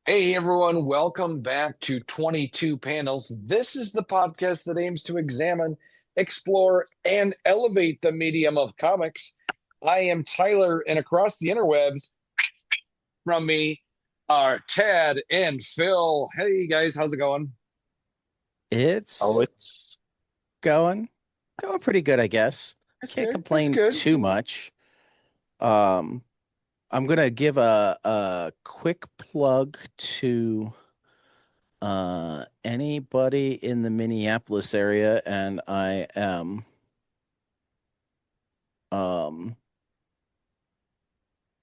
Hey everyone, welcome back to 22 Panels. This is the podcast that aims to examine, explore, and elevate the medium of comics. I am Tyler, and across the interwebs from me are Tad and Phil. Hey guys, how's it going? Oh, It's it's going going pretty good, I guess. That's Can't good. That's complain good. too much. Um, I'm gonna give a quick plug to anybody in the Minneapolis area, and I am um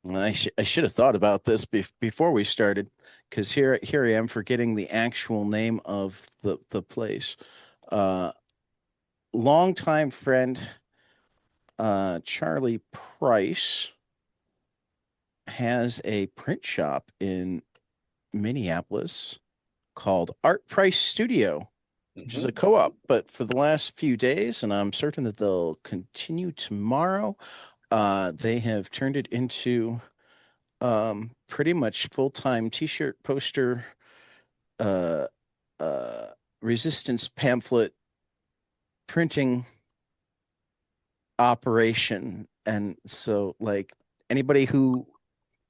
I should have thought about this before we started, because here I am forgetting the actual name of the place. Uh, Longtime friend Charlie Price has a print shop in Minneapolis called Art Price Studio, which is a Mhm. co-op. But for the last few days, and I'm certain that they'll continue tomorrow, they have turned it into pretty much full-time T-shirt, poster, uh, uh, resistance pamphlet printing operation. And so, like, anybody who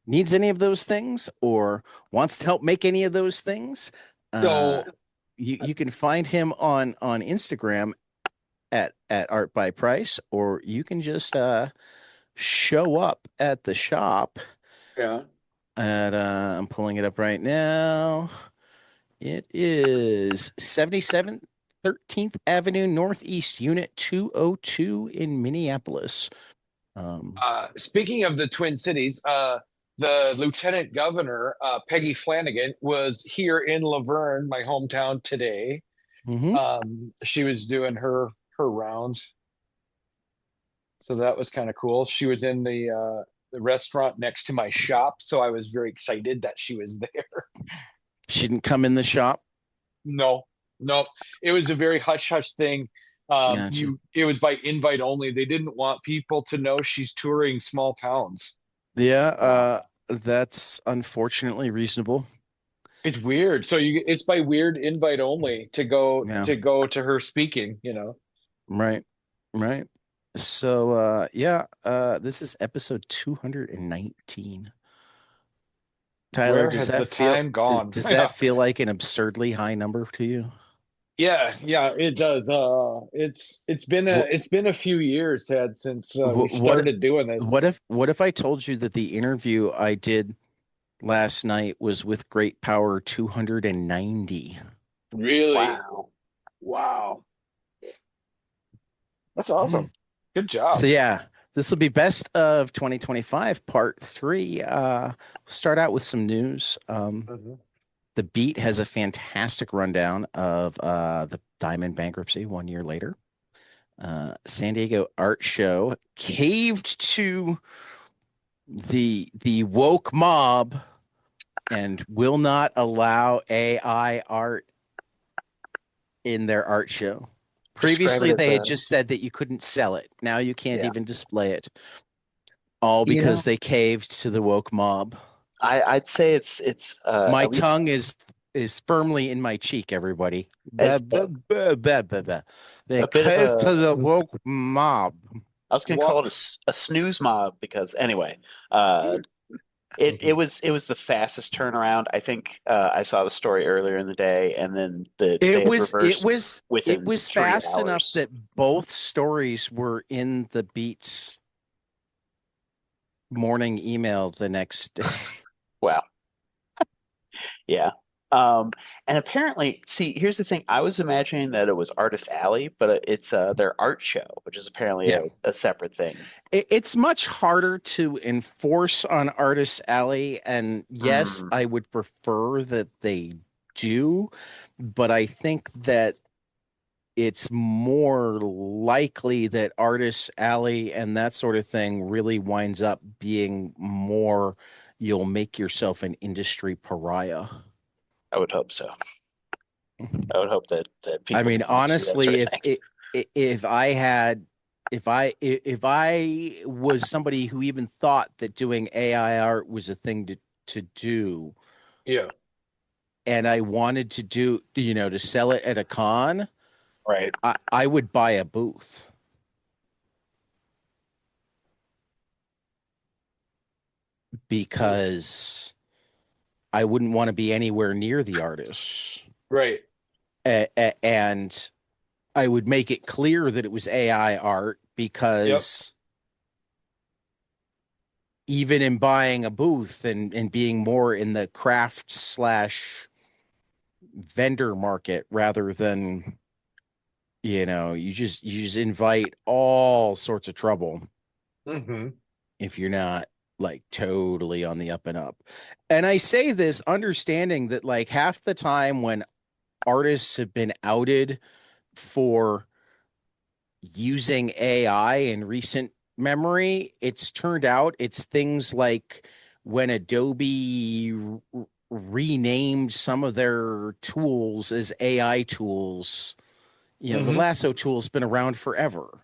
needs any of those things or wants to help make any of those things, uh, So, you can find him on Instagram at Art by Price, or you can just show up at the shop yeah. at I'm pulling it up right now. It is 77 13th Avenue Northeast, Unit 202 in Minneapolis. Um, Speaking of the Twin Cities, the Lieutenant Governor, Peggy Flanagan, was here in Laverne, my hometown, today. mhm. She was doing her rounds, so that was kind of cool. She was in the restaurant next to my shop, so I was very excited that she was there. She didn't come in the shop. No, no, it was a very hush hush thing. Gotcha. It was by invite only. They didn't want people to know she's touring small towns. Yeah, Uh, that's unfortunately reasonable. it's weird. It's by weird invite only to go Yeah, to her speaking. right, right. So, yeah, this is episode 219. Tyler, Where has the time gone? does that Yeah, feel like an absurdly high number to you? yeah, it does. What It's been a few years, Ted, since we what started doing this. what if I told you that the interview I did last night was with Great Power 290? Really? wow. Wow, that's Hmm. awesome. Good So job. yeah, this will be best of 2025, part three. Start out with some news. Mhm. The Beat has a fantastic rundown of the Diamond bankruptcy 1 year later. San Diego Art Show caved to the woke mob and will not allow AI art in their art show. Describe it Previously, as they had a just said that you couldn't sell it. Now you can't yeah. even display it, all You because know, they caved to the woke mob. I'd say it's My at least tongue is firmly in my cheek, everybody. Bah, as bah, bah, bah, bah, bah. They a bit of caved to a the woke mob. I was gonna What? call it a snooze mob because anyway, uh it was the fastest turnaround. I think I saw the story earlier in the day and then they It had was it reversed was it within was three fast enough hours. that both stories were in the Beats morning email the next day. Wow. Yeah. Um, and apparently, see, here's the thing. I was imagining that it was Artist Alley, but it's their art show, which is apparently Yeah. a separate thing. It's much harder to enforce on Artist Alley, and yes, Mm, I would prefer that they do, but I think that it's more likely that Artist Alley and that sort of thing really winds up being more you'll make yourself an industry pariah. I would hope so. I would hope that I people mean, don't do that sort honestly, of thing. if I had if I was somebody who even thought that doing AI art was a thing to do, Yeah. and I wanted to do, to sell it at a con, Right. I would buy a booth. Because I wouldn't want to be anywhere near the artists. Right. And I would make it clear that it was AI art Yep. because even in buying a booth and being more in the craft slash vendor market rather than, you just invite all sorts of trouble Mm-hmm. if you're not like totally on the up and up. And I say this understanding that like half the time when artists have been outed for using AI in recent memory, it's turned out it's things like when Adobe renamed some of their tools as AI tools. The Mm-hmm. lasso tool's been around forever.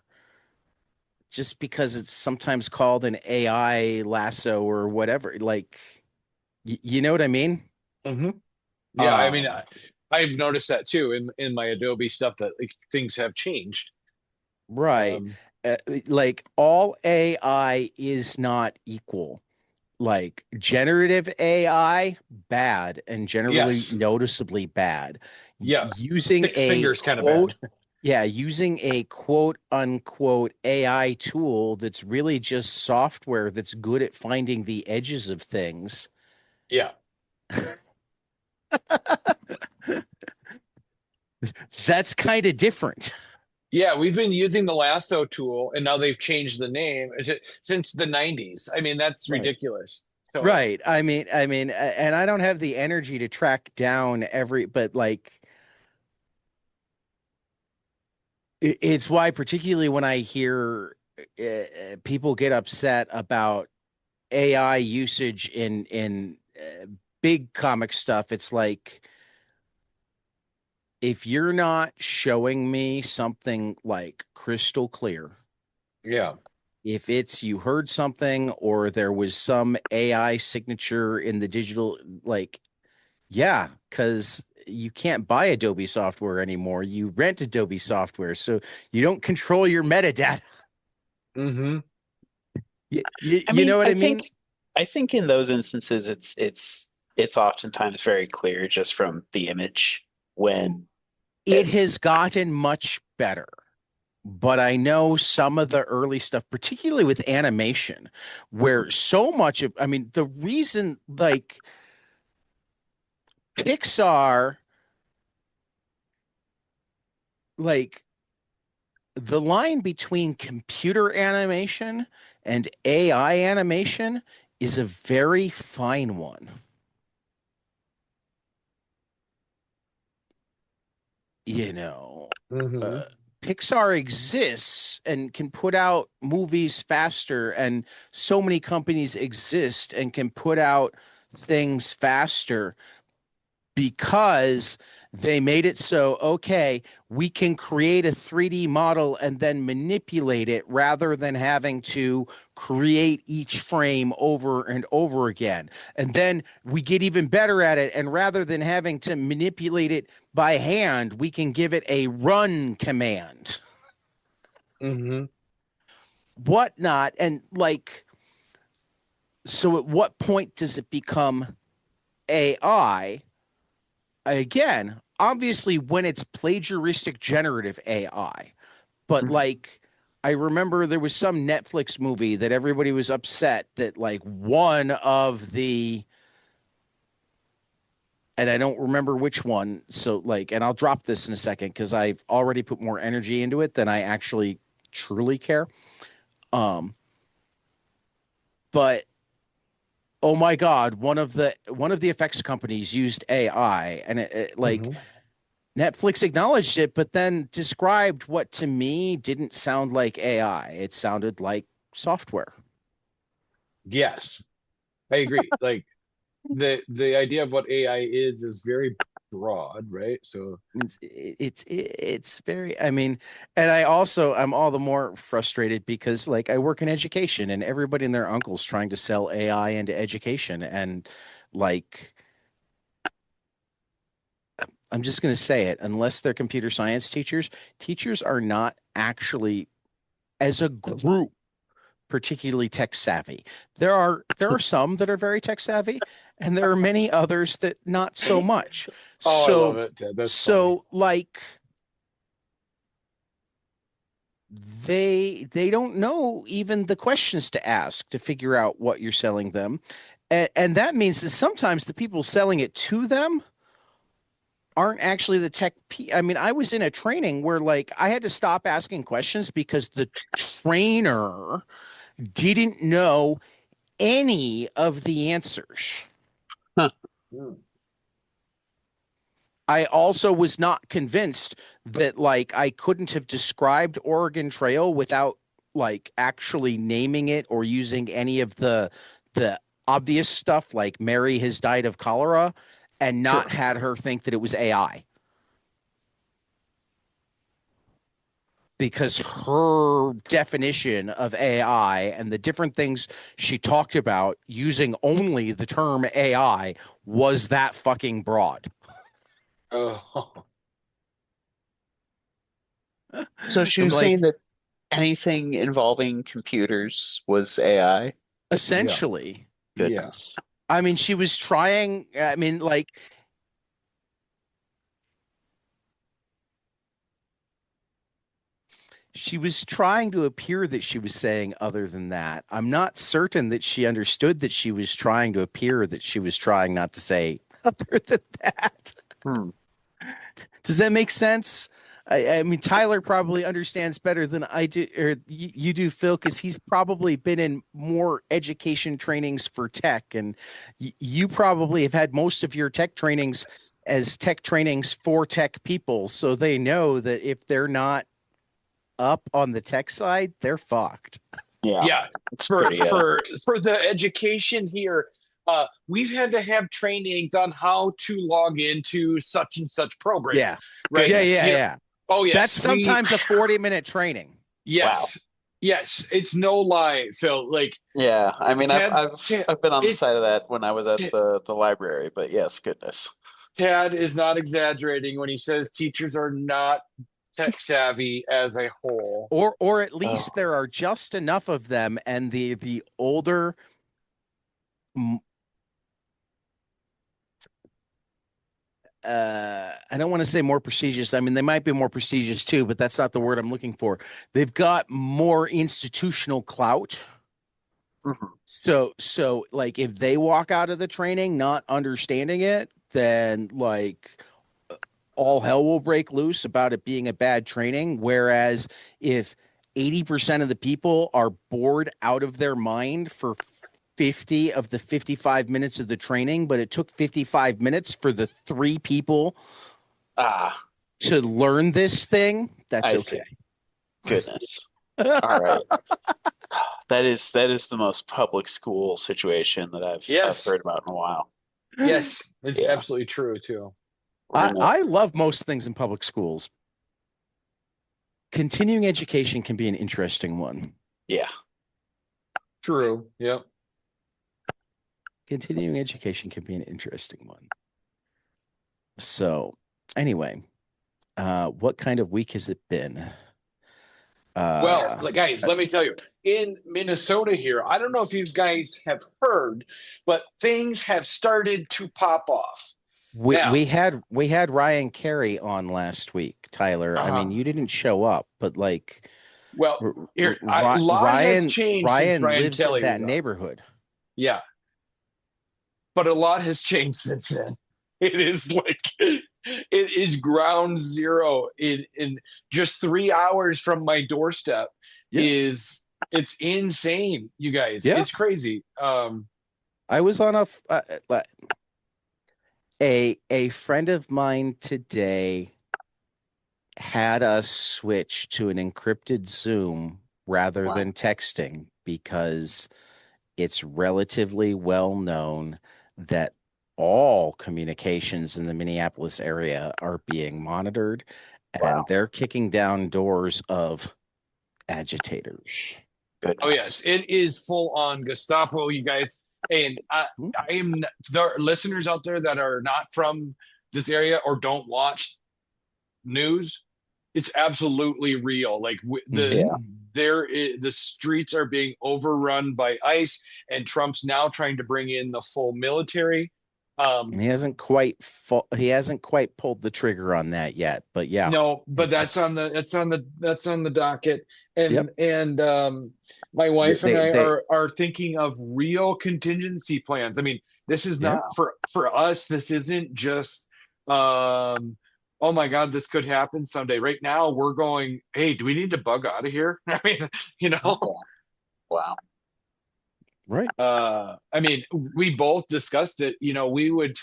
Just because it's sometimes called an AI lasso or whatever, like, you know what I mean? Mm-hmm. Yeah, I mean, Um, I've noticed that too in my Adobe stuff that like, things have changed. right. Um, Like all AI is not equal. Like generative AI, bad and generally yes. noticeably bad. Yeah. Using Six a fingers kind of bad. using a quote unquote AI tool that's really just software that's good at finding the edges of things. Yeah. That's kind of different. Yeah, we've been using the lasso tool and now they've changed the name since the 90s. I mean, that's Right. ridiculous. So, Right. And I don't have the energy to track down but like, it's why, particularly when I hear people get upset about AI usage in big comic stuff, it's like if you're not showing me something like crystal clear, yeah. if it's you heard something or there was some AI signature in the digital, like, yeah, because you can't buy Adobe software anymore. You rent Adobe software, so you don't control your metadata. Mm-hmm. I You mean, know what I I mean? think I think in those instances it's oftentimes very clear just from the image when It it, has gotten much better, but I know some of the early stuff, particularly with animation, where so much of, I mean, the reason like Pixar, like the line between computer animation and AI animation is a very fine one. You know, Mm-hmm. uh, Pixar exists and can put out movies faster, and so many companies exist and can put out things faster because they made it so, okay, we can create a 3D model and then manipulate it rather than having to create each frame over and over again. And then we get even better at it. And rather than having to manipulate it by hand, we can give it a run command, Mm-hmm. whatnot. And like, so at what point does it become AI? Again, obviously when it's plagiaristic generative AI, but like I remember there was some Netflix movie that everybody was upset that like one of the, and I don't remember which one. So like, and I'll drop this in a second because I've already put more energy into it than I actually truly care. Um, but oh my God, one of the effects companies used AI and like Mm-hmm. Netflix acknowledged it, but then described what to me didn't sound like AI. It sounded like software. Yes, I agree. Like the idea of what AI is very broad, right? So, It's very, I mean, and I'm all the more frustrated because like I work in education and everybody and their uncle's trying to sell AI into education and like I'm just going to say it, unless they're computer science teachers, teachers are not actually, as a group, particularly tech savvy. There are some that are very tech savvy, and there are many others that not so much. Oh, I love So it, Ted. That's funny. so like they don't know even the questions to ask to figure out what you're selling them. And that means that sometimes the people selling it to them aren't actually the tech. I mean, I was in a training where like I had to stop asking questions because the trainer didn't know any of the answers. Huh. Hmm. I also was not convinced that like I couldn't have described Oregon Trail without like actually naming it or using any of the obvious stuff like Mary has died of cholera and not Sure. had her think that it was AI. Because her definition of AI and the different things she talked about using only the term AI was that fucking broad. Oh, So she I'm was saying like, that anything involving computers was AI. yeah. essentially, Yeah. Goodness. I mean, she was trying, I mean, like, she was trying to appear that she was saying other than that. I'm not certain that she understood that she was trying to appear that she was trying not to say other than that. Hmm. Does that make sense? I mean, Tyler probably understands better than I do, or you do, Phil, because he's probably been in more education trainings for tech, and you probably have had most of your tech trainings as tech trainings for tech people, so they know that if they're not up on the tech side, they're fucked. Yeah, Yeah. it's For pretty. for the education here, we've had to have trainings on how to log into such and such program, Yeah, right? Goodness. Yeah. yeah. Oh That's yes, we sometimes a 40-minute training. Wow. yes. Yes, it's no lie, Phil. Like Yeah, I mean, Tad, I've been on the it side of that when I was at Tad, the library, but yes, goodness. Tad is not exaggerating when he says teachers are not tech savvy as a whole. Or at Oh, least there are just enough of them, and the older I don't want to say more prestigious. I mean, they might be more prestigious too, but that's not the word I'm looking for. They've got more institutional clout. mhm. So like if they walk out of the training not understanding it, then like all hell will break loose about it being a bad training. Whereas if 80% of the people are bored out of their mind for 50 of the 55 minutes of the training, but it took 55 minutes for the three people Ah, to learn this thing, that's I okay. see. Goodness. All right. That is the most public school situation that I've Yes, heard about in a while. yes, it's Yeah, absolutely true too. we're gonna. I love most things in public schools. Continuing education can be an interesting one. Yeah. True. Yep. Continuing education can be an interesting one. So, anyway, what kind of week has it been? Well, Uh, guys, let me tell you, in Minnesota here, I don't know if you guys have heard, but things have started to pop off. we Now, we had Ryan Carey on last week, Tyler. I mean, uh, you didn't show up, but like well, here, a lot has Ryan changed since Ryan Ryan lives in Kelly that was on. neighborhood. Yeah, but a lot has changed since then. It is like it is ground zero in just 3 hours from my doorstep. Yeah. It's insane, you guys. Yeah. It's crazy. I was on a friend of mine today had us switch to an encrypted Zoom rather Wow. than texting because it's relatively well known that all communications in the Minneapolis area are being monitored and Wow. they're kicking down doors of agitators. Oh Goodness. yes, it is full on Gestapo, you guys. And I am the listeners out there that are not from this area or don't watch news, it's absolutely real. Like the streets are being overrun by ICE, and Trump's now trying to bring in the full military. And he hasn't quite pulled the trigger on that yet, but yeah. No, but that's on the docket. And my wife and I are thinking of real contingency plans. I mean, this is not for us, this isn't just oh my God, this could happen someday. Right now we're going, hey, do we need to bug out of here? I mean, Wow. Right. I mean, we both discussed it. We would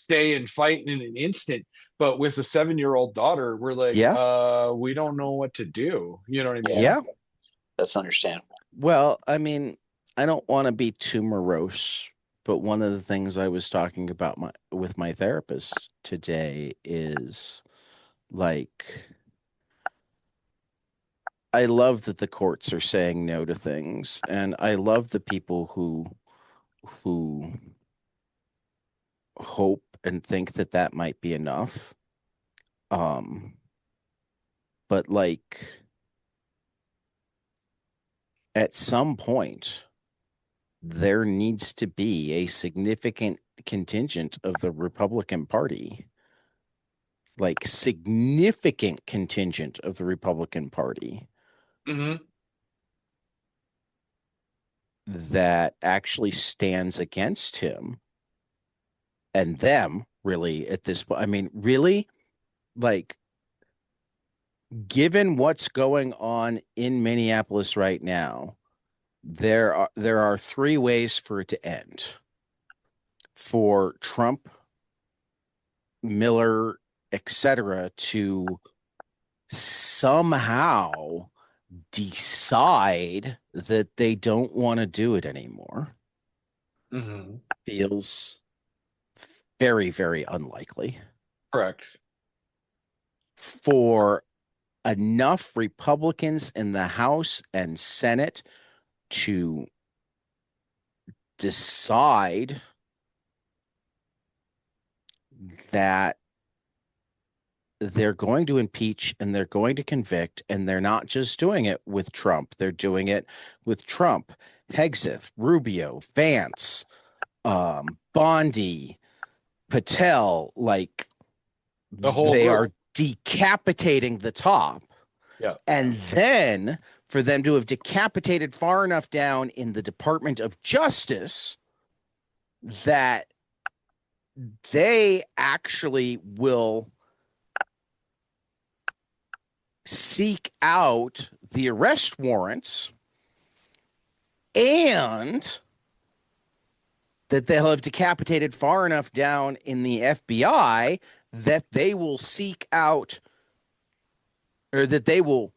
stay and fight in an instant, but with a 7-year-old daughter, we're like, we don't know what to do. You know what I mean? Yeah. That's understandable. Well, I mean, I don't want to be too morose, but one of the things I was talking about with my therapist today is like, I love that the courts are saying no to things, and I love the people who hope and think that might be enough. But like, at some point, there needs to be a significant contingent of the Republican Party, like significant contingent of the Republican Party, that actually stands against him and them, really, at this point. I mean, really, like, given what's going on in Minneapolis right now, there are 3 ways for it to end. For Trump, Miller, etc., to somehow decide that they don't want to do it anymore. Feels very, very unlikely. Correct. For enough Republicans in the House and Senate to decide that they're going to impeach and they're going to convict, and they're not just doing it with Trump. They're doing it with Trump, Hegseth, Rubio, Vance, Bondi, Patel. Like, the whole they group are decapitating the top. Yeah. And then for them to have decapitated far enough down in the Department of Justice that they actually will seek out the arrest warrants, and that they'll have decapitated far enough down in the FBI that they will seek out, or that they will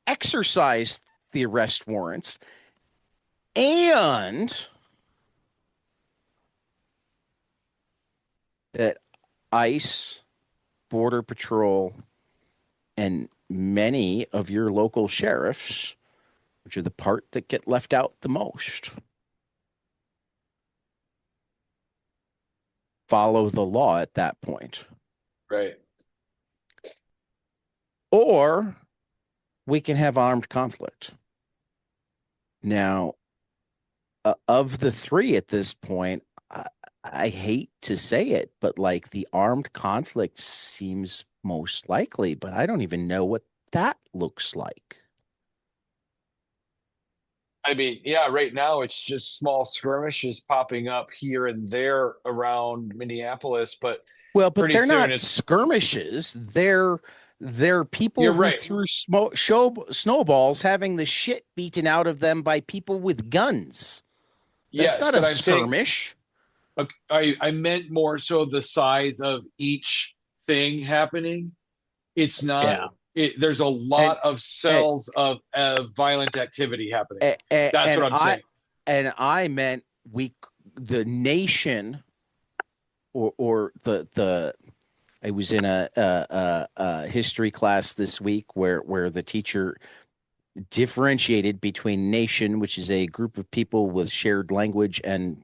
exercise the arrest warrants, and that ICE, Border Patrol, and many of your local sheriffs, which are the part that get left out the most, follow the law at that point. Right. Or we can have armed conflict. Now, of the 3 at this point, I hate to say it, but like, the armed conflict seems most likely, but I don't even know what that looks like. I mean, yeah, right now it's just small skirmishes popping up here and there around Minneapolis, but they're not skirmishes. They're people who threw snowballs having the shit beaten out of them by people with guns. That's not a skirmish. I meant more so the size of each thing happening. It's not. There's a lot of cells of violent activity happening. That's what I'm saying. And I meant the nation, or the. I was in a history class this week where the teacher differentiated between nation, which is a group of people with shared language, and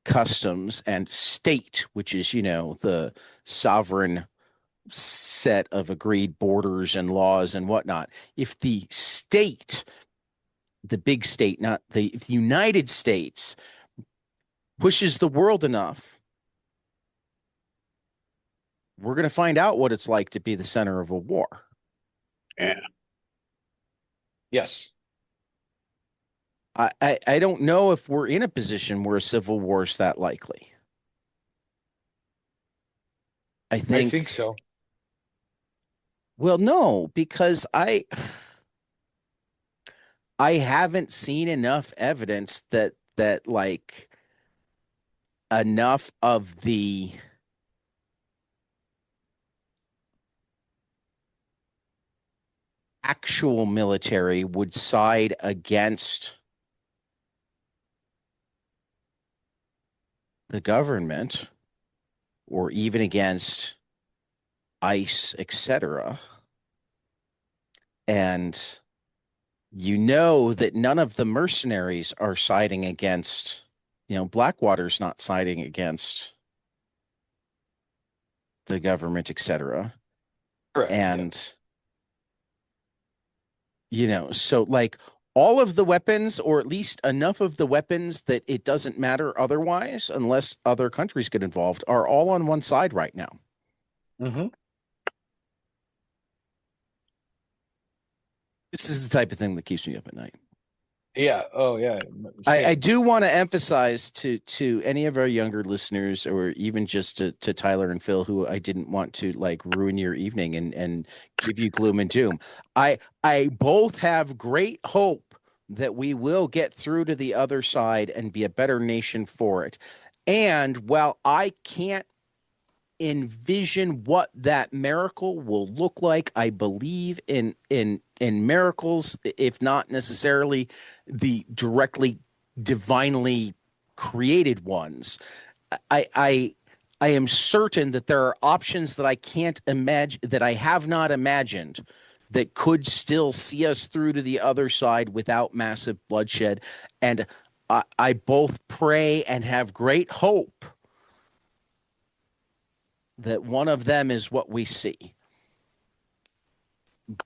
customs, and state, which is, the sovereign set of agreed borders and laws and whatnot. If the state, the big state, if the United States pushes the world enough, we're going to find out what it's like to be the center of a war. Yeah. Yes. I don't know if we're in a position where a civil war is that likely. I think so. Well, no, because I haven't seen enough evidence that like enough of the actual military would side against the government or even against ICE, etc. And that none of the mercenaries are siding against, Blackwater's not siding against the government, etc. Correct. And, so like all of the weapons, or at least enough of the weapons that it doesn't matter otherwise, unless other countries get involved, are all on one side right now. Mm-hmm. This is the type of thing that keeps me up at night. Yeah. Oh, yeah. I do want to emphasize to any of our younger listeners, or even just to Tyler and Phil, who I didn't want to like ruin your evening and give you gloom and doom. I both have great hope that we will get through to the other side and be a better nation for it. And while I can't envision what that miracle will look like, I believe in miracles, if not necessarily the directly divinely created ones. I am certain that there are options that I can't imagine, that I have not imagined, that could still see us through to the other side without massive bloodshed. And I both pray and have great hope that one of them is what we see.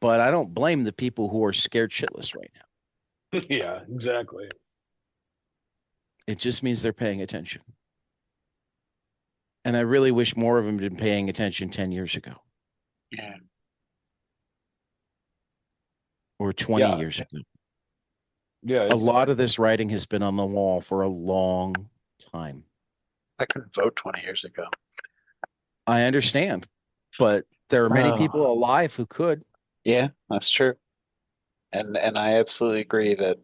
But I don't blame the people who are scared shitless right now. Yeah, exactly. It just means they're paying attention. And I really wish more of them had been paying attention 10 years ago. Yeah. Or 20 years ago. Yeah. A lot of this writing has been on the wall for a long time. I couldn't vote 20 years ago. I understand, but there are many people alive who could. Yeah, that's true. And I absolutely agree that,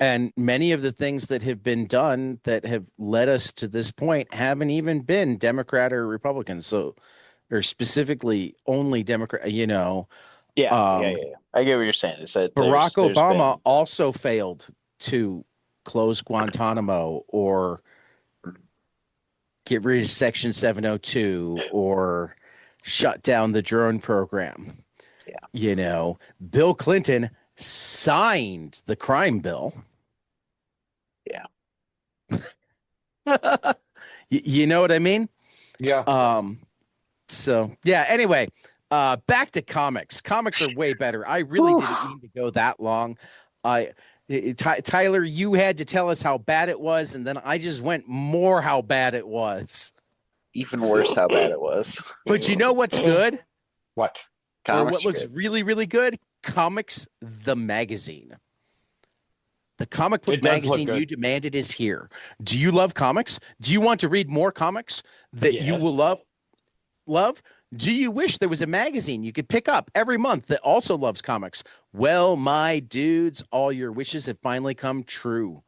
And many of the things that have been done that have led us to this point haven't even been Democrat or Republican. So, or specifically only Democrat, Yeah. I get what you're saying. Is that Barack Obama also failed to close Guantanamo or get rid of Section 702 or shut down the drone program. Yeah. Bill Clinton signed the crime bill. Yeah. You know what I mean? Yeah. So yeah, anyway, back to comics. Comics are way better. I really didn't mean to go that long. Tyler, you had to tell us how bad it was, and then I just went more how bad it was. Even worse how bad it was. But you know what's good? What? Or what looks really, really good? Comics, the magazine. The comic book magazine you demanded is here. Do you love comics? Do you want to read more comics that you will love? Do you wish there was a magazine you could pick up every month that also loves comics? Well, my dudes, all your wishes have finally come true.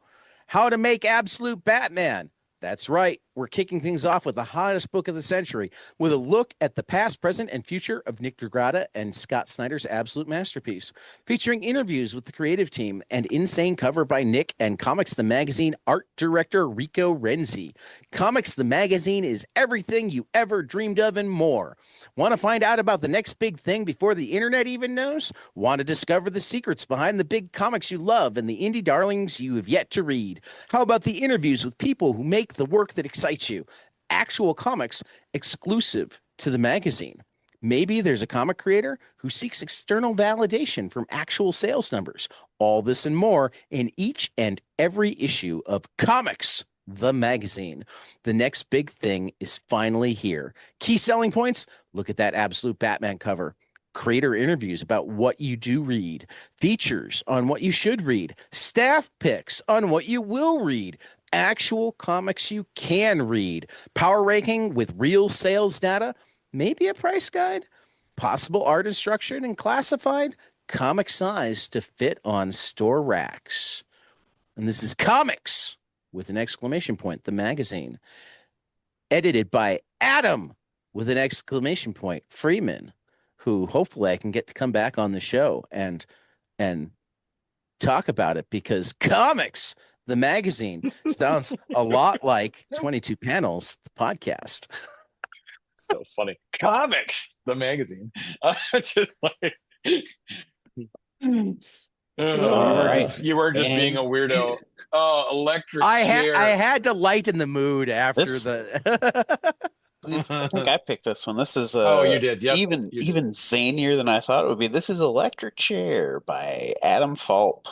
How to make absolute Batman. That's right. we're kicking things off with the hottest book of the century, with a look at the past, present, and future of Nick Dragotta and Scott Snyder's absolute masterpiece, featuring interviews with the creative team and insane cover by Nick and Comics the Magazine art director Rico Renzi. Comics the Magazine is everything you ever dreamed of and more. Want to find out about the next big thing before the internet even knows? Want to discover the secrets behind the big comics you love and the indie darlings you have yet to read? How about the interviews with people who make the work that excites you? Actual comics exclusive to the magazine. Maybe there's a comic creator who seeks external validation from actual sales numbers. All this and more in each and every issue of Comics the Magazine. The next big thing is finally here. Key selling points? Look at that absolute Batman cover. Creator interviews about what you do read, features on what you should read, staff picks on what you will read, actual comics you can read, power ranking with real sales data, maybe a price guide, possible art instruction and classified, comic size to fit on store racks. And this is Comics with an exclamation point, the magazine, edited by Adam with an exclamation point, Freeman, who hopefully I can get to come back on the show and talk about it, because Comics the Magazine sounds a lot like 22 Panels, the podcast. So funny. Comics, the magazine. Just like you were just being a weirdo. Oh, electric chair. I had to lighten the mood after the. I think I picked this one. This is oh, you did. Yep, even you even zanier than I thought it would be. This is Electric Chair by Adam Falp,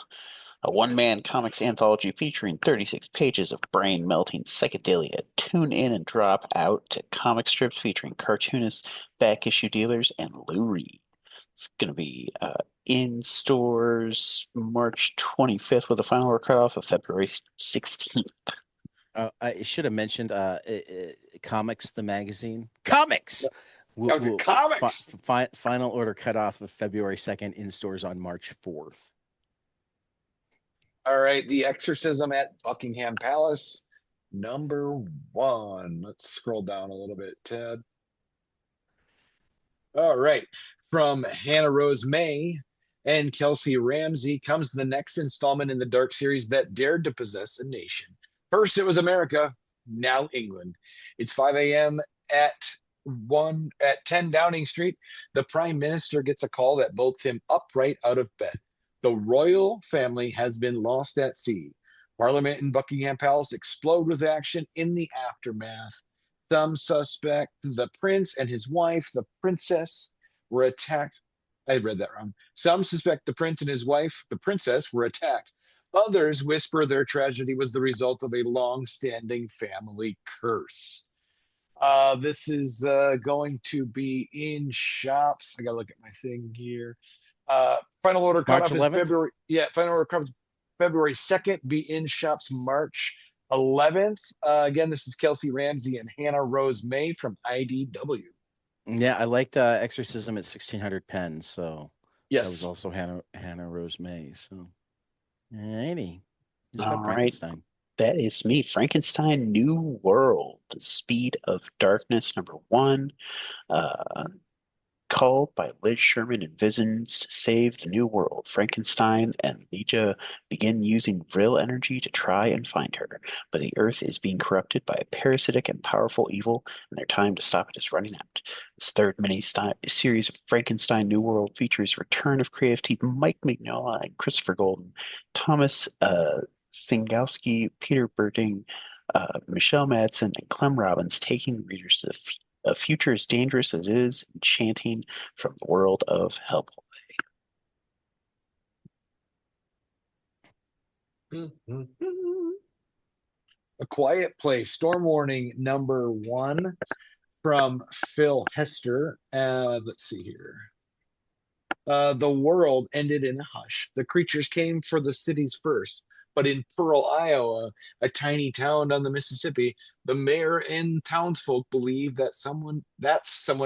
a one-man comics anthology featuring 36 pages of brain-melting psychedelia. Tune in and drop out to comic strips featuring cartoonists, back-issue dealers, and Lou Reed. It's going to be in stores March 25th with a final order cutoff of February 16th. I should have mentioned Comics the Magazine. Comics! Comics! Final order cutoff of February 2nd, in stores on March 4th. All right, The Exorcism at Buckingham Palace, #1. Let's scroll down a little bit, Ted. All right, from Hannah Rose May and Kelsey Ramsey comes the next installment in the Dark series that dared to possess a nation. First it was America, now England. It's 5 a.m. at 10 Downing Street. The Prime Minister gets a call that bolts him upright out of bed. The royal family has been lost at sea. Parliament and Buckingham Palace explode with action in the aftermath. Some suspect the prince and his wife, the princess, were attacked. I read that wrong. Some suspect the prince and his wife, the princess, were attacked. Others whisper their tragedy was the result of a long-standing family curse. This is going to be in shops. I gotta look at my thing here. Final order cutoff is February. Yeah, final order cutoff February 2nd. Be in shops March 11th. Again, this is Kelsey Ramsey and Hannah Rose May from IDW. Yeah, I liked Exorcism at 1600 pens. So yes, that was also Hannah Rose May. So, alrighty. All right. That is me. Frankenstein New World, The Speed of Darkness, #1. Called by Liz Sherman and Visions to save the new world, Frankenstein and Legia begin using Vril energy to try and find her. But the Earth is being corrupted by a parasitic and powerful evil, and their time to stop it is running out. This third mini-series of Frankenstein New World features return of creative team Mike Mignola and Christopher Golden, Thomas Singowski, Peter Berting, Michelle Madsen, and Clem Robbins taking the readers to a future as dangerous as it is enchanting from the world of Hellboy. A Quiet Place, Storm Warning #1 from Phil Hester. Let's see here. The world ended in a hush. The creatures came for the cities first. But in Pearl, Iowa, a tiny town on the Mississippi, the mayor and townsfolk believe that's someone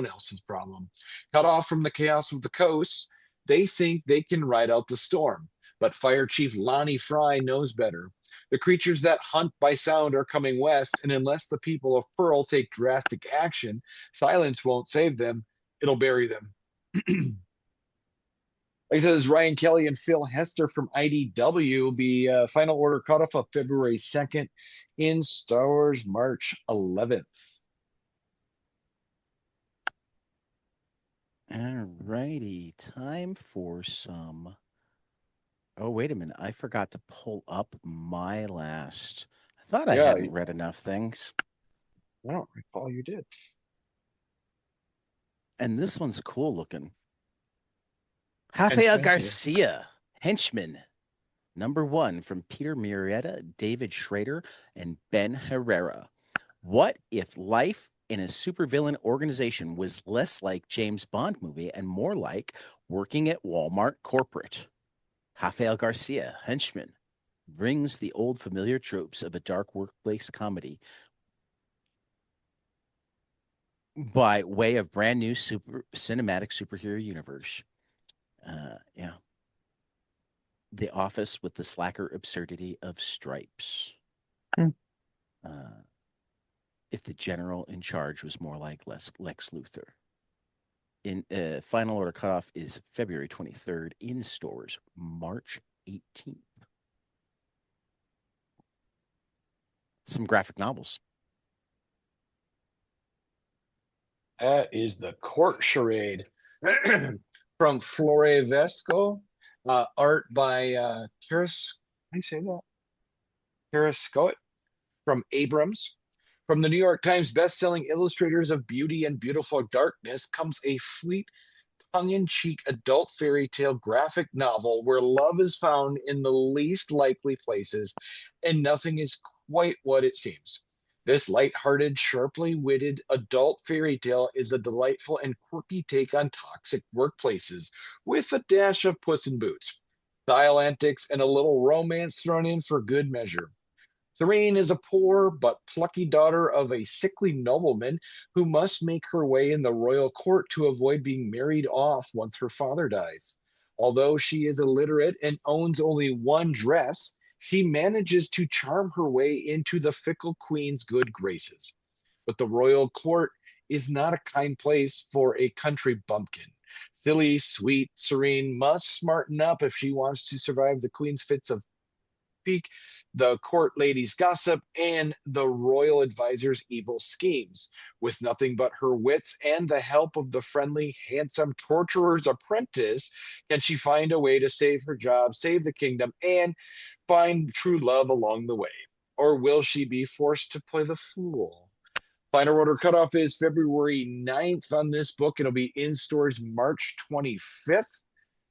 else's problem. Cut off from the chaos of the coast, they think they can ride out the storm. But Fire Chief Lonnie Fry knows better. The creatures that hunt by sound are coming west, and unless the people of Pearl take drastic action, silence won't save them. It'll bury them. Like I said, Ryan Kelly and Phil Hester from IDW will be final order cutoff of February 2nd in Star Wars March 11th. All righty, time for some. Oh, wait a minute. I forgot to pull up my last. I thought I hadn't read enough things. I don't recall you did. And this one's cool looking. Rafael Garcia, Henchman, #1 from Peter Murrieta, David Schrader, and Ben Herrera. What if life in a supervillain organization was less like James Bond movie and more like working at Walmart corporate? Rafael Garcia, Henchman, brings the old familiar tropes of a dark workplace comedy by way of brand new cinematic superhero universe. Yeah. The Office with the slacker absurdity of Stripes. If the general in charge was more like Lex Luthor. In final order cutoff is February 23rd, in stores March 18th. Some graphic novels. That is The Court Charade from Flore Vesco. Art by Kiris. How do you say that? Kiris Scott from Abrams. From the New York Times bestselling illustrators of Beauty and Beautiful Darkness comes a fleet, tongue-in-cheek adult fairy tale graphic novel where love is found in the least likely places and nothing is quite what it seems. This light-hearted, sharply witted adult fairy tale is a delightful and quirky take on toxic workplaces with a dash of Puss in Boots, style antics, and a little romance thrown in for good measure. Serene is a poor but plucky daughter of a sickly nobleman who must make her way in the royal court to avoid being married off once her father dies. Although she is illiterate and owns only one dress, she manages to charm her way into the fickle queen's good graces. But the royal court is not a kind place for a country bumpkin. Silly, sweet, Serene must smarten up if she wants to survive the queen's fits of pique, the court lady's gossip, and the royal advisor's evil schemes. With nothing but her wits and the help of the friendly, handsome torturer's apprentice, can she find a way to save her job, save the kingdom, and find true love along the way? Or will she be forced to play the fool? Final order cutoff is February 9th on this book. It'll be in stores March 25th.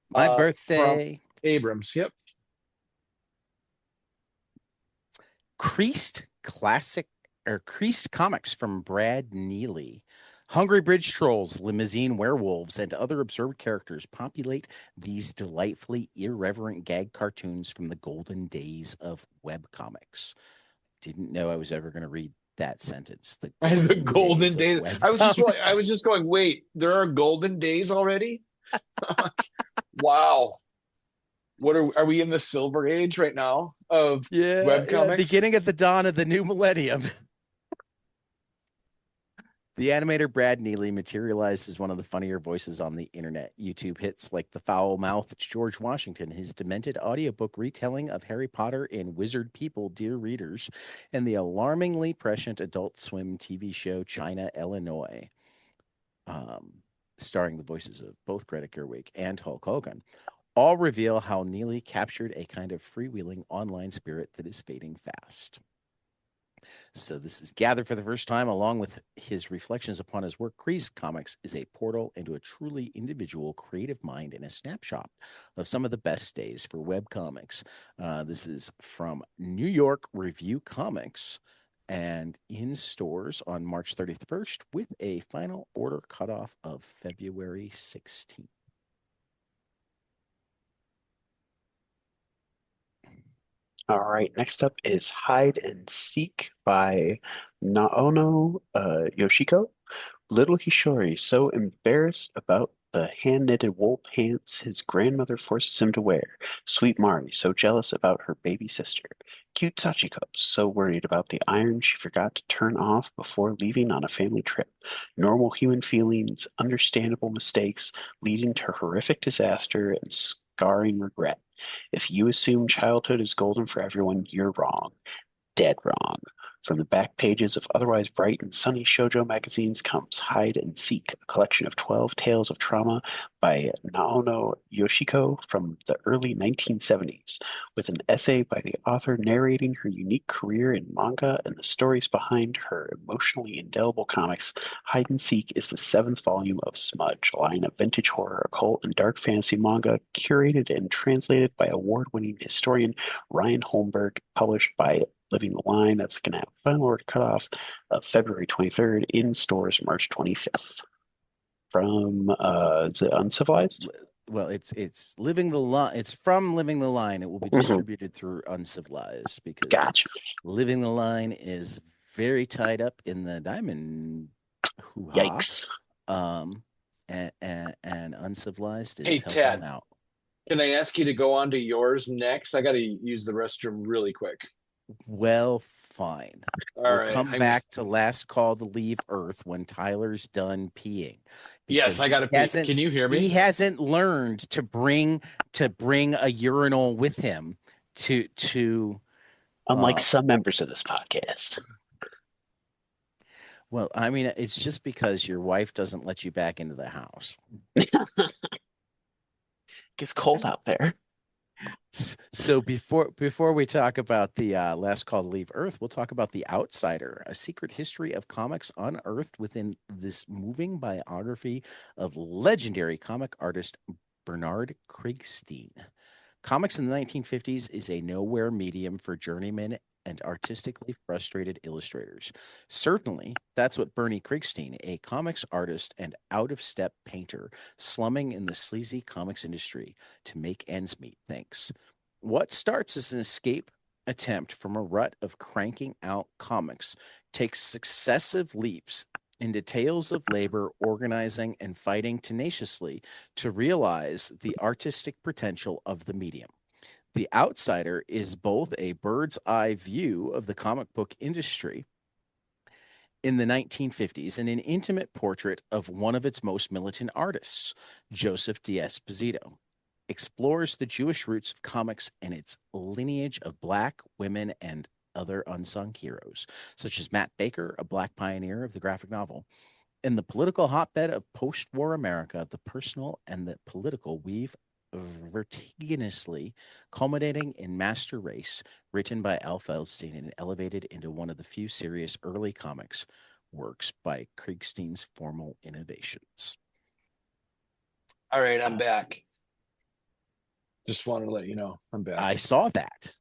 My birthday. From Abrams, yep. Creased comics from Brad Neely. Hungry bridge trolls, limousine werewolves, and other absurd characters populate these delightfully irreverent gag cartoons from the golden days of webcomics. Didn't know I was ever going to read that sentence. The golden days. I was just going, wait, there are golden days already? Wow. What are we in the silver age right now of webcomics? Beginning at the dawn of the new millennium. The animator Brad Neely materialized as one of the funnier voices on the internet. YouTube hits like the foul-mouthed George Washington, his demented audiobook retelling of Harry Potter and Wizard People, Dear Readers, and the alarmingly prescient Adult Swim TV show China, Illinois, starring the voices of both Greta Gerwig and Hulk Hogan, all reveal how Neely captured a kind of freewheeling online spirit that is fading fast. So this is gathered for the first time along with his reflections upon his work. Creased Comics is a portal into a truly individual creative mind and a snapshot of some of the best days for webcomics. This is from New York Review Comics and in stores on March 31st with a final order cutoff of February 16th. All right, next up is Hide and Seek by Naono Yoshiko. Little Hishori, so embarrassed about the hand-knitted wool pants his grandmother forces him to wear. Sweet Mari, so jealous about her baby sister. Cute Sachiko, so worried about the iron she forgot to turn off before leaving on a family trip. Normal human feelings, understandable mistakes, leading to horrific disaster and scarring regret. If you assume childhood is golden for everyone, you're wrong. Dead wrong. From the back pages of otherwise bright and sunny shoujo magazines comes Hide and Seek, a collection of 12 tales of trauma by Naono Yoshiko from the early 1970s, with an essay by the author narrating her unique career in manga and the stories behind her emotionally indelible comics. Hide and Seek is the seventh volume of Smudge, a line of vintage horror, occult, and dark fantasy manga curated and translated by award-winning historian Ryan Holmberg, published by Living the Line. That's going to have final order cutoff of February 23rd, in stores March 25th. From is it Uncivilized? Well, it's Living the Line. It's from Living the Line. It will be distributed through Uncivilized because Gotcha. Living the Line is very tied up in the diamond hoo-ha. Yikes. And Uncivilized is Hey, helping Ted. out. Can I ask you to go on to yours next? I got to use the restroom really quick. Well, fine. All We'll right. come back to Last Call to Leave Earth when Tyler's done peeing. Yes, I got to pee. Can you hear me? He hasn't learned to bring a urinal with him to Unlike some members of this podcast. Well, I mean, it's just because your wife doesn't let you back into the house. Gets cold out there. So before we talk about the Last Call to Leave Earth, we'll talk about The Outsider, a secret history of comics unearthed within this moving biography of legendary comic artist Bernard Krigstein. Comics in the 1950s is a nowhere medium for journeymen and artistically frustrated illustrators. Certainly, that's what Bernie Krigstein, a comics artist and out-of-step painter, slumming in the sleazy comics industry to make ends meet, thinks. What starts as an escape attempt from a rut of cranking out comics takes successive leaps into tales of labor, organizing, and fighting tenaciously to realize the artistic potential of the medium. The Outsider is both a bird's eye view of the comic book industry in the 1950s and an intimate portrait of one of its most militant artists, Joseph D'Esposito. Explores the Jewish roots of comics and its lineage of Black women and other unsung heroes, such as Matt Baker, a Black pioneer of the graphic novel. In the political hotbed of post-war America, the personal and the political weave vertiginously, culminating in Master Race, written by Al Feldstein and elevated into one of the few serious early comics works by Krigstein's formal innovations. All right, I'm back. Just wanted to let you know I'm back. I saw that.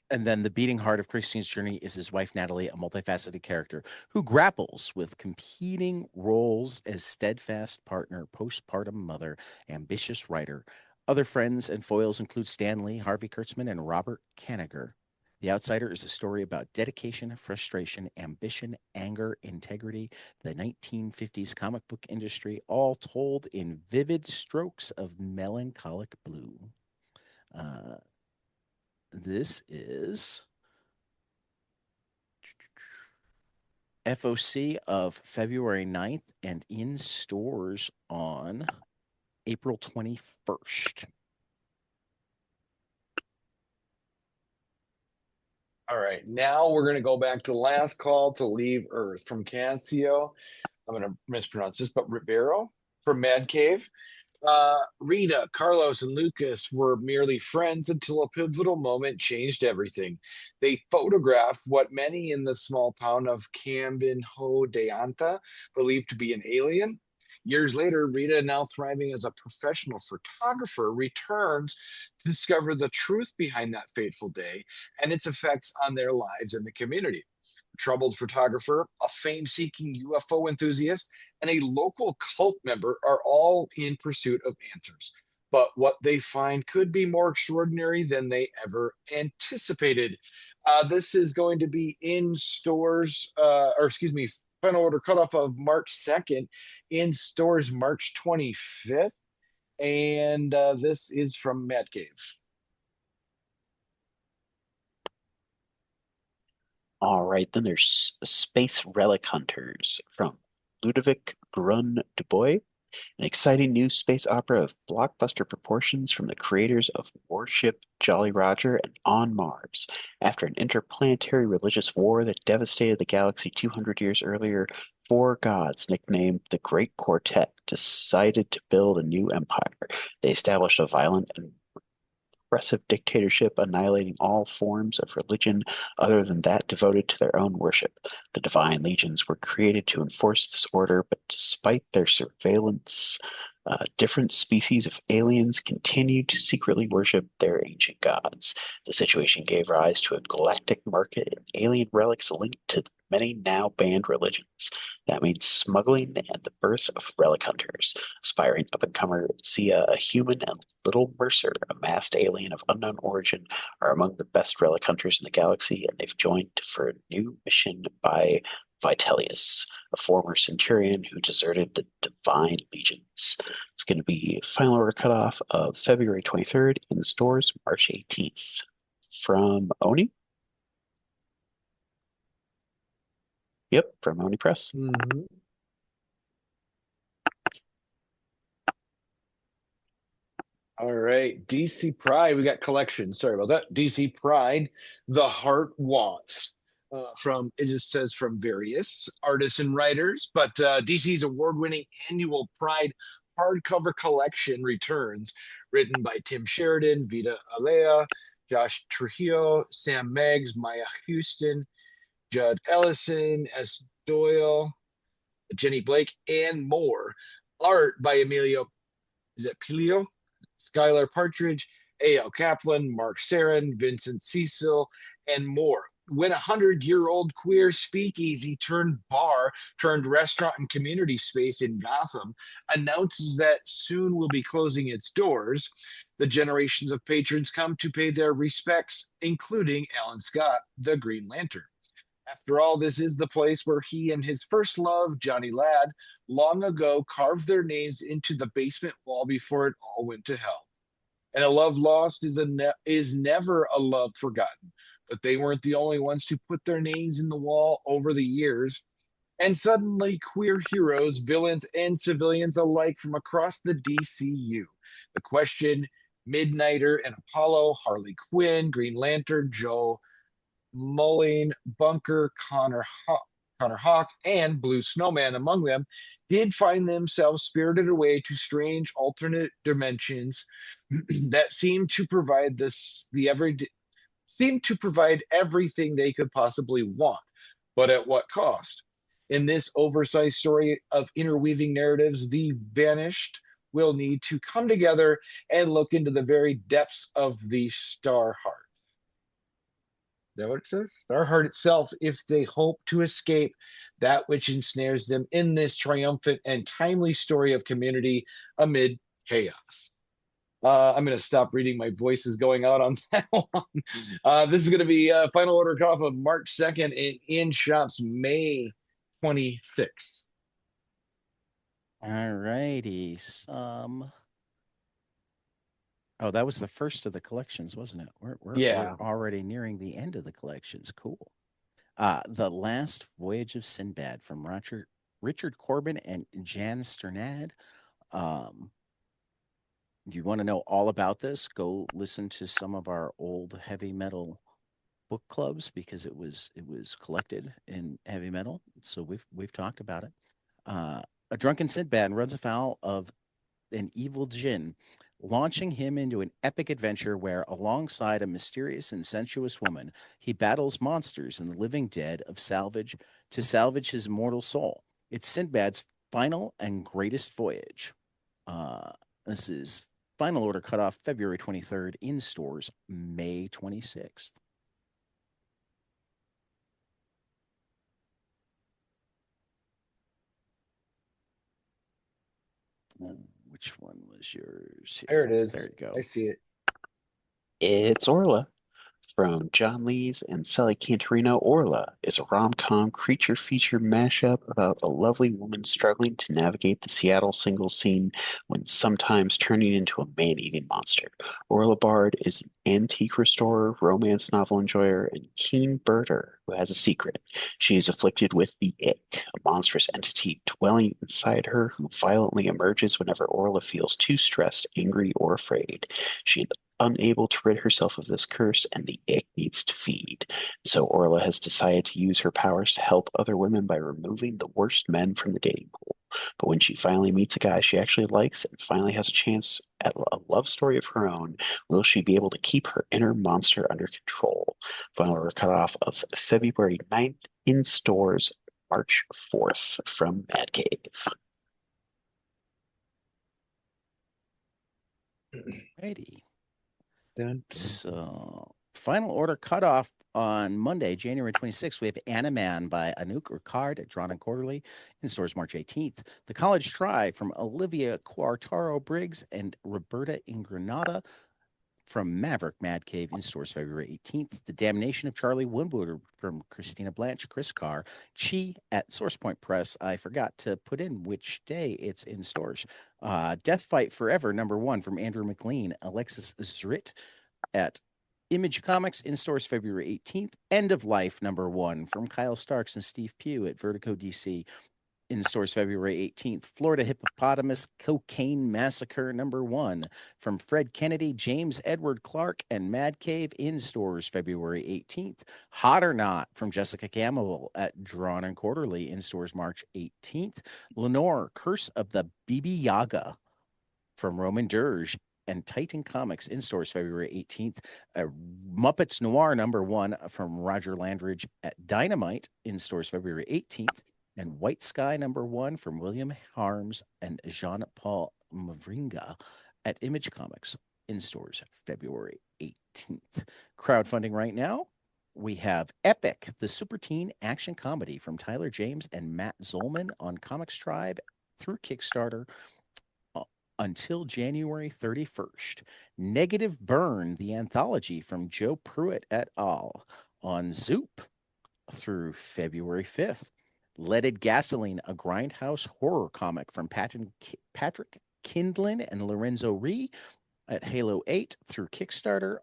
And then the beating heart of Krigstein's journey is his wife, Natalie, a multifaceted character who grapples with competing roles as steadfast partner, postpartum mother, ambitious writer. Other friends and foils include Stan Lee, Harvey Kurtzman, and Robert Kanigher. The Outsider is a story about dedication, frustration, ambition, anger, integrity, the 1950s comic book industry, all told in vivid strokes of melancholic blue. This is FOC of February 9th and in stores on April 21st. All right, now we're going to go back to Last Call to Leave Earth from Cassio. I'm going to mispronounce this, but Rivero from Mad Cave. Rita, Carlos, and Lucas were merely friends until a pivotal moment changed everything. They photographed what many in the small town of Cambinho de Anta believed to be an alien. Years later, Rita, now thriving as a professional photographer, returns to discover the truth behind that fateful day and its effects on their lives and the community. A troubled photographer, a fame-seeking UFO enthusiast, and a local cult member are all in pursuit of answers. But what they find could be more extraordinary than they ever anticipated. This is going to be in stores, final order cutoff of March 2nd, in stores March 25th. And this is from Mad Cave. All right, then there's Space Relic Hunters from Ludovic Grun du Bois, an exciting new space opera of blockbuster proportions from the creators of Warship Jolly Roger and On Mars. After an interplanetary religious war that devastated the galaxy 200 years earlier, four gods, nicknamed the Great Quartet, decided to build a new empire. They established a violent and oppressive dictatorship, annihilating all forms of religion other than that devoted to their own worship. The divine legions were created to enforce this order, but despite their surveillance, different species of aliens continued to secretly worship their ancient gods. The situation gave rise to a galactic market in alien relics linked to many now banned religions. That means smuggling and the birth of relic hunters. Aspiring up-and-comer Sia, a human, and Little Mercer, a masked alien of unknown origin, are among the best relic hunters in the galaxy, and they've joined for a new mission by Vitellius, a former centurion who deserted the Divine Legions. It's going to be final order cutoff of February 23rd, in stores March 18th. From Oni? Yep, from Oni Press. Mm-hmm. All right, DC Pride. We got collections. Sorry about that. DC Pride, The Heart Wants. From it just says from various artists and writers, but DC's award-winning annual Pride hardcover collection returns, written by Tim Sheridan, Vita Alea, Josh Trujillo, Sam Meggs, Maya Houston, Judd Ellison, S. Doyle, Jenny Blake, and more. Art by Emilio, is it Pilio? Skylar Partridge, A.L. Kaplan, Mark Sarin, Vincent Cecil, and more. When a 100-year-old queer speakeasy turned bar turned restaurant and community space in Gotham announces that soon will be closing its doors, the generations of patrons come to pay their respects, including Alan Scott, the Green Lantern. After all, this is the place where he and his first love, Johnny Ladd, long ago carved their names into the basement wall before it all went to hell. And a love lost is never a love forgotten. But they weren't the only ones to put their names in the wall over the years. And suddenly, queer heroes, villains, and civilians alike from across the DCU. The Question, Midnighter, and Apollo, Harley Quinn, Green Lantern, Joe Mulling, Bunker, Connor Hawk, and Blue Snowman among them, did find themselves spirited away to strange alternate dimensions that seemed to provide everything they could possibly want, but at what cost? In this oversized story of interweaving narratives, the vanished will need to come together and look into the very depths of the Star Heart. Is that what it says? Star Heart itself, if they hope to escape that which ensnares them in this triumphant and timely story of community amid chaos. I'm going to stop reading. My voice is going out on that one. This is going to be final order cutoff of March 2nd and in shops May 26th. All righty. Oh, that was the first of the collections, wasn't it? We're already nearing the end of the collections. Cool. The Last Voyage of Sinbad from Richard Corbin and Jan Sternad. If you want to know all about this, go listen to some of our old heavy metal book clubs because it was collected in heavy metal. So we've talked about it. A drunken Sinbad runs afoul of an evil djinn, launching him into an epic adventure where, alongside a mysterious and sensuous woman, he battles monsters and the living dead to salvage his immortal soul. It's Sinbad's final and greatest voyage. This is final order cutoff February 23rd, in stores May 26th. Which one was yours? There it is. There you go. I see it. It's Orla From John Lees and Sally Cantorino, Orla is a rom-com creature feature mashup about a lovely woman struggling to navigate the Seattle singles scene when sometimes turning into a man-eating monster. Orla Bard is an antique restorer, romance novel enjoyer, and keen birder who has a secret. She is afflicted with the Ick, a monstrous entity dwelling inside her who violently emerges whenever Orla feels too stressed, angry, or afraid. She is unable to rid herself of this curse, and the Ick needs to feed. So Orla has decided to use her powers to help other women by removing the worst men from the dating pool. But when she finally meets a guy she actually likes and finally has a chance at a love story of her own, will she be able to keep her inner monster under control? Final order cutoff of February 9th, in stores March 4th from Mad Cave. Righty. Dun, dun. So, final order cutoff on Monday, January 26th. We have Animan by Anouk Ricard, drawn and quarterly, in stores March 18th. The College Try from Olivia Quartaro Briggs and Roberta Ingranata from Maverick Mad Cave, in stores February 18th. The Damnation of Charlie Woodward from Christina Blanche, Chris Carr. Chi at SourcePoint Press. I forgot to put in which day it's in stores. Death Fight Forever, #1 from Andrew McLean. Alexis Zrit at Image Comics, in stores February 18th. End of Life, #1 from Kyle Starks and Steve Pugh at Vertigo DC, in stores February 18th. Florida Hippopotamus Cocaine Massacre, #1 from Fred Kennedy, James Edward Clark, and Mad Cave, in stores February 18th. Hot or Not from Jessica Campbell at Drawn and Quarterly, in stores March 18th. Lenore, Curse of the Bibi Yaga from Roman Dirge and Titan Comics, in stores February 18th. Muppets Noir, #1 from Roger Landridge at Dynamite, in stores February 18th. And White Sky, #1 from William Harms and Jean-Paul Mavringa at Image Comics, in stores February 18th. Crowdfunding right now, we have Epic, the super teen action comedy from Tyler James and Matt Zolman on Comics Tribe through Kickstarter until January 31st. Negative Burn, the anthology from Joe Pruitt et al. On Zoop through February 5th. Leaded Gasoline, a grindhouse horror comic from Patrick Kindlin and Lorenzo Ree at Halo 8 through Kickstarter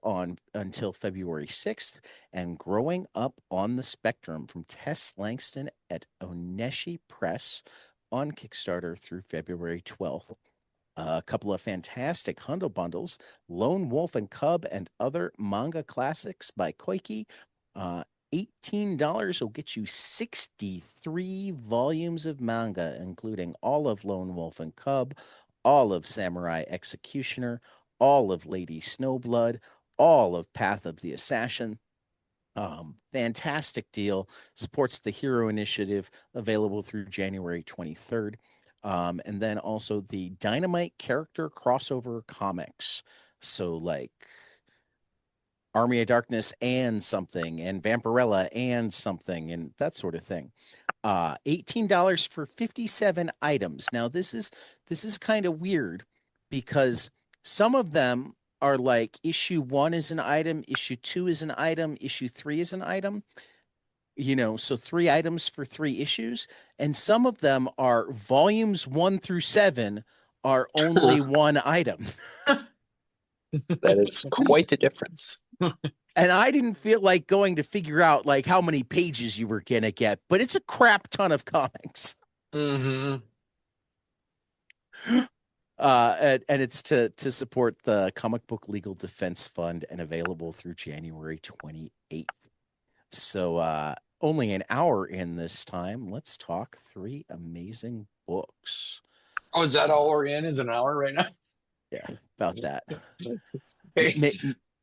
until February 6th. And Growing Up on the Spectrum from Tess Langston at Oneshi Press on Kickstarter through February 12th. A couple of fantastic Hundo bundles, Lone Wolf and Cub and Other Manga Classics by Koike. $18 will get you 63 volumes of manga, including all of Lone Wolf and Cub, all of Samurai Executioner, all of Lady Snowblood, all of Path of the Assassin. Fantastic deal. Supports the Hero Initiative, available through January 23rd. And then also the Dynamite character crossover comics. So like Army of Darkness and something, and Vampirella and something, and that sort of thing. $18 for 57 items. Now this is kind of weird because some of them are like issue 1 is an item, issue 2 is an item, issue 3 is an item. So 3 items for 3 issues, and some of them are volumes 1 through 7 are only 1 item. That is quite the difference. And I didn't feel like going to figure out like how many pages you were gonna get, but it's a crap ton of comics. Mm-hmm. And it's to support the Comic Book Legal Defense Fund and available through January 28th. So only an hour in this time. Let's talk 3 amazing books. Oh, is that all we're in? Is an hour right now? Yeah, about that. Hey,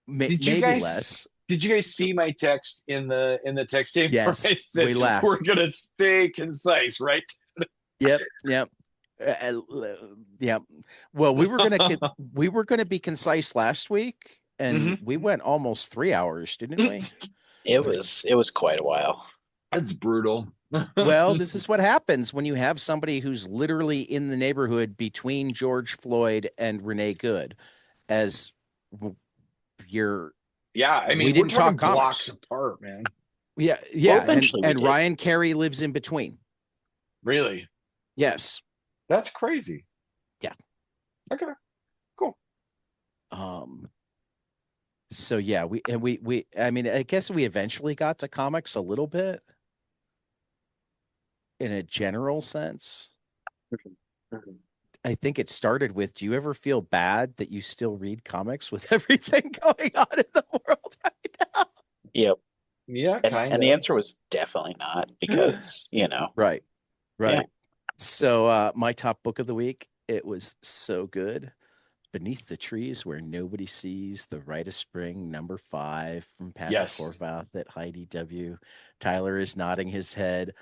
Less. Did you guys see my text in the text tape? Yes, I said, we laughed. We're gonna stay concise, right? Yep. Yeah. Well, we were gonna be concise last week, and we went almost 3 hours, didn't we? It was quite a while. That's brutal. Well, this is what happens when you have somebody who's literally in the neighborhood between George Floyd and Renee Good as your Yeah, I We mean, we're didn't talk talking blocks comics. apart, man. Yeah, Well, yeah, and eventually we did. Ryan Carey lives in between. Really? Yes. That's crazy. Yeah. Okay, cool. So yeah, we I mean, I guess we eventually got to comics a little bit in a general sense. Mhm. I think it started with, do you ever feel bad that you still read comics with everything going on in the world right now? Yep. Yeah, kind And the of. answer was definitely not because, Right. Yeah. Right. So my top book of the week, it was so good. Beneath the Trees Where Nobody Sees, The Rite of Spring, #5 from Patrick Yes. Horvath at Heidi W. Tyler is nodding his head.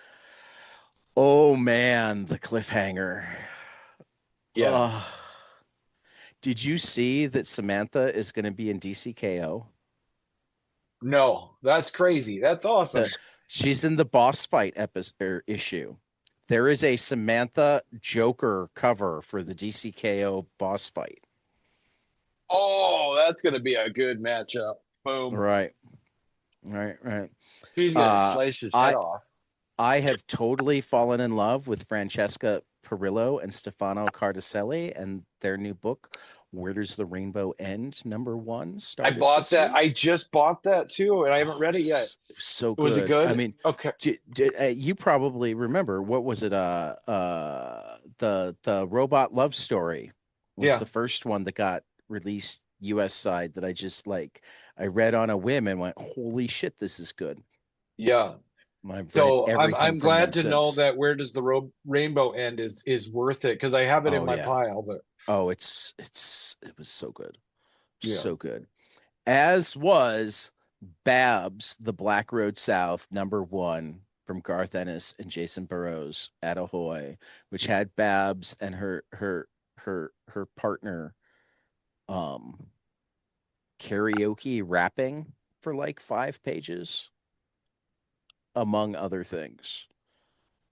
Oh man, the cliffhanger. Yeah. Ugh. Did you see that Samantha is going to be in DCKO? No, that's crazy. That's awesome. She's in the boss fight issue. There is a Samantha Joker cover for the DCKO boss fight. Oh, that's gonna be a good matchup. Boom. Right. Right. She's gonna slice his head I off. I have totally fallen in love with Francesca Perillo and Stefano Cardicelli and their new book, Where Does the Rainbow End? #1 I started bought this that. week. I just bought that too, and I haven't read it yet. So Was it good. I good? mean, Okay. you probably remember, what was it? The robot love story was Yeah. the first one that got released U.S. side that I just like. I read on a whim and went, "Holy shit, this is good." Yeah. I've read So I'm everything I'm from glad them to know since. that Where Does the Rainbow End is worth it because I have it in Oh my yeah. pile. But Oh, it was so good. yeah, So good. As was Babs, The Black Road South, #1 from Garth Ennis and Jason Burrows at Ahoy, which had Babs and her partner um karaoke rapping for like 5 pages, among other things.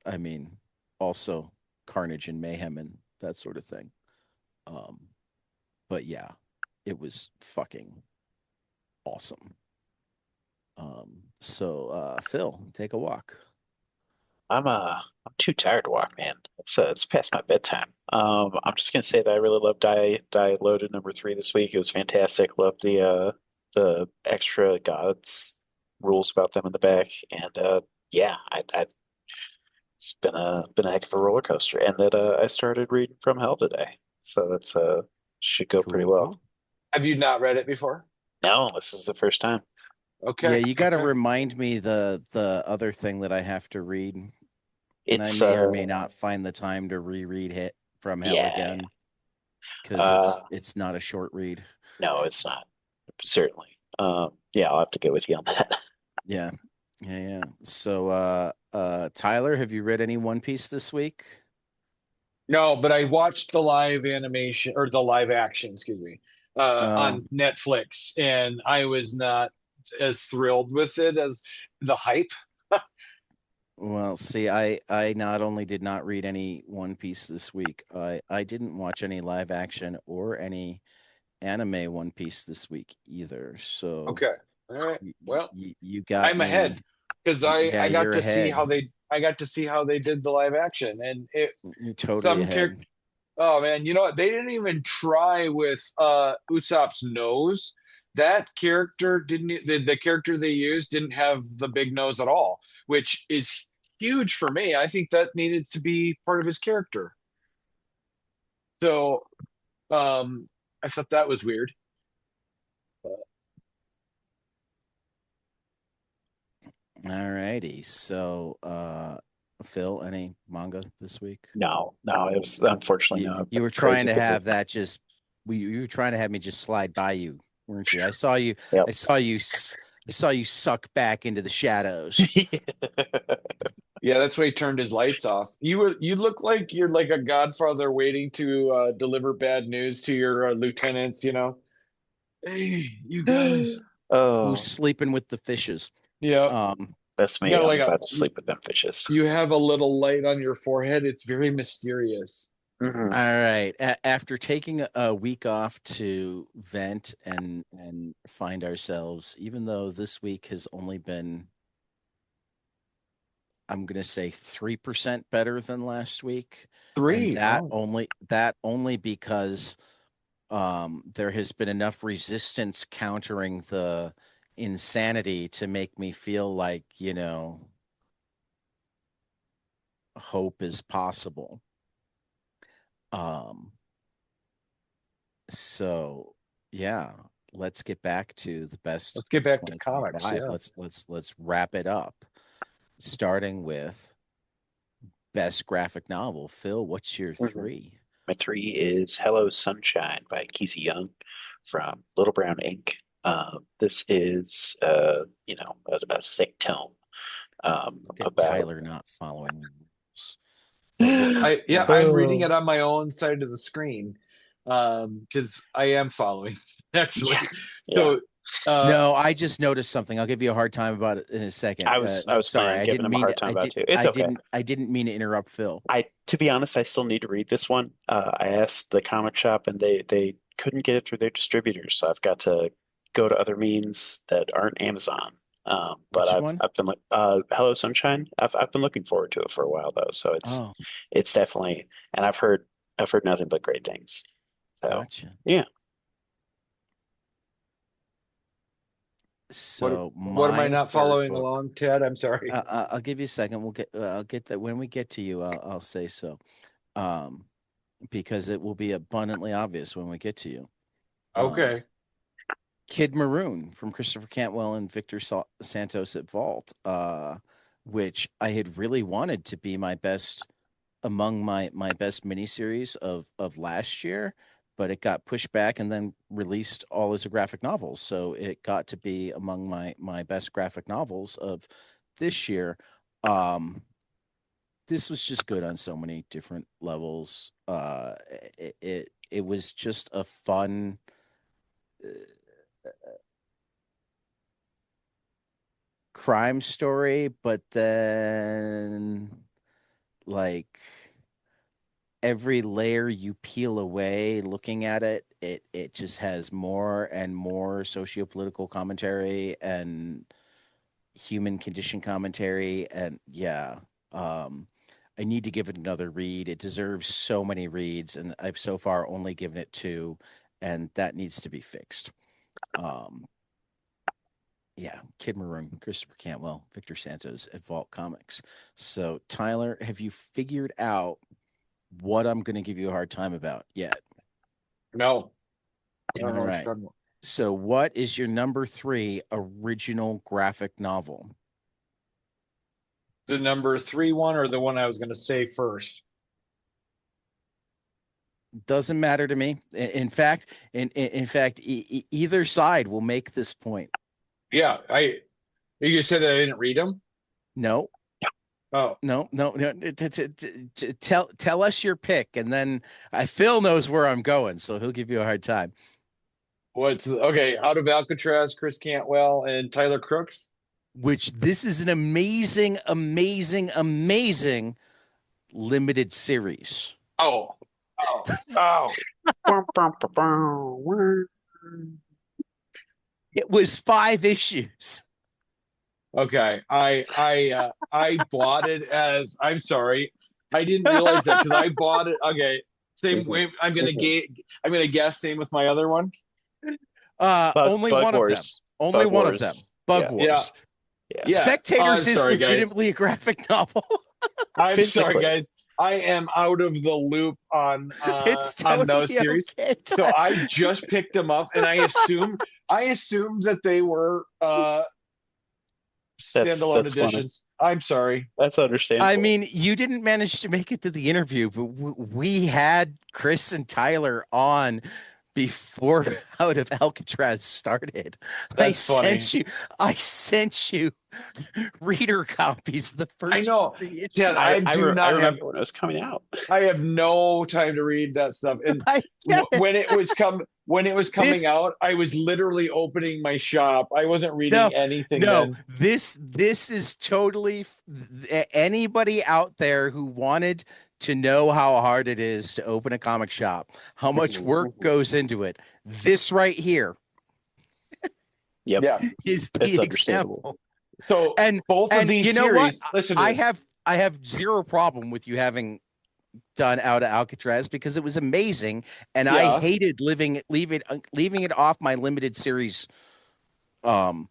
I mean, also carnage and mayhem and that sort of thing. Um, but yeah, it was fucking awesome. So Phil, take a walk. I'm too tired to walk, man. It's past my bedtime. I'm just gonna say that I really loved Die Loaded #3 this week. It was fantastic. Loved the extra gods rules about them in the back, and yeah, I it's been a heck of a roller coaster. And that I started reading From Hell today, so that's should go pretty Cool, well. cool. have you not read it before? No, this is the first time. Yeah, Okay. you got to Okay. remind me the other thing that I have to read, and I It's may or may not find the time to reread it From Hell yeah. again, because Uh it's not a short read. no, it's not. Certainly. Yeah, I'll have to go with you on that. Yeah, yeah. So Tyler, have you read any One Piece this week? No, but I watched the live animation or the live action, excuse me, Oh, on Netflix, and I was not as thrilled with it as the hype. well, see, I not only did not read any One Piece this week, I didn't watch any live action or any anime One Piece this week either. So Okay. All right. Well, you got I'm ahead me. because Yeah, I got you're to see ahead. how they did the live action, and it You're totally some character. ahead. Oh man, you know what? They didn't even try with Usopp's nose. That character didn't the character they used didn't have the big nose at all, which is huge for me. I think that needed to be part of his character. So I thought that was weird. All righty. So Phil, any manga this week? No, it was unfortunately You no. I've you been were trying crazy to busy. have that just you were trying to have me just slide by you, weren't you? I saw you. Yep. I saw you. I saw you suck back into the shadows. Yeah, that's why he turned his lights off. You look like you're like a godfather waiting to deliver bad news to your lieutenants. You know, hey, you guys. Who's Oh, sleeping with the fishes? Yeah, Um, that's you me. got I'm like a about to sleep with them fishes. you have a little light on your forehead. It's very mysterious. Mhm. All right. After taking a week off to vent and find ourselves, even though this week has only been, I'm going to say 3% better than last week, and Three. Oh, that only because there has been enough resistance countering the insanity to make me feel like, hope is possible. Um, so yeah, let's get back to the best let's get of back to comics. 2025. Yeah. Let's wrap it up, starting with best graphic novel. Phil, what's your Mhm. three? My three is Hello Sunshine by Kesey Young from Little Brown Ink. This is, a thick tome Look at about. Tyler not following the rules. What what I'm reading Oh, it on my own side of the screen, because I am following yeah, actually. yeah. So, uh, No, I just noticed something. I'll give you a hard time about it in a second. I was Sorry, planning on I giving didn't him a mean hard to. time about it too. It's okay. I didn't mean to interrupt Phil. To be honest, I still need to read this one. I asked the comic shop, and they couldn't get it through their distributors, so I've got to go to other means that aren't Amazon. But Which I've one? I've been like, Hello Sunshine. I've been looking forward to it for a while though, so Oh, it's definitely, and I've heard nothing but great things. So gotcha. yeah. So what am I my not third following book. along, Ted? I'm sorry. I'll give you a second. We'll get. I'll get that when we get to you. I'll say so. Um, because it will be abundantly obvious when we get to you. Um, Okay. Kid Maroon from Christopher Cantwell and Victor Santos at Vault, which I had really wanted to be my best among my best miniseries of last year, but it got pushed back and then released all as a graphic novel. So it got to be among my best graphic novels of this year. Um, this was just good on so many different levels. It was just a fun crime story, but then like every layer you peel away looking at it, it just has more and more socio-political commentary and human condition commentary. And yeah, um, I need to give it another read. It deserves so many reads, and I've so far only given it two, and that needs to be fixed. Um, yeah, Kid Maroon, Christopher Cantwell, Victor Santos at Vault Comics. So, Tyler, have you figured out what I'm going to give you a hard time about yet? No, I All don't know what you're right. talking about. So, what is your number three original graphic novel? The number three one or the one I was going to say first? Doesn't matter to me. In fact, either side will make this point. Yeah, you said that I didn't read them. No, Oh, no. Tell us your pick, and then Phil knows where I'm going, so he'll give you a hard time. okay? Out of Alcatraz, Chris Cantwell and Tyler Crooks. Which this is an amazing, amazing, amazing limited series. Oh, oh, oh. It was 5 issues. Okay, I bought it as. I'm sorry, I didn't realize that because I bought it. Okay, same Mhm. way. I'm gonna Mhm. I'm gonna guess. Same with my other one. Only Bug one of them. Wars. Only Bug one of them. Wars. Bug Yeah, Yeah, Wars. yeah. yeah. I'm Spectators is sorry, guys. legitimately a graphic novel. I'm sorry, Physically. guys. I am out of the loop It's on those totally series. okay, So Tyler. I just picked them up, and I assumed that they were standalone That's funny. editions. I'm sorry. That's I understandable. mean, you didn't manage to make it to the interview, but we had Chris and Tyler on before Out of Alcatraz started. I That's funny. sent you, I sent you reader copies of the I first know, three Ted. issues. I remember when it was coming out. I have no time to read that stuff. And I get it. when it was coming This out, I was literally opening my shop. I wasn't no, reading anything no, then. this is totally anybody out there who wanted to know how hard it is to open a comic shop, how much work goes into it. This right here Yep. Yeah. is It's the understandable. example. So And both of these you know what? series, listen to I this. have zero problem with you having done Out of Alcatraz because it was amazing, and I Yeah. hated leaving it off my limited series um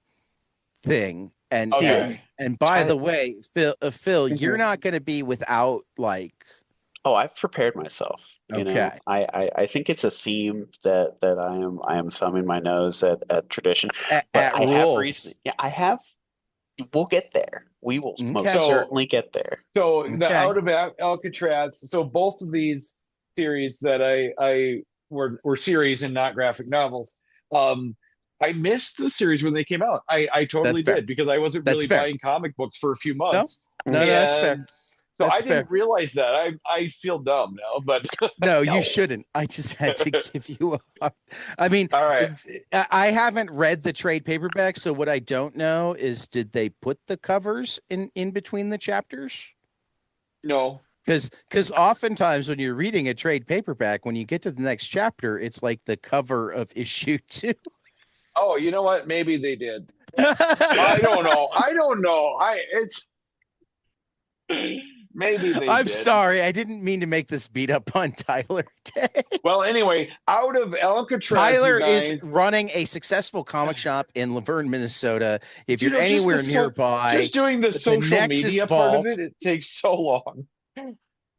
thing. Okay. And by Tyler, the way, Phil, you're Mhm. not going to be without like oh, I've prepared myself. You know, okay I think it's a theme that I am thumbing my nose at tradition, but at I have rules. reason. Yeah, I have. We'll get there. We will most Okay, So certainly get there. so the okay. Out of Alcatraz. So both of these series that I were series and not graphic novels. Um, I missed the series when they came out. I That's totally fair. did because I wasn't That's really fair. buying comic books for a few No, months, no, Mm. that's fair. and so I That's didn't fair. realize that. I feel dumb now, but No, you No, shouldn't. I just had to give you a. I mean, all right. I haven't read the trade paperback, so what I don't know is did they put the covers in between the chapters? No. Because oftentimes when you're reading a trade paperback, when you get to the next chapter, it's like the cover of issue 2. Oh, you know what? Maybe they did. I don't know. I don't know. It's maybe they I'm did. sorry, I didn't mean to make this beat up on Tyler today. Well, anyway, Out of Alcatraz, you Tyler is guys. running a successful comic shop in Laverne, Minnesota. If you're Just anywhere nearby, just doing the the social Nexus media part of Vault. it takes so long.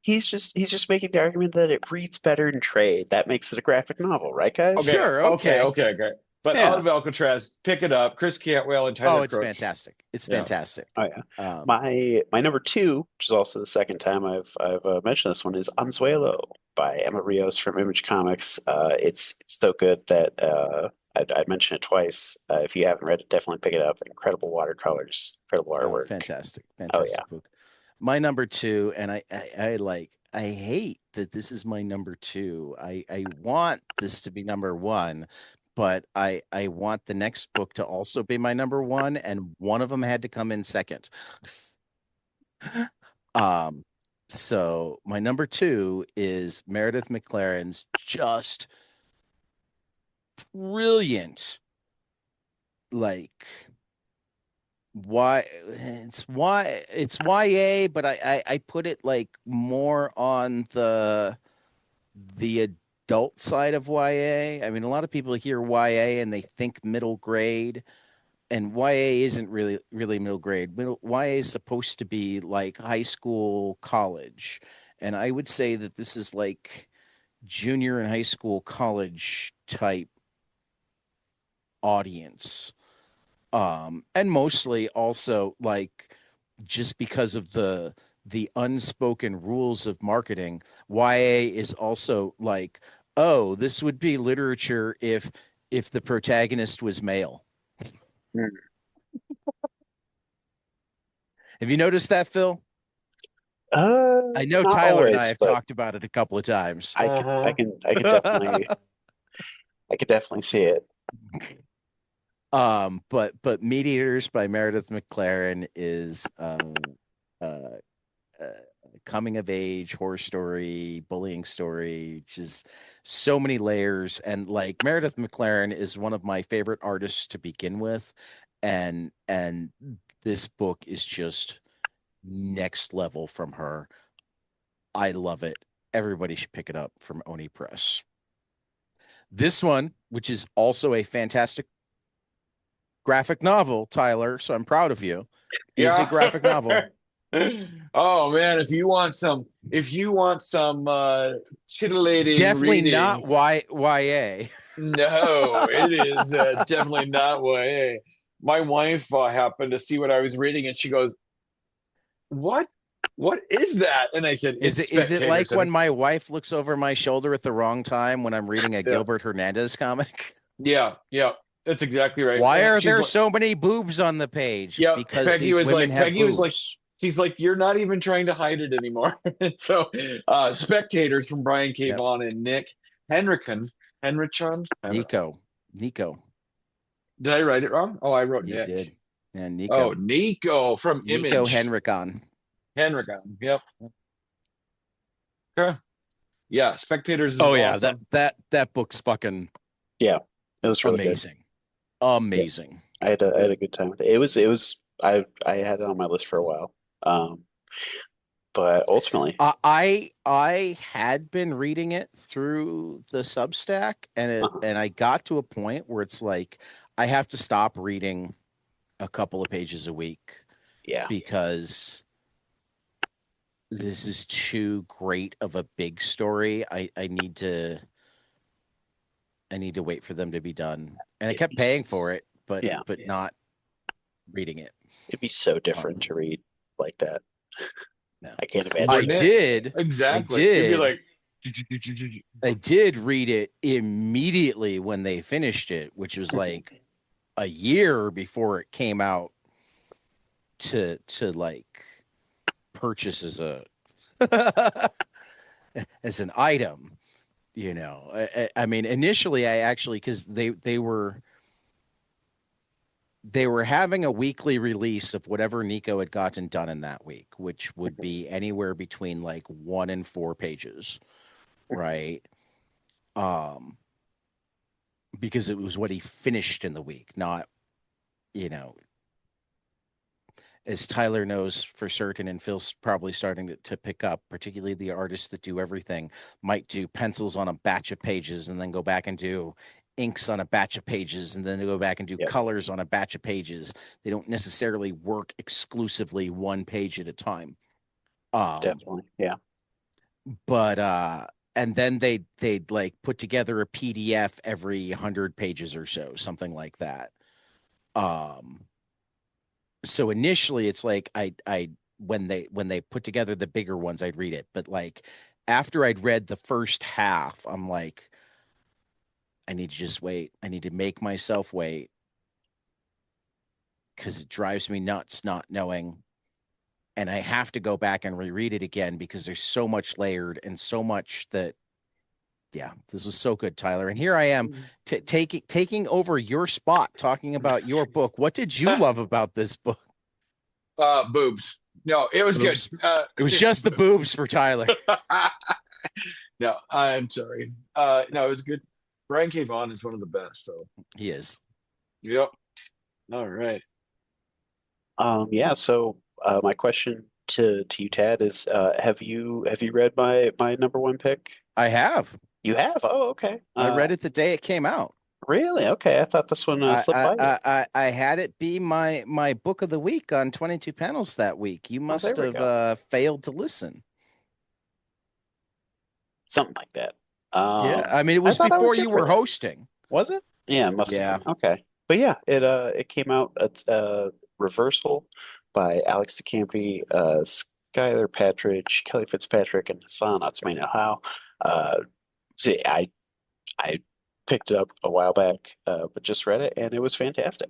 he's just making the argument that it reads better in trade. That makes it a graphic novel, right, guys? Okay, Sure, okay, okay. okay, okay. But Out Yeah. of Alcatraz, pick it up. Chris Cantwell and Oh, Tyler it's Crooks. fantastic. It's Yeah. fantastic. Oh yeah. Um, My number two, which is also the second time I've mentioned this one, is Anzuelo by Emma Rios from Image Comics. It's so good that I'd mention it twice. If you haven't read it, definitely pick it up. Incredible watercolors, incredible artwork. fantastic, Oh fantastic yeah. book. My number two, and I hate that this is my number two. I want this to be number one, but I want the next book to also be my number one, and one of them had to come in second. Um, so my number two is Meredith McLaren's just brilliant, like it's YA, but I put it like more on the adult side of YA. I mean, a lot of people hear YA and they think middle grade, and YA isn't really middle grade. YA is supposed to be like high school, college, and I would say that this is like junior and high school, college type audience. And mostly also like just because of the unspoken rules of marketing, YA is also like, oh, this would be literature if the protagonist was male. Mm. Have you noticed that, Phil? I know Not Tyler and I always, have but talked about it a couple of times. Uh-huh. I could definitely see it. But Meat Eaters by Meredith McLaren is uh, coming of age horror story, bullying story, just so many layers. And like Meredith McLaren is one of my favorite artists to begin with, and this book is just next level from her. I love it. Everybody should pick it up from Oni Press. This one, which is also a fantastic graphic novel, Tyler, so I'm proud of you, is a Yeah. graphic novel. Oh man, if you want some titillating Definitely reading, not YA. no, it is definitely not YA. My wife happened to see what I was reading, and she goes, "What? What is that?" And I said, Is "It's it like Spectators." when my wife looks over my shoulder at the wrong time when I'm reading a Yeah, Gilbert Hernandez comic? yeah, yeah. That's exactly right. Why And are she's there like, so many boobs on the page? "Yeah." Because these women have Peggy was like, boobs. she's like, "You're not even trying to hide it anymore." So, Spectators from Brian K. Yep. Vaughan and Nick Henriksen. Henrichon? Nico. Did I write it wrong? Oh, I wrote You Nick. did. And Oh, Nico from Nico Image. Henrikon. Henriksen. Yep. Okay. Yeah, Spectators is Oh yeah, awesome. that book's fucking Yeah, it was really amazing. good. Amazing. I had a good time with it. I had it on my list for a while. Um, but ultimately, I had been reading it through the Substack, uh and I got to a point where it's like I have to stop reading a couple of pages a week yeah, because this is too great of a big story. I need to wait for them to be done. And I it'd kept be paying for it, yeah, but not reading it. it'd be so different Um, to read like that. no. I can't I imagine Wouldn't it. it? did I Exactly. It'd be did like, I did read it immediately when they finished it, which was like a year before it came out to like purchase as a as an item. I mean, initially I actually because they were having a weekly release of whatever Nico had gotten done in that week, which would be anywhere between like 1 and 4 pages, right? Um, because it was what he finished in the week, not, you know, as Tyler knows for certain, and Phil's probably starting to pick up, particularly the artists that do everything, might do pencils on a batch of pages and then go back and do inks on a batch of pages and then they go back and do Yep, colors on a batch of pages. They don't necessarily work exclusively one page at a time. Um, definitely. Yeah. but and then they'd like put together a PDF every 100 pages or so, something like that. Um, so initially it's like I when they put together the bigger ones I'd read it, but like after I'd read the first half I'm like I need to just wait. I need to make myself wait cuz it drives me nuts not knowing, and I have to go back and reread it again because there's so much layered and so much that yeah, this was so good, Tyler. And here I am taking over your spot talking about your book. What did you love about this book? boobs. No, it was good. Boobs. It was just the boobs for Tyler. No, I'm sorry. No, it was good. Brian K. Vaughan is one of the best. So, He is. yep. All right. Yeah, so my question to you, Tad, is have you read my number one pick? I have. You have? Oh, okay. I read it the day it came out. Really? Okay. I thought this one I slipped I by you. I had it be my book of the week on 22 panels that week. You Oh, there must we have go. failed to listen. Something like that. Yeah, I mean it I was thought I was before here you for were that. hosting. Was it? Yeah, it must have Yeah. been. Okay. But yeah, it came out at Reversal by Alex DeCampi, Skylar Patridge, Kelly Fitzpatrick, and Hassan Otsmane-How. Uh, see, I picked it up a while back, but just read it, and it was fantastic.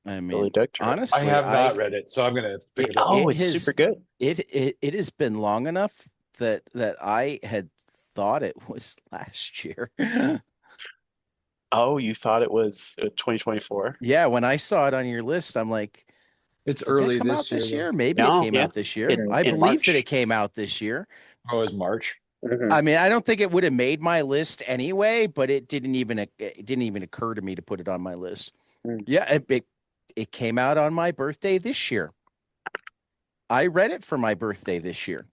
I Really mean, dug through it. I honestly, have not read it, so I'm gonna pick it up. Oh, it's super good. it has been long enough that I had thought it was last year. Oh, you thought it was 2024? Yeah, when I saw it on your list, I'm like, It's did that early come out this year, this though. year? Maybe it No, came yeah, out this year. I in believe that it March. came out this year. Oh, it's March. Hmm. I mean, I don't think it would have made my list anyway, but it didn't even occur to me to put it on my list. Yeah, it came out on my birthday this year. I read it for my birthday this year.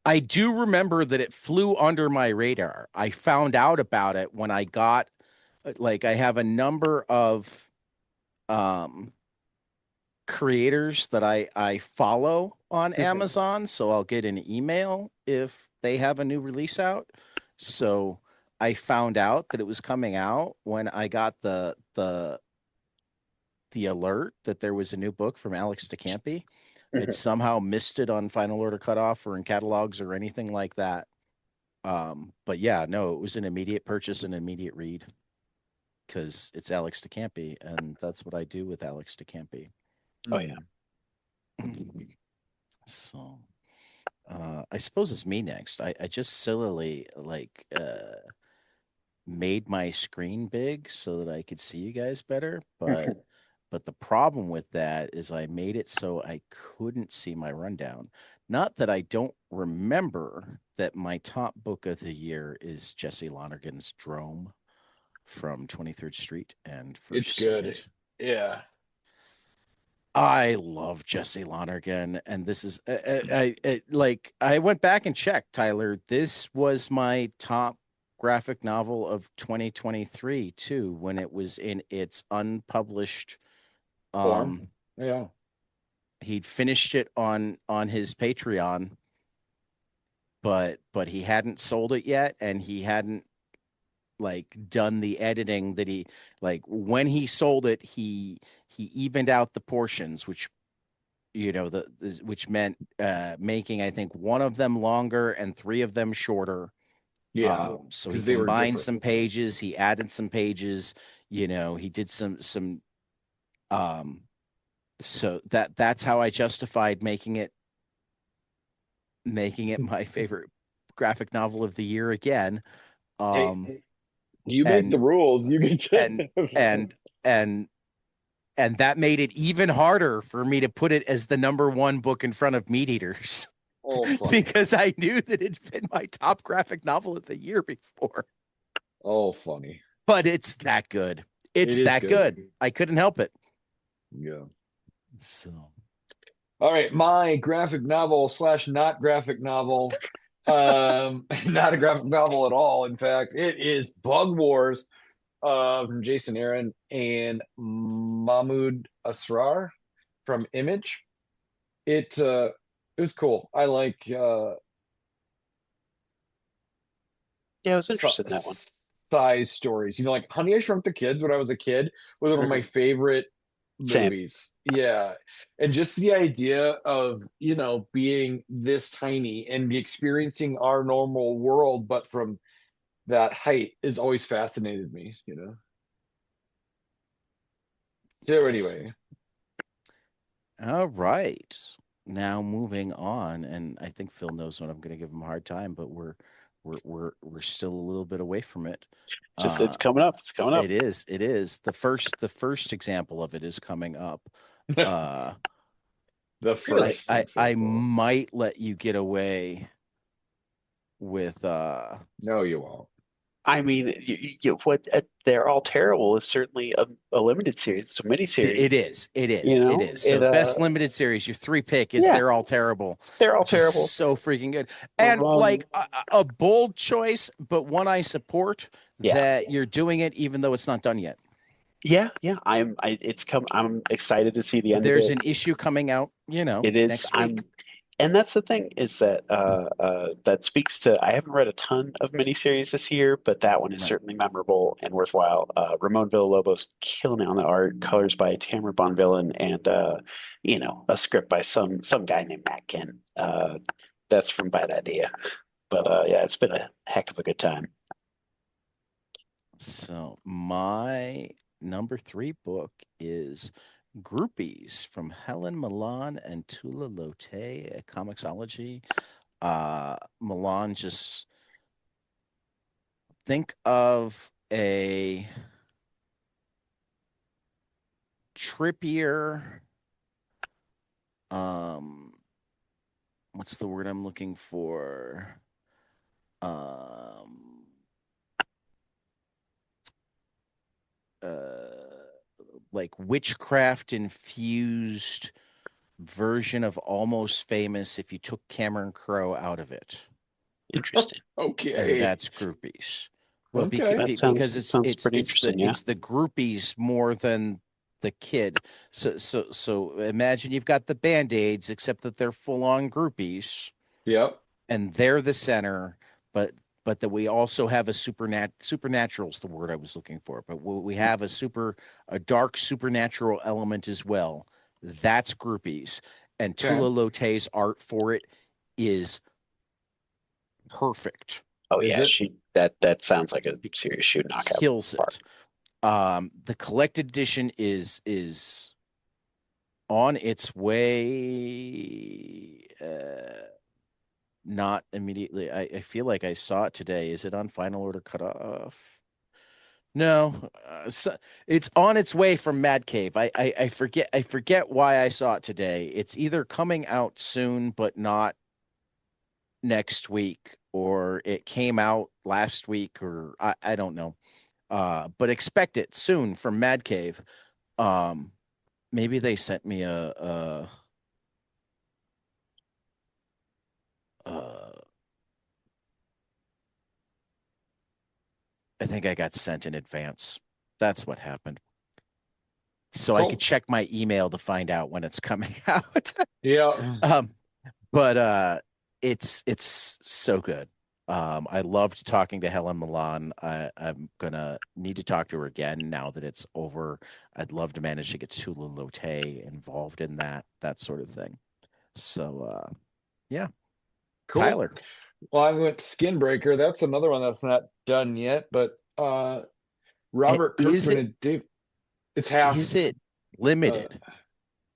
I do remember that it flew under my radar. I found out about it when I got like I have a number of um creators that I follow on Amazon, so I'll get an email if they have a new release out. So I found out that it was coming out when I got the alert that there was a new book from Alex DeCampi. I'd somehow missed it on Final Order Cutoff or in catalogs or anything like that. But yeah, no, it was an immediate purchase and immediate read because it's Alex DeCampi, and that's what I do with Alex DeCampi. Oh yeah. So I suppose it's me next. I just sillily like made my screen big so that I could see you guys better, but But the problem with that is I made it so I couldn't see my rundown. Not that I don't remember that my top book of the year is Jesse Lonergan's Drome from 23rd Street and It's First good. Circuit. Yeah. I love Jesse Lonergan, and this is I went back and checked, Tyler. This was my top graphic novel of 2023 too, when it was in its unpublished Form. Yeah. he'd finished it on his Patreon, but he hadn't sold it yet, and he hadn't like done the editing that he like when he sold it, he evened out the portions, which which meant making I think one of them longer and three of them shorter. Yeah. So he 'Cause they were combined different. some pages, he added some pages, he did some um so that's how I justified making it my favorite graphic novel of the year again. Hey, you make And the rules. You get and to and and and that made it even harder for me to put it as the number one book in front of Meat Eaters. Oh, funny. Because I knew that it'd been my top graphic novel of the year before. Oh, funny. But it's that good. It It's is that good. I couldn't help it. Yeah. So All right, my graphic novel slash not graphic novel. Not a graphic novel at all. In fact, it is Bug Wars from Jason Aaron and Mahmoud Asrar from Image. It was cool. I like Yeah, I was interested in that one. size stories. Like Honey, I Shrunk the Kids when I was a kid was one of my favorite Same. movies. Yeah. And just the idea of, being this tiny and experiencing our normal world, but from that height has always fascinated me. So anyway. all right. Now moving on, and I think Phil knows when I'm going to give him a hard time, but we're still a little bit away from it. Just it's coming up. It's coming up. It is. It is. The first example of it is coming up. The first I example. might let you get away with No, you won't. I mean, what they're all terrible is certainly a limited series. It's a miniseries. it is. So best limited series, your three pick is Yeah. They're All Terrible. They're all which is terrible. so freaking good. And like a bold choice, but one I support that you're doing it even though it's not done yet. Yeah. I'm excited to see the end of it. There's an issue coming out, It is. next week. And that's the thing is that that speaks to. I haven't read a ton of miniseries this year, but that one is certainly memorable and worthwhile. Ramon Villalobos killing it on the art, colors by Tamara Bonvillain, and a script by some guy named Matt Kent. That's from Bad Idea, but yeah, it's been a heck of a good time. So my number 3 book is Groupies from Helen Milan and Tula Lote, a Comixology. Milan, just think of a trippier, what's the word I'm looking for? Like witchcraft infused version of Almost Famous if you took Cameron Crowe out of it. Interesting. Okay. And that's Groupies. Well, Okay. because it's pretty interesting, it's the groupies more than the kid. So imagine you've got the Band-Aids, except that they're full on groupies. Yep. And they're the center, but that we also have a supernatural's the word I was looking for, but we have a dark supernatural element as well. That's Groupies. And Tula Lote's art for it is perfect. Oh yeah, that sounds like a serious shoot knockout. Kills it. The collected edition is on its way. Not immediately. I feel like I saw it today. Is it on final order cutoff? No, so it's on its way from Mad Cave. I forget why I saw it today. It's either coming out soon, but not next week, or it came out last week, or I don't know. But expect it soon from Mad Cave. Um, maybe they sent me uh I think I got sent in advance. That's what happened. So I could Cool. check my email to find out when it's coming out. Yeah. um, but it's so good. I loved talking to Helen Milan. I'm gonna need to talk to her again now that it's over. I'd love to manage to get Tula Lote involved in that sort of thing. So yeah, Cool. Tyler, Well, I went Skinbreaker. That's another one that's not done yet, but Robert is Kirkman it and Dave. It's half. is it Uh, limited?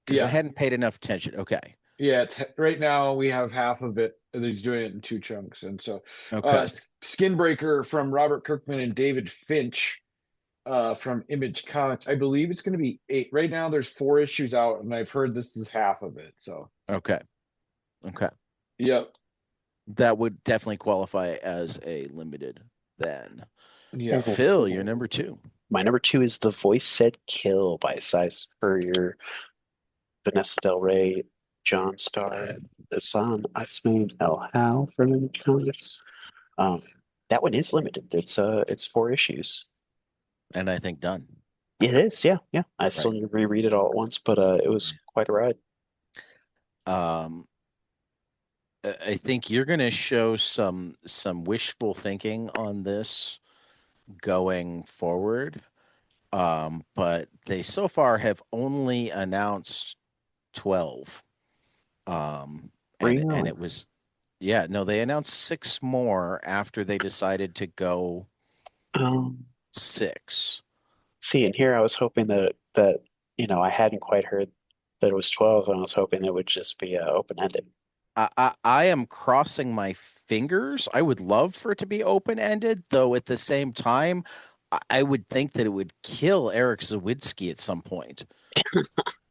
Because I yeah, hadn't paid enough attention. Okay, yeah. It's right now we have half of it. And he's doing it in two chunks, and so okay, Skinbreaker from Robert Kirkman and David Finch from Image Comics. I believe it's going to be 8. Right now, there's 4 issues out, and I've heard this is half of it. So, okay, okay. yep, That would definitely qualify as a limited then. yeah. Phil, you're number two. My number 2 is The Voice Said Kill by Cy Spurrier, Vanessa Del Rey, John Starr, Hassan Otsmane El Hal from Image Comics. Um, that one is limited. It's 4 issues. And I think done. It is, yeah, yeah. I still Right. need to reread it all at once, but it was quite a ride. Um, I think you're going to show some wishful thinking on this going forward. But they so far have only announced 12. And Really? it was, yeah, no, they announced 6 more after they decided to go Um, 6. see, and here I was hoping that I hadn't quite heard that it was 12, and I was hoping it would just be open-ended. I am crossing my fingers. I would love for it to be open ended, though at the same time, I would think that it would kill Eric Zawadzki at some point.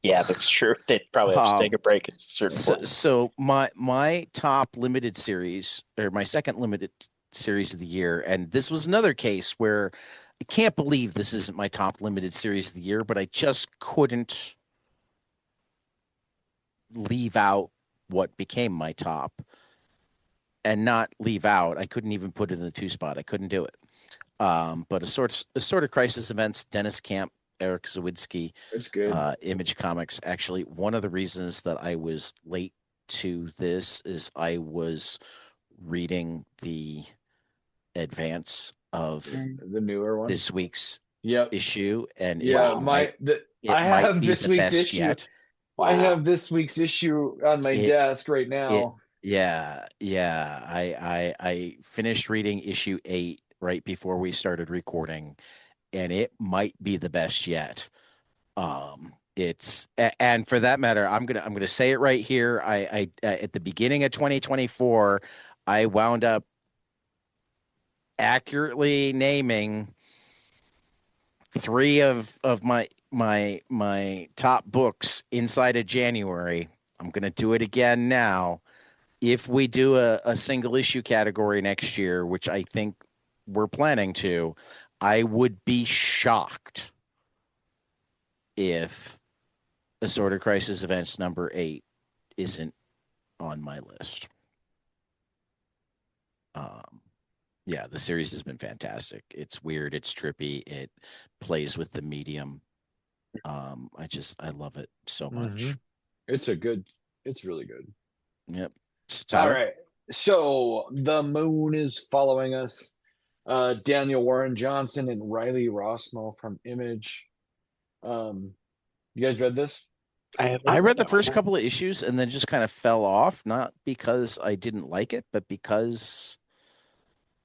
Yeah, that's true. They'd probably have to take Um, a break at a certain so, point. so my top limited series, or my second limited series of the year, and this was another case where I can't believe this isn't my top limited series of the year, but I just couldn't leave out what became my top. And not leave out. I couldn't even put it in the 2 spot. I couldn't do it. But a sort of crisis events. Dennis Camp, Eric Zawadzki, It's good. Image Comics. Actually, one of the reasons that I was late to this is I was reading the advance of The newer one. this week's Yep. issue, and Yeah. it I might have be this the week's best issue. yet. I Wow. have this week's issue on my It desk right It now. yeah. I finished reading issue 8 right before we started recording, and it might be the best yet. And for that matter, I'm gonna say it right here. I at the beginning of 2024, I wound up accurately naming 3 of my top books inside of January. I'm gonna do it again now. If we do a single issue category next year, which I think we're planning to, I would be shocked if Assorted Crisis Events number 8 isn't on my list. Um, yeah, the series has been fantastic. It's weird, it's trippy, it plays with the medium. I love it so much. It's it's really good. Yep. All Tyler? right. So the moon is following us. Daniel Warren Johnson and Riley Rossmo from Image. You guys read this? I have I not read read the that one first yet. couple of issues and then just kind of fell off, not because I didn't like it, but because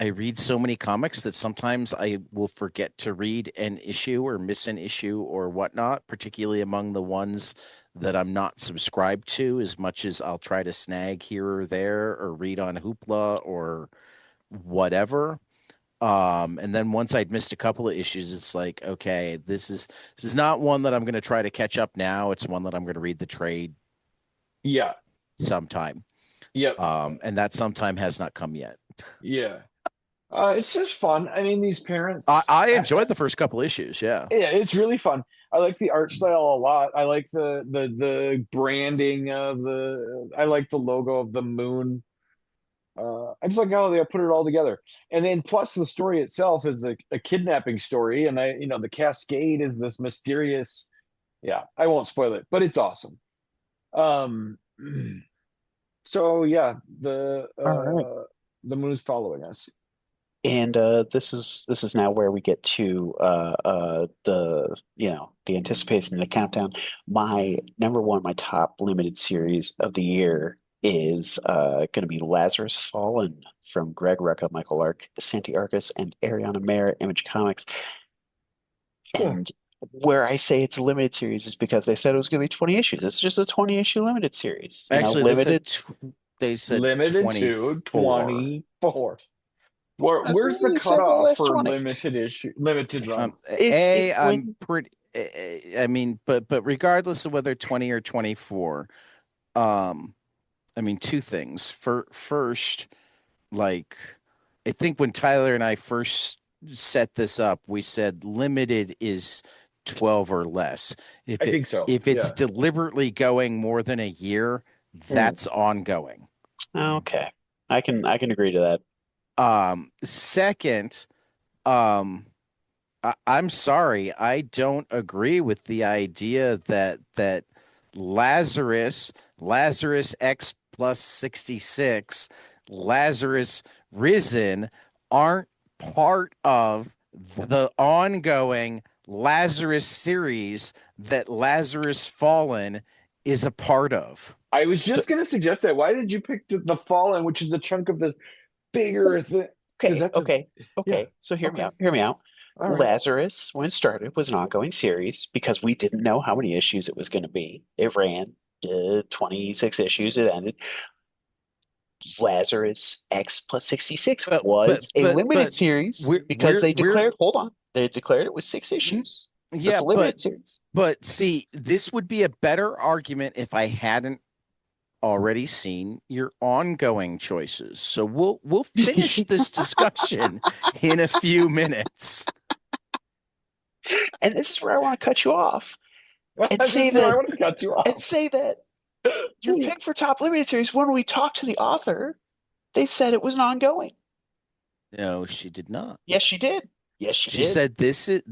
I read so many comics that sometimes I will forget to read an issue or miss an issue or whatnot, particularly among the ones that I'm not subscribed to, as much as I'll try to snag here or there or read on Hoopla or whatever. And then once I'd missed a couple of issues, it's like, okay, this is not one that I'm going to try to catch up now. It's one that I'm going to read the trade Yeah. sometime. Yep. And that sometime has not come yet. Yeah. It's just fun. I mean, these parents. I enjoyed the first couple issues. Yeah. Yeah, it's really fun. I like the art style a lot. I like the branding of the. I like the logo of the moon. I just like how they put it all together. And then plus the story itself is a kidnapping story, and the Cascade is this mysterious. Yeah, I won't spoil it, but it's awesome. Um, so yeah, All right. the moon is following us. And this is now where we get to the anticipation and the countdown. My number one, my top limited series of the year is going to be Lazarus Fallen from Greg Rucka, Michael Lark, Santi Arcus, and Ariana Mayer, Image Comics. Cool. And where I say it's a limited series is because they said it was going to be 20 issues. It's just a 20-issue limited series. Actually, Limited. they said Limited to 24. Where's the You said no cutoff less for 20. limited run? I'm pretty. I mean, but regardless of whether 20 or 24, I mean, two things. First, like, I think when Tyler and I first set this up, we said limited is 12 or less. I think so. If it's Yeah. deliberately going more than a year, that's ongoing. Okay. I can agree to that. Second, I'm sorry, I don't agree with the idea that Lazarus X plus 66, Lazarus Risen aren't part of the ongoing Lazarus series that Lazarus Fallen is a part of. I was just going to suggest that. Why did you pick the Fallen, which is a chunk of the bigger thing? Okay. Yeah. So hear me Okay. out. Hear me out. All right. Lazarus, when it started, was an ongoing series because we didn't know how many issues it was going to be. It ran 26 issues. It ended. Lazarus X plus 66 was a limited series because they declared, hold on, they declared it was 6 issues. Yeah, it's a limited series. But see, this would be a better argument if I hadn't already seen your ongoing choices. So we'll finish this discussion in a few minutes. And this is where I want to cut you off and say I want to cut you off. And say that your pick for top limited series, when we talked to the author, they said it was an ongoing. No, she did not. Yes, she did. Yes, she did. She said this is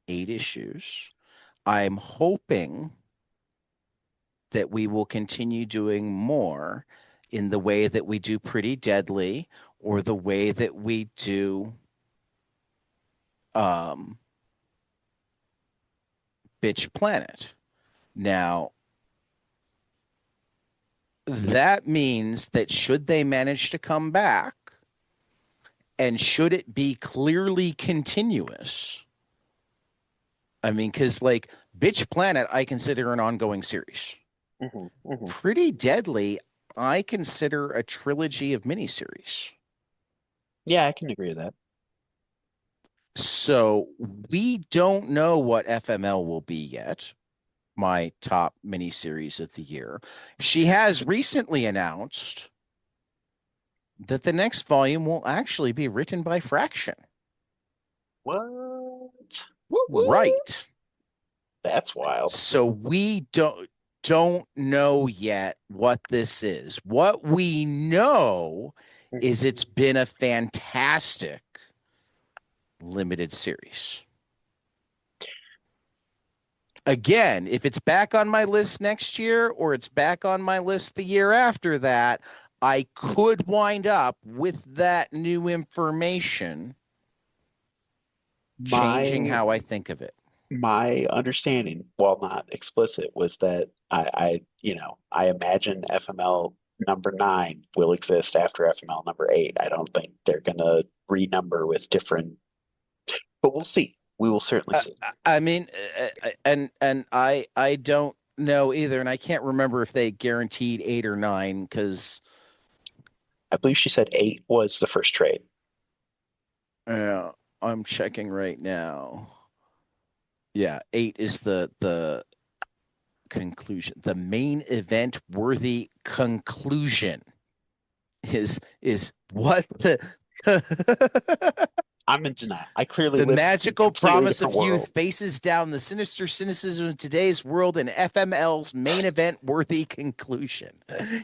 8 issues. I'm hoping that we will continue doing more in the way that we do Pretty Deadly or the way that we do Bitch Planet. Now, that means that should they manage to come back and should it be clearly continuous, I mean, because like Bitch Planet, I consider an ongoing series. Pretty Deadly, I consider a trilogy of miniseries. Yeah, I can agree with that. So we don't know what FML will be yet. My top miniseries of the year. She has recently announced that the next volume will actually be written by Fraction. What? Right. That's wild. So we don't know yet what this is. What we know is it's been a fantastic limited series. Again, if it's back on my list next year or it's back on my list the year after that, I could wind up with that new information changing how I think of it. My understanding, while not explicit, was that I imagine FML number 9 will exist after FML number 8. I don't think they're gonna renumber with different, but we'll see. We will certainly see. I mean, and I don't know either, and I can't remember if they guaranteed 8 or 9 because I believe she said 8 was the first trade. I'm checking right now. Yeah, 8 is the conclusion. The main event worthy conclusion is what the I'm in denial. I clearly the live in a magical completely promise of different world. youth faces down the sinister cynicism of today's world, and FML's main event worthy conclusion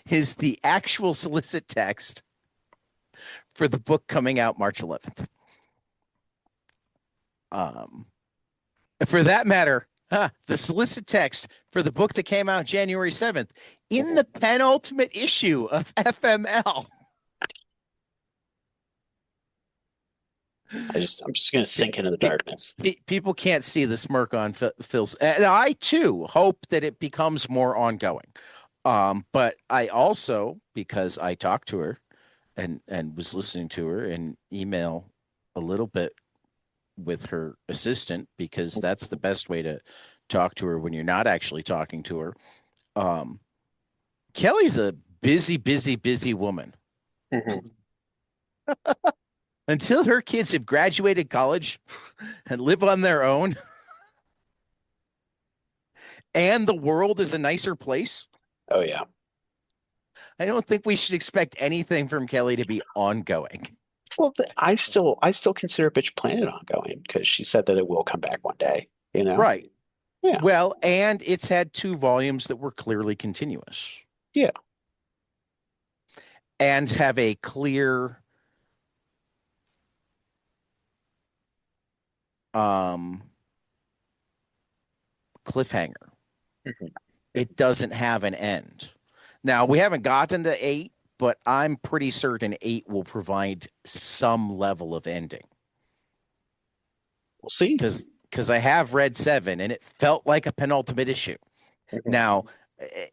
is the actual solicit text for the book coming out March 11th. For that matter, the solicit text for the book that came out January 7th in the penultimate issue of FML. I'm just gonna sink into the darkness. People can't see the smirk on Phil's, and I too hope that it becomes more ongoing. But I also, because I talked to her and was listening to her and email a little bit with her assistant, because that's the best way to talk to her when you're not actually talking to her. Kelly's a busy, busy, busy woman. Mhm. Until her kids have graduated college and live on their own, and the world is a nicer place, Oh yeah. I don't think we should expect anything from Kelly to be ongoing. Well, I still consider Bitch Planet ongoing because she said that it will come back one day. You know? Right. Yeah. Well, and it's had 2 volumes that were clearly continuous. Yeah. And have a clear cliffhanger. Mhm. It doesn't have an end. Now, we haven't gotten to 8, but I'm pretty certain 8 will provide some level of ending. We'll see. Because I have read 7 and it felt like a penultimate issue. Mhm. Now,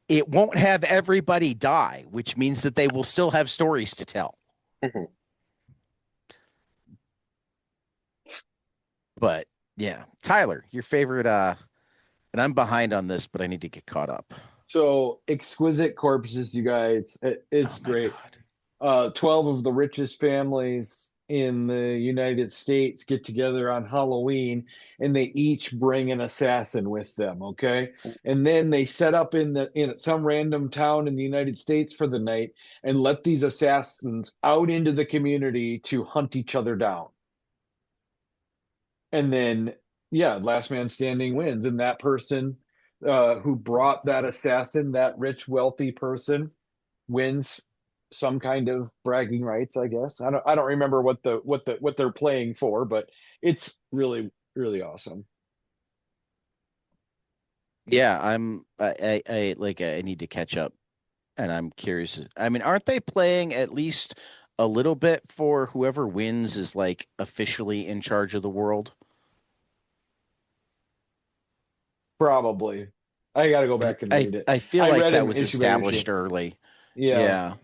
it won't have everybody die, which means that they will still have stories to tell. Mhm. But yeah, Tyler, your favorite and I'm behind on this, but I need to get caught up. So Exquisite Corpses, you guys, it's Oh my great. God. 12 of the richest families in the United States get together on Halloween and they each bring an assassin with them, okay? And then they set up in some random town in the United States for the night and let these assassins out into the community to hunt each other down. And then yeah, last man standing wins, and that person who brought that assassin, that rich wealthy person, wins some kind of bragging rights, I guess. I don't remember what they're playing for, but it's really really awesome. Yeah, I need to catch up, and I'm curious. I mean, aren't they playing at least a little bit for whoever wins is like officially in charge of the world? Probably. I got to go back and I read it. I feel I like read that an was issue by issue. established early. Yeah. Yeah.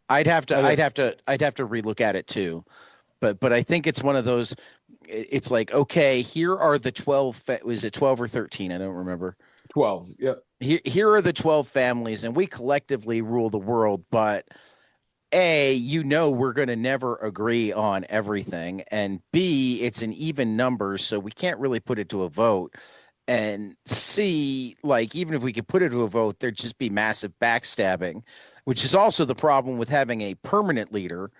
I'd have to I I'd don't, have to I'd have to relook at it too. But I think it's one of those it's like, okay, here are the 12 was it 12 or 13? I don't remember. 12. Yep. Here are the 12 families and we collectively rule the world, but A, we're going to never agree on everything, and B, it's an even number, so we can't really put it to a vote. And C, like, even if we could put it to a vote, there'd just be massive backstabbing, which is also the problem with having a permanent leader.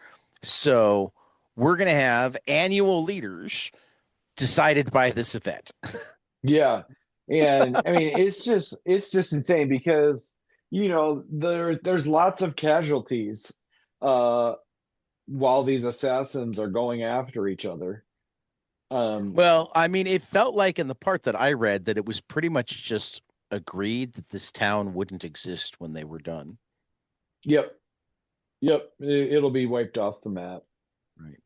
So we're going to have annual leaders decided by this event. Yeah. And I mean it's just insane because there's lots of casualties uh while these assassins are going after each other. Um Well, I mean, it felt like in the part that I read that it was pretty much just agreed that this town wouldn't exist when they were done. yep. Yep, it'll be wiped off the map. Right.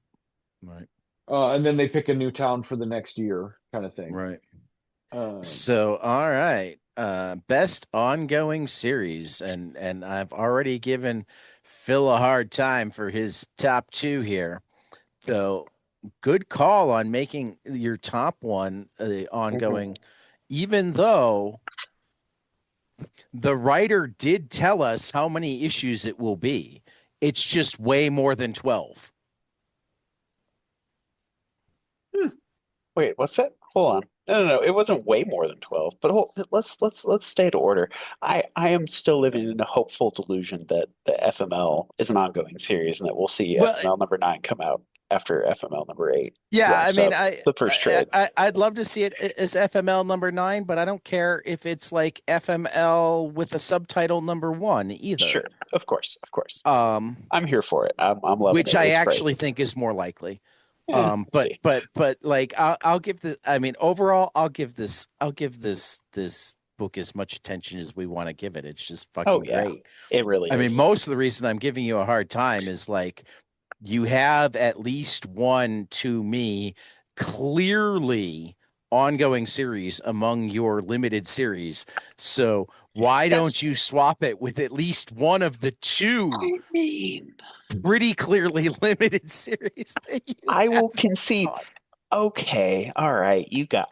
Right. And then they pick a new town for the next year kind of thing. Right. Um So, all right. Best ongoing series, and I've already given Phil a hard time for his top 2 here. So, good call on making your top one Mhm. ongoing, even though The writer did tell us how many issues it will be. It's just way more than 12. Wait, what's that? Hold on. No. It wasn't way more than 12. But let's stay to order. I am still living in a hopeful delusion that the FML is an ongoing series and that we'll see Well, FML number 9 come out after FML number 8 yeah, I wraps mean, up the first trade. I'd love to see it as FML number 9, but I don't care if it's like FML with a subtitle number 1 either. Sure, of course. I'm here for it. I'm loving Which it. I It's actually great. think is more likely. Yeah, we'll see. But like I'll give the I mean overall I'll give this book as much attention as we want to give it. It's just Oh fucking yeah, great. it really I mean, is. most of the reason I'm giving you a hard time is like you have at least one, to me, clearly ongoing series among your limited series. So why don't That's, you swap it with at least one of the two I mean, pretty clearly limited series that you I have will concede. on? Okay, all right. You got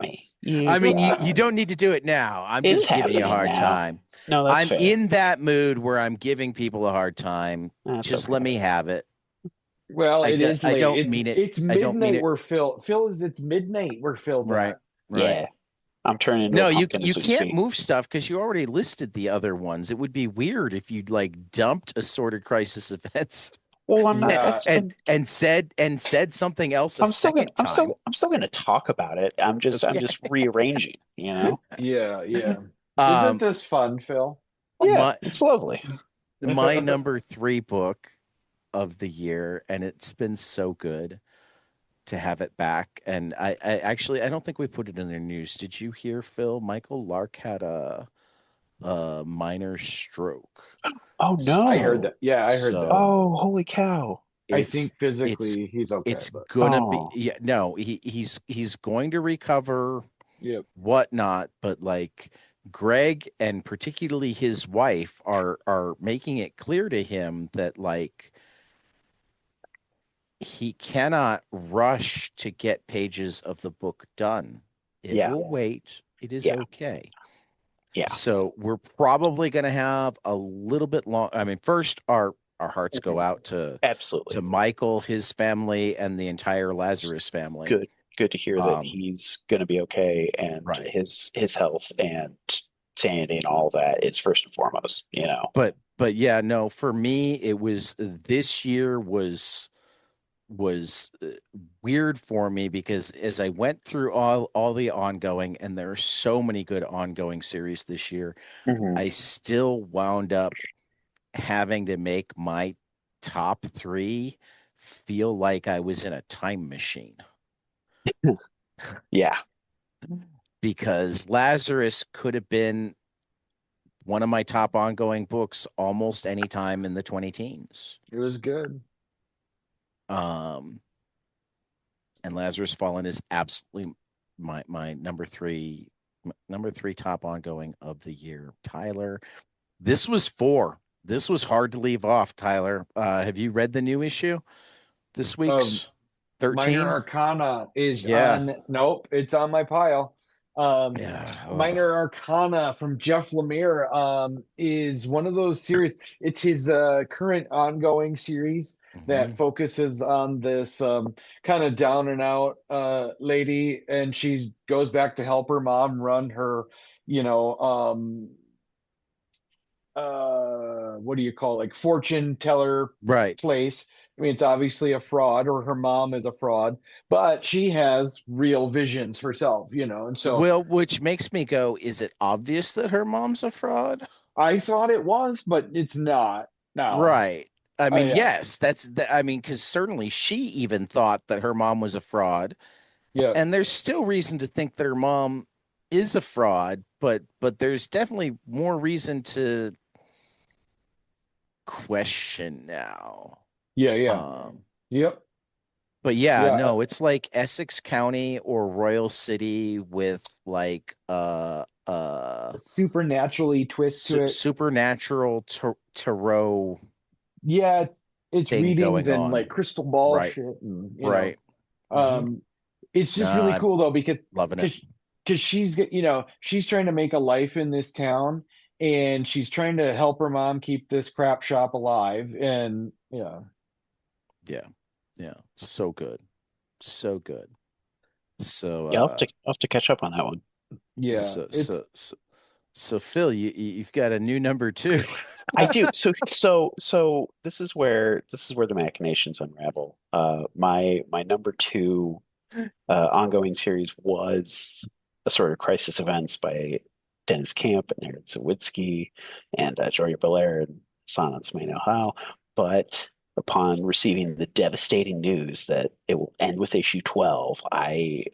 me. You I mean, got you me. don't need to do it now. I'm It is just giving you a happening hard now. time. No, that's I'm fair. in that mood where I'm giving people a hard time. That's Just let okay. me have it. Well, it is I late. don't mean it. It's I don't mean midnight it. where Phil is. It's midnight where Phil's Right. at. Right. Yeah, I'm turning into a No, pumpkin you as we can't speak. move stuff because you already listed the other ones. It would be weird if you'd like dumped Assorted Crisis Events Well, I'm not. Yeah, That's and said something else a second time. I'm still gonna talk about it. I'm Okay. just rearranging, you know? yeah. Isn't Um, this fun, Phil? Yeah, my it's lovely. my number 3 book of the year, and it's been so good to have it back. And I actually I don't think we put it in the news. Did you hear, Phil? Michael Lark had a minor stroke. Oh I heard no. that. Yeah, I heard that. So Oh, holy cow. I it's think physically he's okay, it's but gonna be, Oh, yeah, no, he's going to recover, yeah. whatnot, but like Greg and particularly his wife are making it clear to him that like he cannot rush to get pages of the book done. It yeah, will wait. It is yeah, okay. yeah. So we're probably going to have a little bit long. I mean, first our hearts go out to Absolutely. Michael, his family, and the entire Lazarus family. Good to hear that Um, he's gonna be okay and right. his health and sanity and all that is first and foremost, you know. But yeah, no, for me, it was this year was weird for me because as I went through all the ongoing, and there are so many good ongoing series this year, Mhm. I still wound up having to make my top 3 feel like I was in a time machine Yeah. because Lazarus could have been one of my top ongoing books almost any time in the 20 teens. It was good. And Lazarus Fallen is absolutely my number 3 top ongoing of the year. Tyler, this was 4. This was hard to leave off, Tyler. Have you read the new issue? This week's Minor 13? Arcana is Yeah. on. Nope, it's on my pile. Yeah. Minor Arcana from Jeff Lemire is one of those series. It's his current ongoing series that Mhm. focuses on this kind of down and out lady, and she goes back to help her mom run her, you know, what do you call it? Like fortune teller Right. place. I mean, it's obviously a fraud, or her mom is a fraud, but she has real visions herself, and so Well, which makes me go, is it obvious that her mom's a fraud? I thought it was, but it's not now. Right. I Oh mean, yeah, yes, I mean, because certainly she even thought that her mom was a fraud. yeah, And there's still reason to think that her mom is a fraud, but there's definitely more reason to question now. yeah. Um, Yep, but yeah, yeah. no, it's like Essex County or Royal City with like A supernaturally twist to it. supernatural tarot Yeah, it's thing readings going and like on. crystal ball Right, shit, and right. Hmm. um, it's just really Nah, I'm cool though because loving it. because because she's trying to make a life in this town, and she's trying to help her mom keep this crap shop alive. And yeah, Yeah. Yeah. So good. So good. So Yeah, I'll have to catch up on that one. yeah, so it's so so, so Phil, you've got a new number two. I do. So this is where the machinations unravel. My number two ongoing series was a sort of crisis events by Dennis Camp and Aaron Zawitsky and Jory Belair and Sana Smaino. But upon receiving the devastating news that it will end with issue 12, I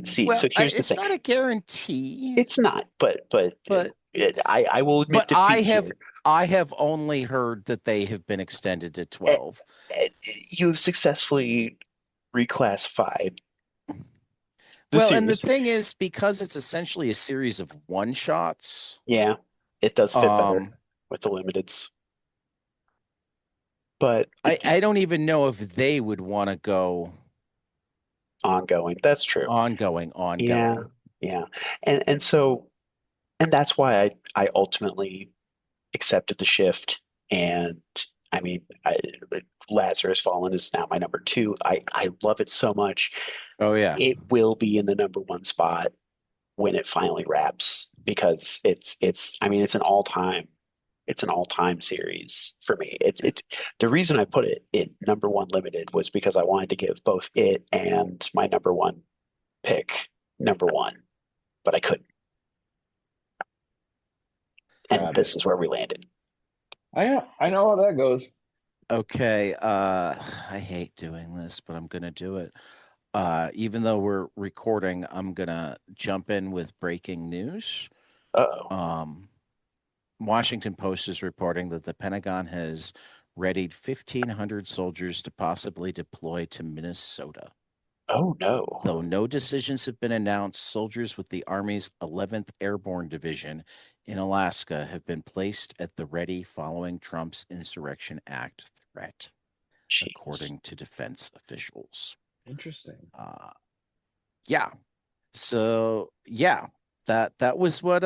see. Well, So here's the it's thing. not a guarantee, It's not, but but I will but admit defeat here. I have only heard that they have been extended to Eh, 12. You've successfully reclassified the Well, and the series. thing is, because it's essentially a series of one shots, Yeah, it does fit better with the limiteds. But I don't even know if they would want to go ongoing. That's true. ongoing. Yeah, yeah. And so that's why I ultimately accepted the shift. And I mean, Lazarus Fallen is now my number two. I love it so much. Oh yeah. It will be in the number one spot when it finally wraps because I mean it's an all-time series for me. The reason I put it in number one limited was because I wanted to give both it and my number one pick number one, but I couldn't. And got this it. is where we landed. I know how that goes. Okay. I hate doing this, but I'm gonna do it. Even though we're recording, I'm gonna jump in with breaking news. Uh-oh. Washington Post is reporting that the Pentagon has readied 1,500 soldiers to possibly deploy to Minnesota. Oh no. Though no decisions have been announced, soldiers with the Army's 11th Airborne Division in Alaska have been placed at the ready following Trump's Insurrection Act threat, Jeez. according to defense officials. Interesting. Yeah. So yeah, that was what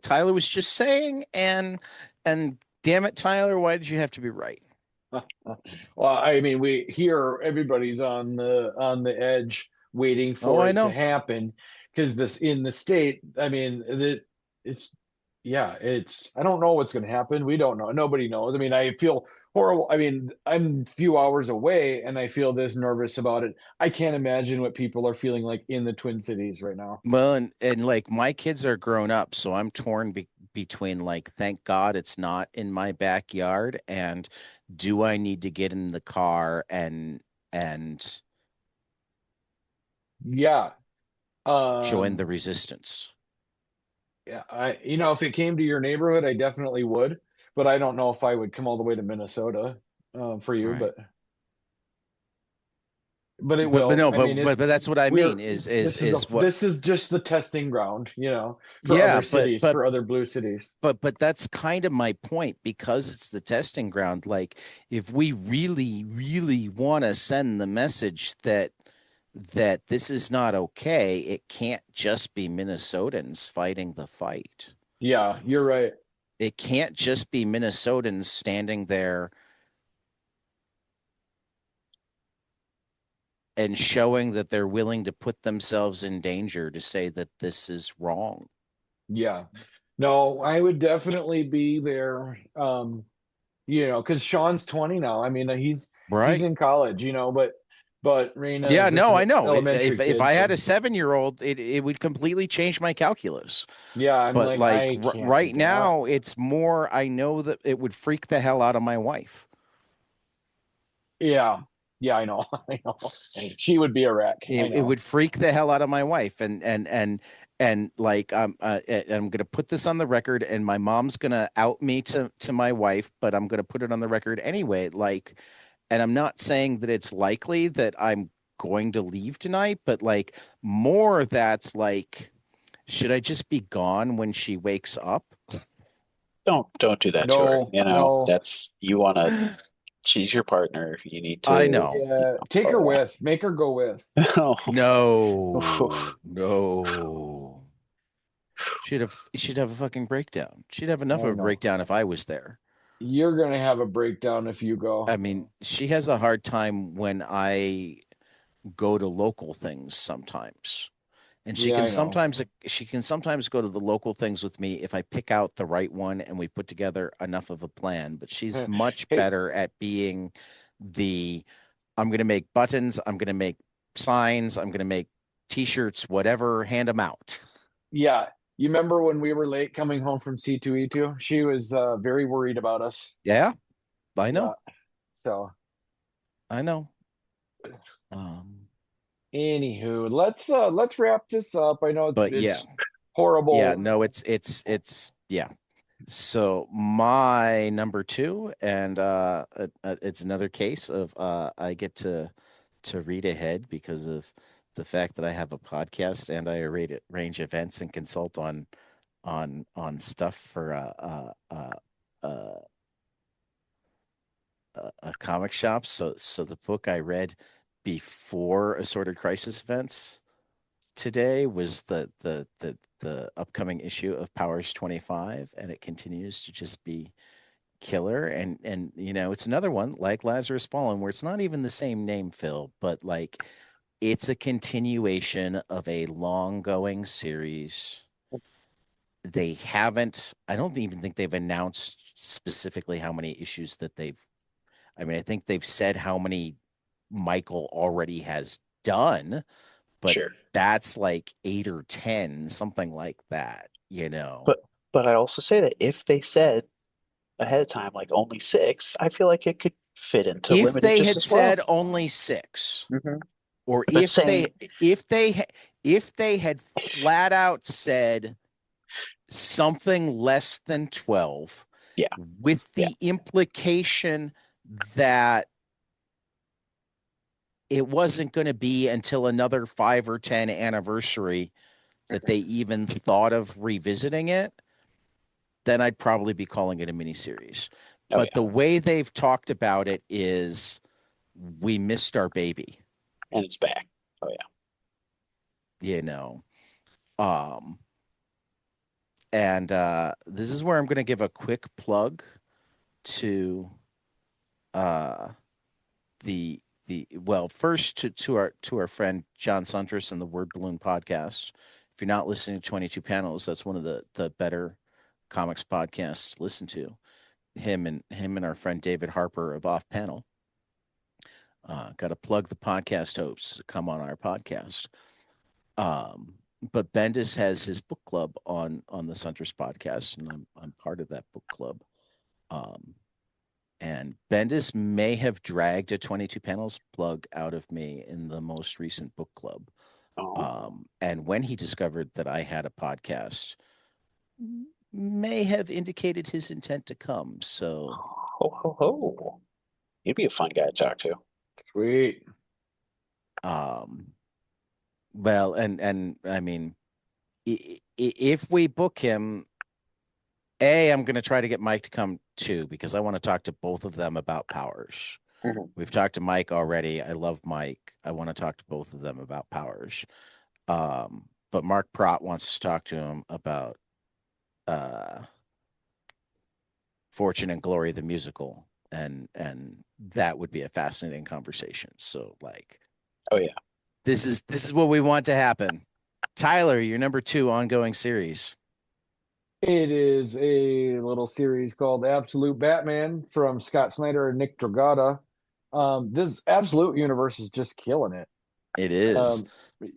Tyler was just saying, and damn it, Tyler, why did you have to be right? Well, I mean, everybody's on the edge waiting Oh, for I it to know. happen because this in the state, I mean, it's yeah, it's I don't know what's going to happen. We don't know. Nobody knows. I mean, I feel horrible. I mean, I'm a few hours away and I feel this nervous about it. I can't imagine what people are feeling like in the Twin Cities right now. Well, and like my kids are grown up, so I'm torn between like, thank God it's not in my backyard, and do I need to get in the car and Yeah. join the Um, resistance? yeah, if it came to your neighborhood, I definitely would, but I don't know if I would come all the way to Minnesota, for you, Right. but it But will. no, I mean, but that's what I we're mean is what. this is just the testing ground, for Yeah, other cities, for other blue cities. but that's kind of my point, because it's the testing ground. Like, if we really want to send the message that this is not okay, it can't just be Minnesotans fighting the fight. Yeah, you're right. It can't just be Minnesotans standing there and showing that they're willing to put themselves in danger to say that this is wrong. Yeah. No, I would definitely be there. Because Sean's 20 now. I mean, he's Right. in college, but Raina Yeah, is just no, an I know. elementary If kid. I had So a 7-year-old, it would completely change my calculus. yeah, I'm But like, like I can't right do that. now, it's more, I know that it would freak the hell out of my wife. Yeah. Yeah, I know. I know. She would be a wreck. I It know. would freak the hell out of my wife, and like I'm gonna put this on the record, and my mom's gonna out me to my wife, but I'm gonna put it on the record anyway. Like, and I'm not saying that it's likely that I'm going to leave tonight, but like, more that's like, should I just be gone when she wakes up? Don't do that to her. No, no. That's you want to She's your partner. You need I to. know. Yeah, take her with. Make her go with. Oh. No, no. She'd have a fucking breakdown. She'd have enough I of a know. breakdown if I was there. You're gonna have a breakdown if you go. I mean, she has a hard time when I go to local things sometimes. And Yeah, I know. she can sometimes go to the local things with me if I pick out the right one and we put together enough of a plan. But she's much Hey, better at being the I'm going to make buttons, I'm going to make signs, I'm going to make t-shirts, whatever, hand them out. yeah, you remember when we were late coming home from C2E2? She was very worried about us. Yeah, I Yeah. know. So, I know. Um, anywho, let's wrap this up. I know but yeah, it's horrible. no, it's yeah. So my number two, and it's another case of I get to read ahead because of the fact that I have a podcast and I arrange events and consult on stuff for uh, a comic shop. So the book I read before Assorted Crisis Events today was the upcoming issue of Powers 25, and it continues to just be killer. And you know, it's another one like Lazarus Fallen where it's not even the same name, Phil, but like it's a continuation of a long going series. They haven't, I don't even think they've announced specifically how many issues that I mean, I think they've said how many Michael already has done, but Sure. that's like 8 or 10, something like that, you know. But I also say that if they said ahead of time, like only six, I feel like it could fit into If limited they just had as well. said only six, Hmm. or But saying, if they had flat out said something less than 12, yeah, with yeah, the implication that it wasn't going to be until another 5 or 10 anniversary that they even thought of revisiting it, then I'd probably be calling it a miniseries. oh But yeah, the way they've talked about it is we missed our baby, and it's back. Oh yeah. you know. Um, and this is where I'm going to give a quick plug to uh, the well, first to our friend John Suntress and the Word Balloon podcast. If you're not listening to 22 Panels, that's one of the better comics podcasts to listen to. Him and our friend David Harper of Off Panel. Got to plug the podcast hosts to come on our podcast. But Bendis has his book club on the Suntress podcast, and I'm part of that book club. And Bendis may have dragged a 22 panels plug out of me in the most recent book club. Oh, And when he discovered that I had a podcast, may have indicated his intent to come. So, ho ho ho! You'd be a fun guy to talk to. Sweet. um, well, and I mean, if we book him, I'm going to try to get Mike to come too because I want to talk to both of them about Powers. Mhm. We've talked to Mike already. I love Mike. I want to talk to both of them about Powers. But Mark Pratt wants to talk to him about uh, Fortune and Glory, the musical, and that would be a fascinating conversation. So, like, Oh yeah. this is what we want to happen. Tyler, your number 2 ongoing series. It is a little series called Absolute Batman from Scott Snyder and Nick Dragata. This Absolute universe is just killing it. It is. Um,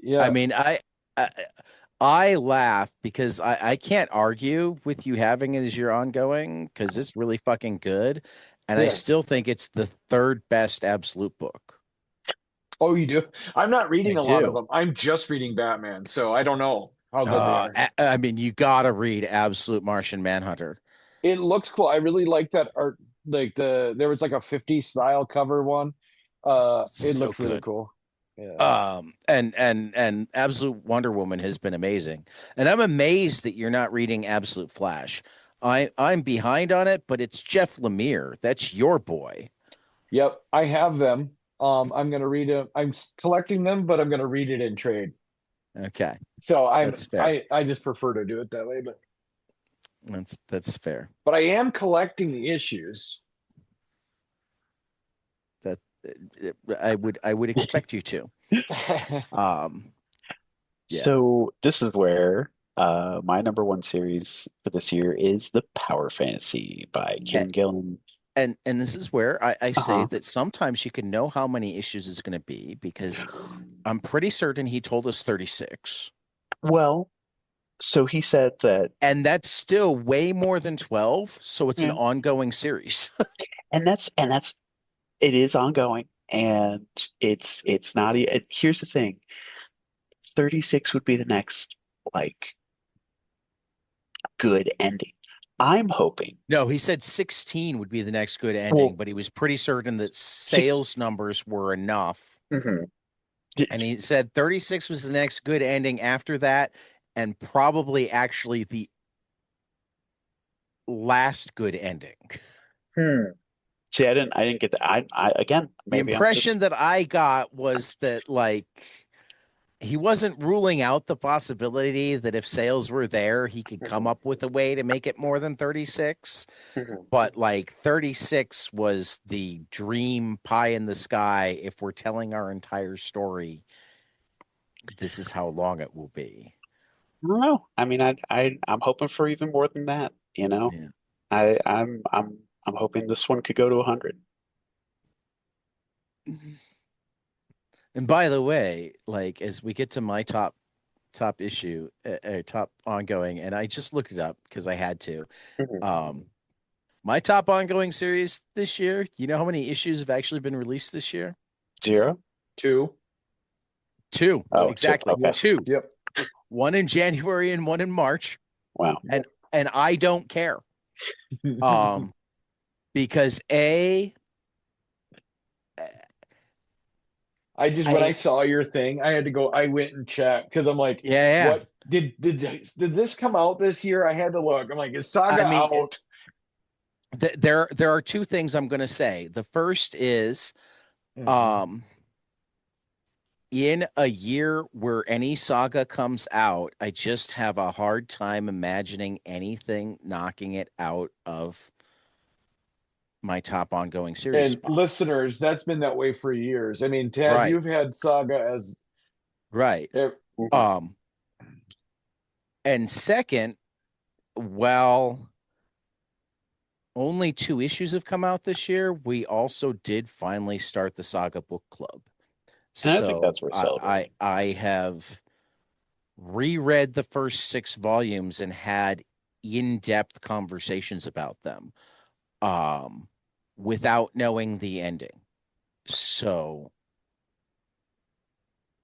yeah, I mean, I I laugh because I can't argue with you having it as your ongoing because it's really fucking good. And I yeah. still think it's the third best Absolute book. Oh, you do? I'm not I reading a lot of do. them. I'm just reading Batman, so I don't know how good they are. I mean, you gotta read Absolute Martian Manhunter. It looks cool. I really like that art. Like there was like a 50s style cover one. It So looked really good. cool. Yeah. And Absolute Wonder Woman has been amazing. And I'm amazed that you're not reading Absolute Flash. I'm behind on it, but it's Jeff Lemire. That's your boy. Yep, I have them. I'm gonna read them. Collecting them, but I'm gonna read it in trade. Okay, So that's fair. I just prefer to do it that way, That's fair. but I am collecting the issues. That I would expect you to. Um, yeah. So this is where my number one series for this year is The Power Fantasy by A- Ken Gillen. And this is where I say Uh-huh. that sometimes you can know how many issues it's going to be because I'm pretty certain he told us 36. Well, so he said that, And that's still way more than 12, so it's an yeah, ongoing series. and that's it is ongoing, and it's not. Here's the thing: 36 would be the next like good ending. I'm hoping. No, he said 16 would be the next good ending, Well, but he was pretty certain that six. sales numbers were enough. Mhm. And he said 36 was the next good ending after that, and probably actually the last good ending. Hmm. See, I didn't get that. I again, The maybe I'm impression just. that I got was that, like, he wasn't ruling out the possibility that if sales were there, he could come Mhm. up with a way to make it more than 36. Mhm. But like 36 was the dream pie in the sky. If we're telling our entire story, this is how long it will be. I don't know. I mean, I'm hoping for even more than that, you know. Yeah. I'm hoping this one could go to 100. And by the way, like as we get to my top issue, top ongoing, and I just looked it up because I had to. Mhm. Um, my top ongoing series this year. You know how many issues have actually been released this year? 0? Two. Two, Oh, two. exactly Okay. Yep. two. Yep. One in January and one in March, Wow. and Yep. and I don't care. Um, because I just when I I saw your thing, I had to go. I went and checked because I'm like, yeah, what did this come out this year? I had to look. I'm like, is I Saga mean, out? there are two things I'm going to say. The first is, Mhm. um, in a year where any saga comes out, I just have a hard time imagining anything knocking it out of my top ongoing series And spot. listeners, that's been that way for years. I mean, Tad, Right, you've had Saga as right. eh, Mhm. Um, and second, well, only two issues have come out this year. We also did finally start the Saga Book Club. And I think So that's worth I celebrating. I have reread the first 6 volumes and had in-depth conversations about them um without knowing the ending. So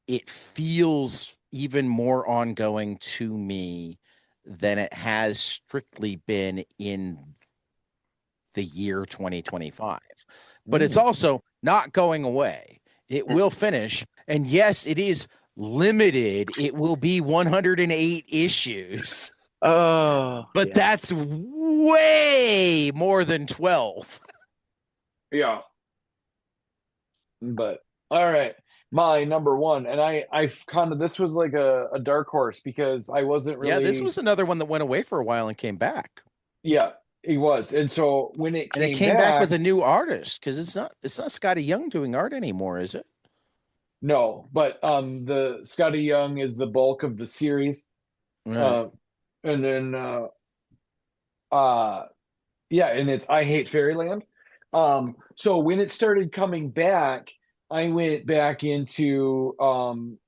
it feels even more ongoing to me than it has strictly been in the year 2025. But it's mm. also not going away. It will Mhm. finish. And yes, it is limited. It will be 108 issues, Oh, but yeah. that's way more than 12. Yeah. But all right, my number one, and I kind of this was like a dark horse because I wasn't Yeah, this really. was another one that went away for a while and came back. Yeah, he was, and so when it And it came came back with back, a new artist because it's not Scotty Young doing art anymore, is it? no, but the Scotty Young is the bulk of the series, Right. uh, and then uh yeah, and it's I Hate Fairyland. So when it started coming back, I went back into the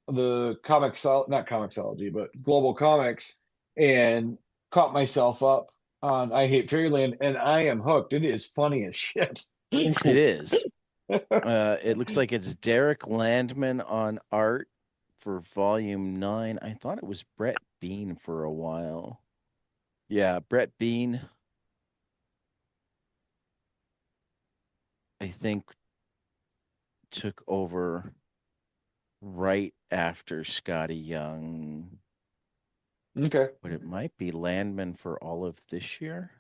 not comicsology, but global comics, and caught myself up on I Hate Fairyland, and I am hooked. It is funny as shit. It is. It looks like it's Derek Landman on art for volume 9. I thought it was Brett Bean for a while. Yeah, Brett Bean, I think, took over right after Scotty Young, Okay. but it might be Landman for all of this year.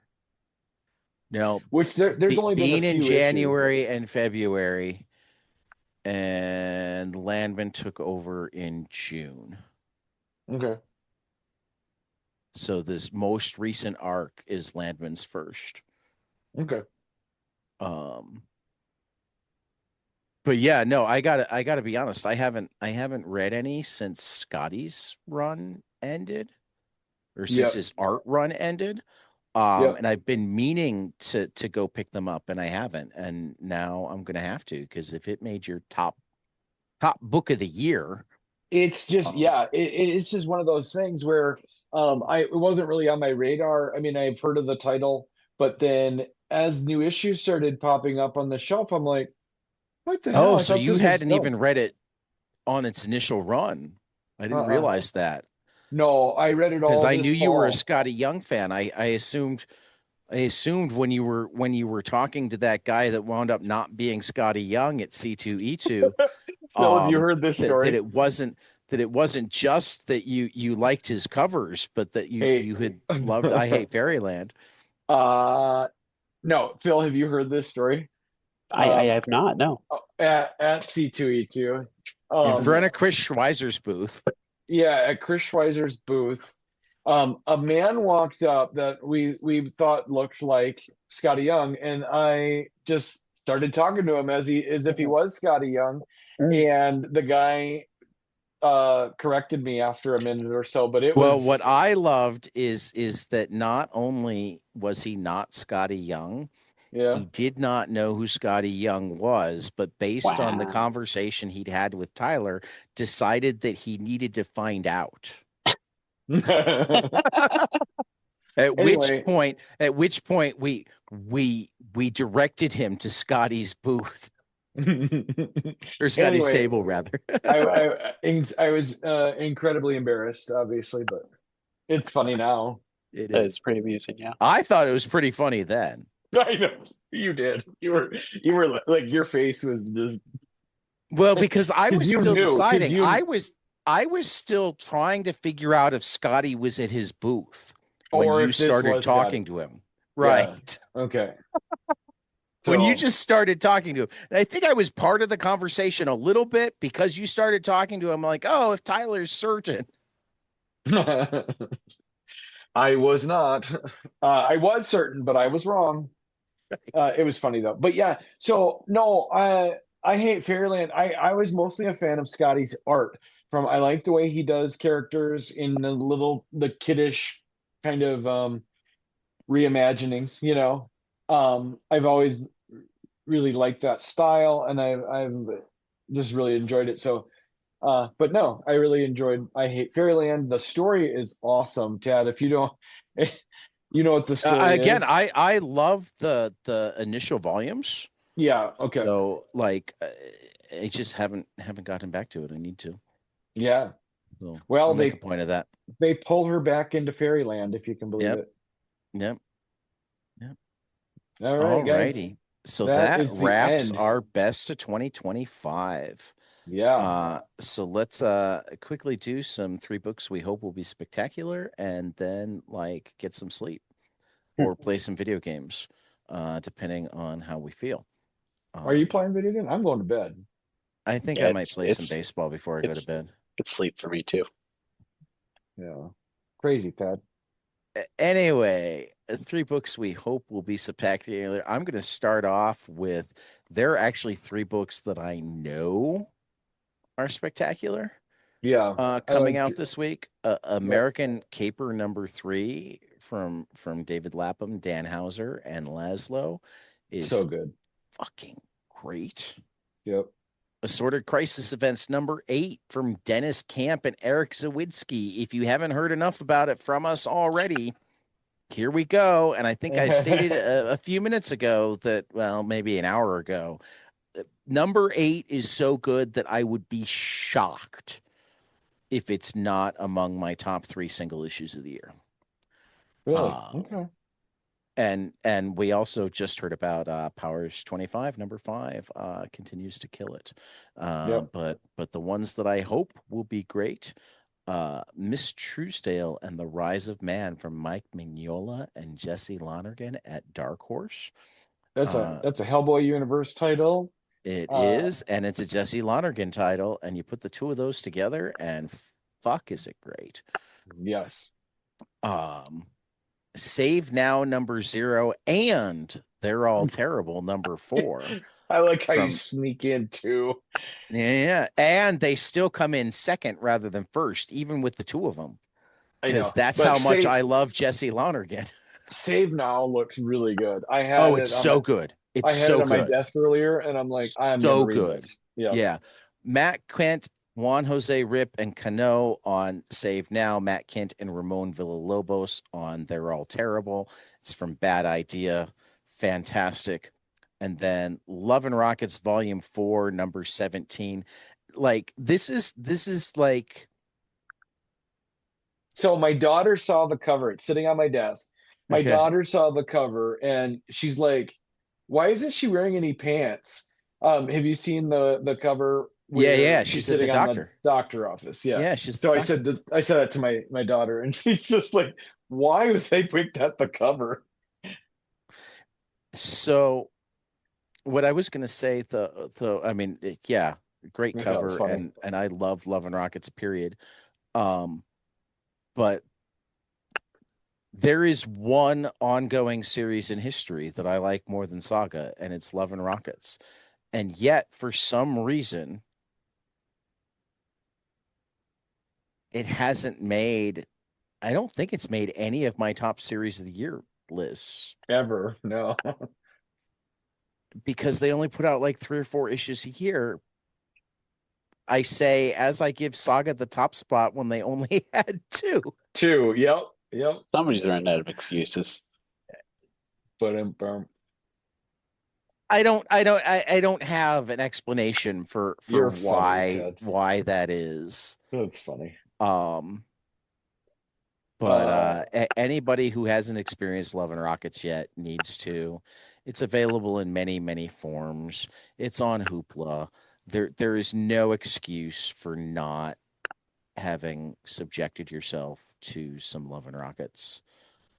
No, Which there's only been a being in few January issues. and February, and Landman took over in June. Okay. So this most recent arc is Landman's first. Okay. But yeah, no, I gotta be honest. I haven't read any since Scotty's run ended, or since Yep. his art run ended. Yep. And I've been meaning to go pick them up, and I haven't. And now I'm gonna have to, because if it made your top book of the year, It's just um, it's just one of those things where it wasn't really on my radar. I mean, I've heard of the title, but then as new issues started popping up on the shelf, I'm like, what the hell? oh, I so thought you this was hadn't done. even read it on its initial run. I didn't Uh-uh. realize that, No, I read it because all I this knew you were a fall. Scotty Young fan. I assumed when you were talking to that guy that wound up not being Scotty Young at C2E2, Phil, have you heard this that story? it wasn't just that you liked his covers, but that Hey, you had loved I Hate Fairyland. uh, no, Phil, have you heard this story? I have not. No. At C2E2, In um, front of Chris Schweizer's booth. yeah, at Chris Schweizer's booth, a man walked up that we thought looked like Scotty Young, and I just started talking to him as if he was Scotty Young, Mm. and the guy corrected me after a minute or so, but it Well, what was I loved is that not only was he not Scotty Young, yeah. he did not know who Scotty Young was, but based on the Wow. conversation he'd had with Tyler, decided that he needed to find out. Anyway, At which point we directed him to Scotty's booth, or Scotty's anyway, table rather. I was incredibly embarrassed, obviously, but it's funny now. It That is is. pretty amusing. Yeah. I thought it was pretty funny then. I know you did. You were like your face was just Well, because I because was you still knew because deciding. you I was still trying to figure out if Scotty was at his booth when or you if this started was Scotty. talking to him. Yeah. Right. Okay. When you So just started talking to him. And I think I was part of the conversation a little bit, because you started talking to him like, oh, if Tyler's certain. I was not. I was certain, but I was wrong. It was funny though. But yeah, so no, I hate Fairyland. I was mostly a fan of Scotty's art. I like the way he does characters in the kiddish kind of reimaginings, you know. I've always really liked that style, and I've just really enjoyed it. So but no, I really enjoyed I Hate Fairyland. The story is awesome, Tad. If you don't you know what the story Again, is? I love the initial volumes. Yeah, okay. So like, I just haven't gotten back to it. I need to. Yeah. So Well, I'll make a point of that. they pull her back into Fairyland, if you can believe Yep. it. Yep. Yep. All All right, guys. righty. So That that is the wraps end. our best of 2025. Yeah. So let's quickly do some 3 books we hope will be spectacular, and then like get some sleep or play some video games, depending on how we feel. Are you playing video game? I'm going to bed. I think Yeah, I might play some baseball before I go to bed. It's sleep for me too. Yeah. Crazy, Tad. Anyway, 3 books we hope will be spectacular. I'm going to start off with, there are actually 3 books that I know are spectacular. Yeah. Coming out this week, Yep. American Caper #3 from David Lapham, Dan Hauser, and Laszlo is So good. fucking great. Yep. Assorted Crisis Events #8 from Dennis Camp and Eric Zawadzki. If you haven't heard enough about it from us already, here we go. And I think I stated a few minutes ago that, well, maybe an hour ago, #8 is so good that I would be shocked if it's not among my top 3 single issues of the year. Really? Okay. And we also just heard about Powers 25, #5, continues to kill it. Yep. But the ones that I hope will be great Miss Truesdale and the Rise of Man from Mike Mignola and Jesse Lonergan at Dark Horse. That's a Hellboy universe title. It is, and it's a Jesse Lonergan title, and you put the two of those together, and fuck, is it great? Yes. Save Now #0 and They're All Terrible #4. I like how you sneak in too. Yeah, and they still come in second rather than first, even with the two of them. Because that's how much I love Jesse Lonergan. Save Now looks really good. I had it's so good. I had it on my desk earlier, and I'm like, I'm so gonna read good. this. Yep. Yeah. Matt Quint, Juan Jose Rip, and Cano on Save Now. Matt Kent and Ramon Villalobos on They're All Terrible. It's from Bad Idea. Fantastic. And then Love and Rockets Volume 4, #17. Like this is like. So my daughter saw the cover. It's sitting on my desk. My daughter saw the cover, and she's like, "Why isn't she wearing any pants?" Have you seen the cover? Yeah. She's sitting at the doctor. The doctor office. Yeah. She's. So I said that to my daughter, and she's just like, "Why was they picked at the cover?" So, what I was going to say, I mean, yeah, great cover, and I love Love and Rockets. Period. But there is one ongoing series in history that I like more than Saga, and it's Love and Rockets. And yet, for some reason, it hasn't made, I don't think it's made any of my top series of the year lists. Ever. No. Because they only put out like 3 or 4 issues a year. I say, as I give Saga the top spot when they only had 2. Yep. Somebody's running out of excuses. But I don't have an explanation for why that is. That's funny. But anybody who hasn't experienced Love and Rockets yet needs to. It's available in many, many forms. It's on Hoopla. There is no excuse for not having subjected yourself to some Love and Rockets.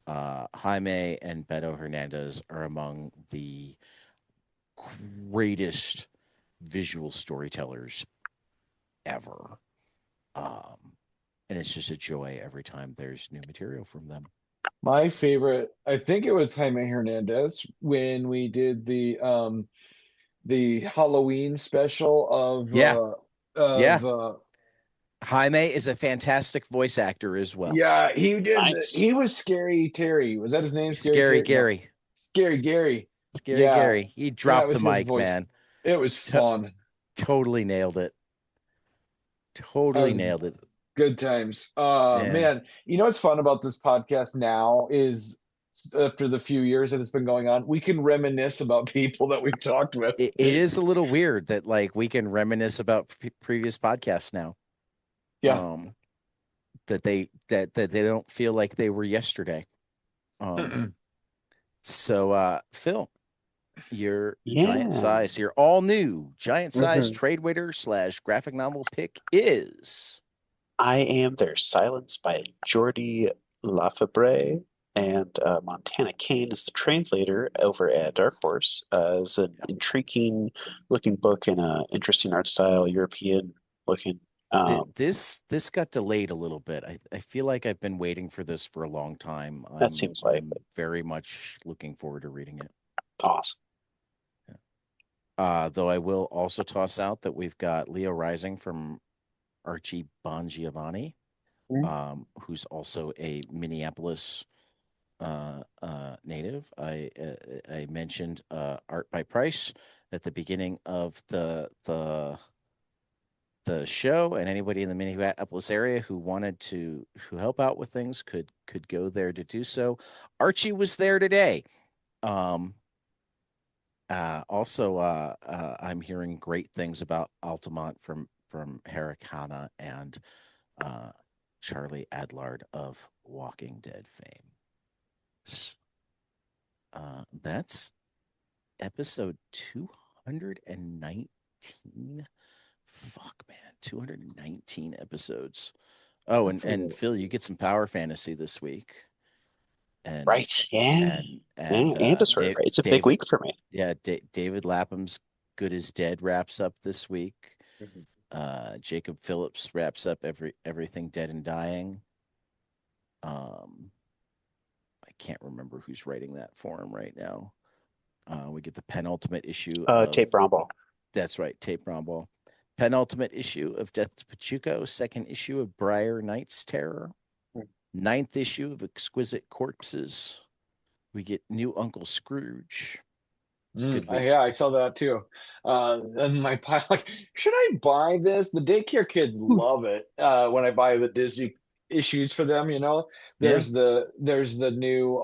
Jaime and Beto Hernandez are among the greatest visual storytellers ever. And it's just a joy every time there's new material from them. My favorite, I think it was Jaime Hernandez when we did the Halloween special of Jaime is a fantastic voice actor as well. Yeah, he did. Nice. He was Scary Terry. Was that his name? Scary Gary. No. Scary Gary. Gary. He dropped the mic, man. It was fun. Totally nailed it. Nailed it. Good times. Man, you know what's fun about this podcast now is after the few years that it's been going on, we can reminisce about people that we've talked with. It is a little weird that like we can reminisce about previous podcasts now. Yeah. That they don't feel like they were yesterday. So Phil, your giant size, your all new giant size trade waiter / graphic novel pick is I Am Their Silence by Jordi Lafebre, and Montana Kane is the translator over at Dark Horse. It's an intriguing looking book in an interesting art style, European looking. This got delayed a little bit. I feel like I've been waiting for this for a long time. That seems like I'm very much looking forward to reading it. Awesome. Though I will also toss out that we've got Leo Rising from Archie Bongiovanni, who's also a Minneapolis native. I mentioned Art by Price at the beginning of the show, and anybody in the Minneapolis area who wanted to help out with things could go there to do so. Archie was there today. Also, I'm hearing great things about Altamont from Eric Hanna and Charlie Adlard of Walking Dead fame. That's episode 219. Fuck, man, 219 episodes Oh, Let's and see. Phil, you get some Power Fantasy this week, and Right. Yeah. and And a swerve. It's a big David, week for me. yeah, David Lapham's Good as Dead wraps up this week. Mhm. Jacob Phillips wraps up everything Dead and Dying. I can't remember who's writing that for him right now. We get the penultimate issue of Tape Brownball. that's right, Tape Romball. Penultimate issue of Death to Pachuco, second issue of Briar Knight's Terror, ninth issue of Exquisite Corpses. We get new Uncle Scrooge. It's a good week. Yeah, I saw that too. And my pile, like, should I buy this? The daycare kids love it. When I buy the Disney issues for them, Yeah. there's the new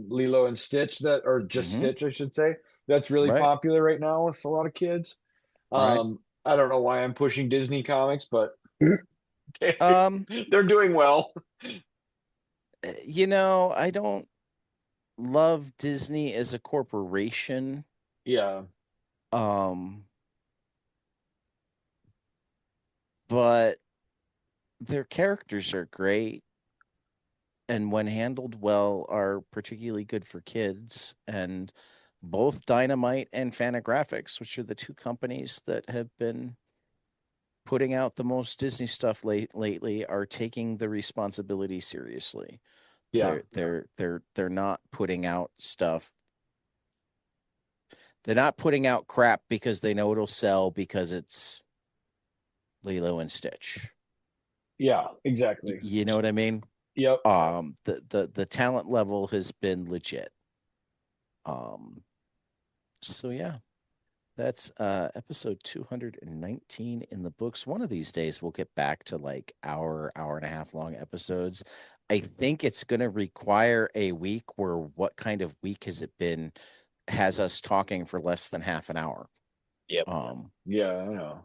Lilo and Stitch or just Mm-hmm. Stitch, I should say. That's really Right. popular right now with a lot of kids. Right. I don't know why I'm pushing Disney comics, but Um, they're doing well. I don't love Disney as a corporation. Yeah. Um, but their characters are great and when handled well are particularly good for kids, and both Dynamite and Fantagraphics, which are the two companies that have been putting out the most Disney stuff lately, are taking the responsibility seriously. Yeah. They're not putting out stuff. They're not putting out crap because they know it'll sell because it's Lilo and Stitch. Yeah, exactly. You know what I mean? Yep. The talent level has been legit. So yeah, that's episode 219 in the books. One of these days we'll get back to like hour and a half long episodes. I think it's going to require a week where what kind of week has it been has us talking for less than half an hour. Yep. Yeah, I know.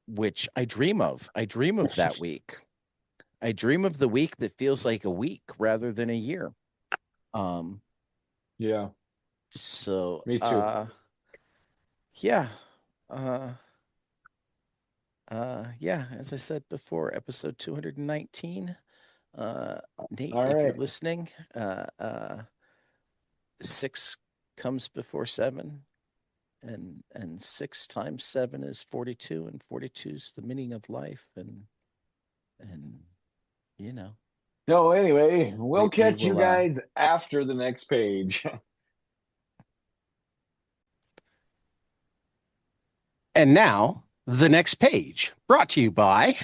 Which I dream of. I dream of that week. I dream of the week that feels like a week rather than a year. Yeah. So Me too. yeah. Yeah, as I said before, episode 219. Nate, All if you're right. listening, 6 comes before 7, and 6 times 7 is 42, and 42 is the meaning of life, and you know, No, anyway, we'll we catch you will guys after the next page. and now the next page brought to you by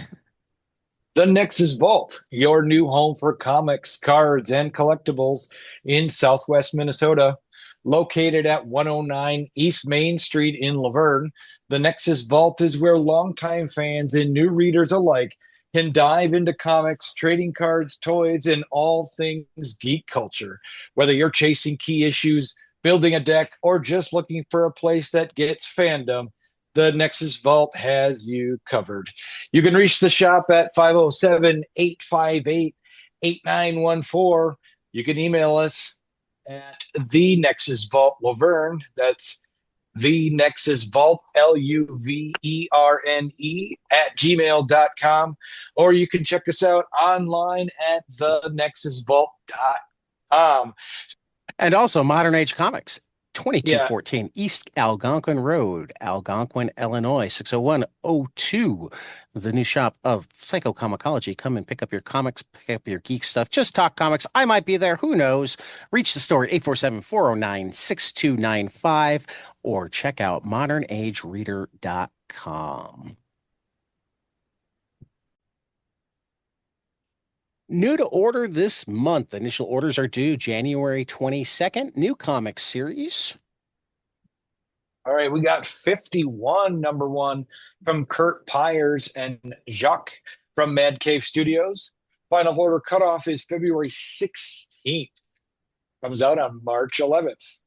The Nexus Vault, your new home for comics, cards, and collectibles in Southwest Minnesota. Located at 109 East Main Street in Laverne, the Nexus Vault is where longtime fans and new readers alike can dive into comics, trading cards, toys, and all things geek culture. Whether you're chasing key issues, building a deck, or just looking for a place that gets fandom, the Nexus Vault has you covered. You can reach the shop at 507 858 8914. You can email us at the Nexus Vault Laverne. That's the Nexus Vault, LUVERNE, at gmail.com. Or you can check us out online at thenexusvault.com. and also Modern Age Comics. Yeah. 2214 East Algonquin Road, Algonquin, Illinois, 60102. The new shop of Psycho Comicology. Come and pick up your comics, pick up your geek stuff. Just talk comics. I might be there. Who knows? Reach the store at 847-409-6295 or check out modernagereader.com. New to order this month. Initial orders are due January 22nd. New comic series. All right, we got 51, number one, from Kurt Pyers and Jacques from Mad Cave Studios. Final order cutoff is February 16th. Comes out on March 11th.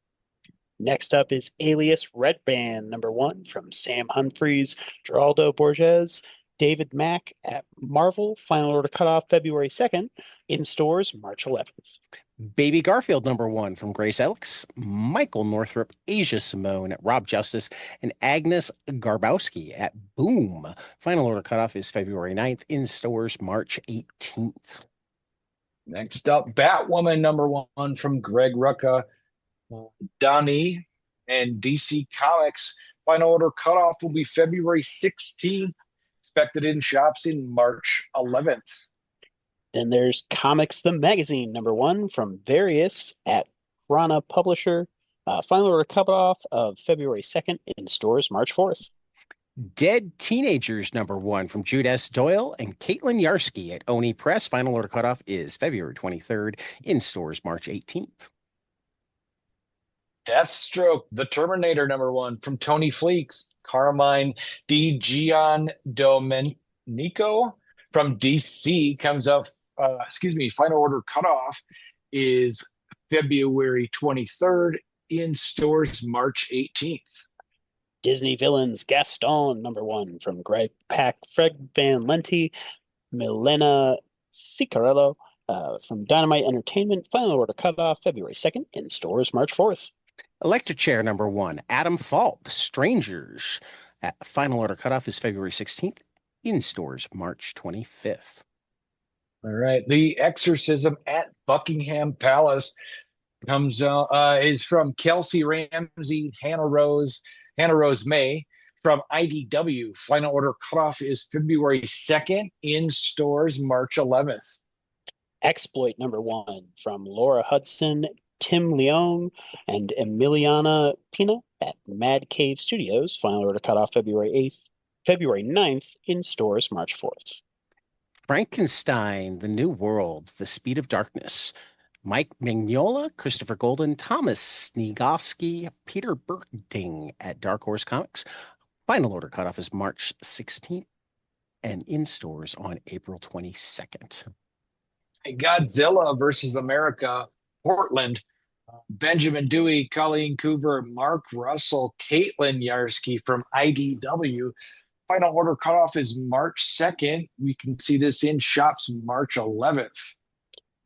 Next up is Alias Red Band number 1 from Sam Humphries, Geraldo Borges, David Mack at Marvel. Final order cutoff February 2nd. In stores March 11th. Baby Garfield #1 from Grace Elix, Michael Northrup, Asia Simone, Rob Justice, and Agnes Garbowski at Boom. Final order cutoff is February 9th, in stores March 18th. Next up, Batwoman #1 from Greg Rucka, Donnie, and DC Comics. Final order cutoff will be February 16th. Expected in shops in March 11th. Then there's Comics the Magazine #1 from Various at Rana Publisher. Final order cutoff of February 2nd, in stores March 4th. Dead Teenagers #1 from Jude S. Doyle and Caitlin Yarsky at Oni Press. Final order cutoff is February 23rd, in stores March 18th. Deathstroke, the Terminator #1 from Tony Fleeks, Carmine Di Giandomenico from DC comes up. Final order cutoff is February 23rd, in stores March 18th. Disney Villains Gaston #1 from Greg Pak, Fred Van Lente, Milena Ciccarello from Dynamite Entertainment. Final order cutoff February 2nd, in stores March 4th. Electric Chair #1, Adam Falk, Strangers. Final order cutoff is February 16th, in stores March 25th. All right. The Exorcism at Buckingham Palace is from Kelsey Ramsey, Hannah Rose May from IDW. Final order cutoff is February 2nd, in stores March 11th. Exploit #1 from Laura Hudson, Tim Leung, and Emiliana Pina at Mad Cave Studios. Final order cutoff February 9th, in stores March 4th. Frankenstein, The New World, The Speed of Darkness. Mike Mignola, Christopher Golden, Thomas Sniegoski, Peter Berting at Dark Horse Comics. Final order cutoff is March 16th, and in stores on April 22nd. Godzilla versus America, Portland. Benjamin Dewey, Colleen Coover, Mark Russell, Caitlin Yarsky from IDW. Final order cutoff is March 2nd. We can see this in shops March 11th.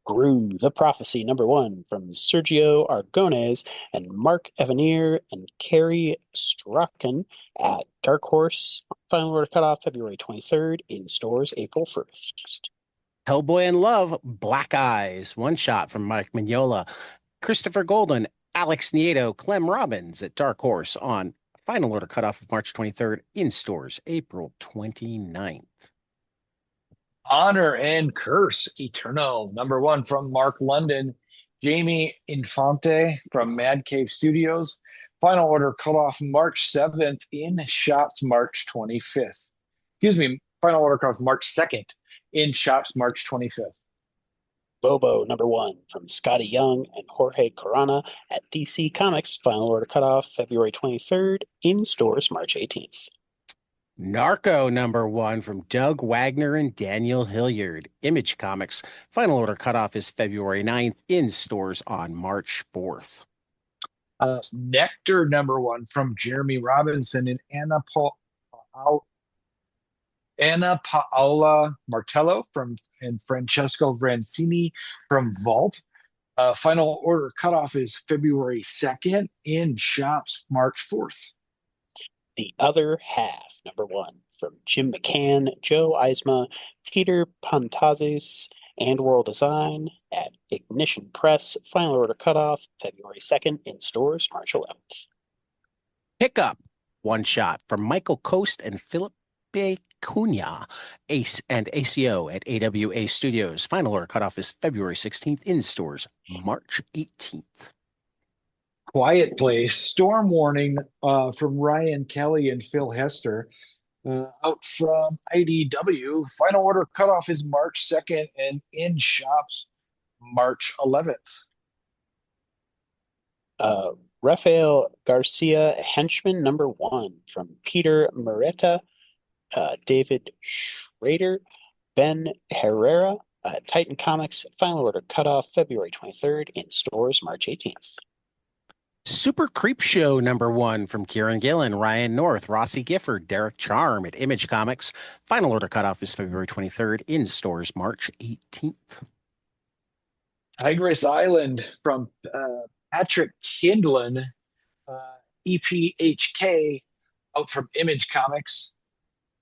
Gru, The Prophecy #1 from Sergio Aragones and Mark Evanier and Carrie Strachan at Dark Horse. Final order cutoff February 23rd, in stores April 1st. Hellboy in Love, Black Eyes, one shot from Mike Mignola, Christopher Golden, Alex Nieto, Clem Robbins at Dark Horse on final order cutoff of March 23rd, in stores April 29th. Honor and Curse, Eternal #1 from Mark London, Jamie Infante from Mad Cave Studios. Final order cutoff March 7th, in shops March 25th. Final order cutoff March 2nd, in shops March 25th. Bobo #1 from Scotty Young and Jorge Corona at DC Comics. Final order cutoff February 23rd, in stores March 18th. Narco #1 from Doug Wagner and Daniel Hilliard, Image Comics. Final order cutoff is February 9th, in stores on March 4th. Nectar #1 from Jeremy Robinson and Anna Paola Martello and Francesco Vrancini from Vault. Final order cutoff is February 2nd, in shops March 4th. The Other Half #1 from Jim McCann, Joe Eisma, Peter Pantazis, and World Design at Ignition Press. Final order cutoff February 2nd, in stores March 11th. Pickup, one shot from Michael Coast and Philip Cunha, Ace and ACO at AWA Studios. Final order cutoff is February 16th, in stores March 18th. Quiet Place, Storm Warning from Ryan Kelly and Phil Hester out from IDW. Final order cutoff is March 2nd, and in shops March 11th. Rafael Garcia, Henchman #1 from Peter Moretta, David Schrader, Ben Herrera, Titan Comics. Final order cutoff February 23rd, in stores March 18th. Super Creep Show #1 from Kieran Gillen, Ryan North, Rossi Gifford, Derek Charm at Image Comics. Final order cutoff is February 23rd, in stores March 18th. Tigress Island from Patrick Kindlon, uh, EPHK, out from Image Comics.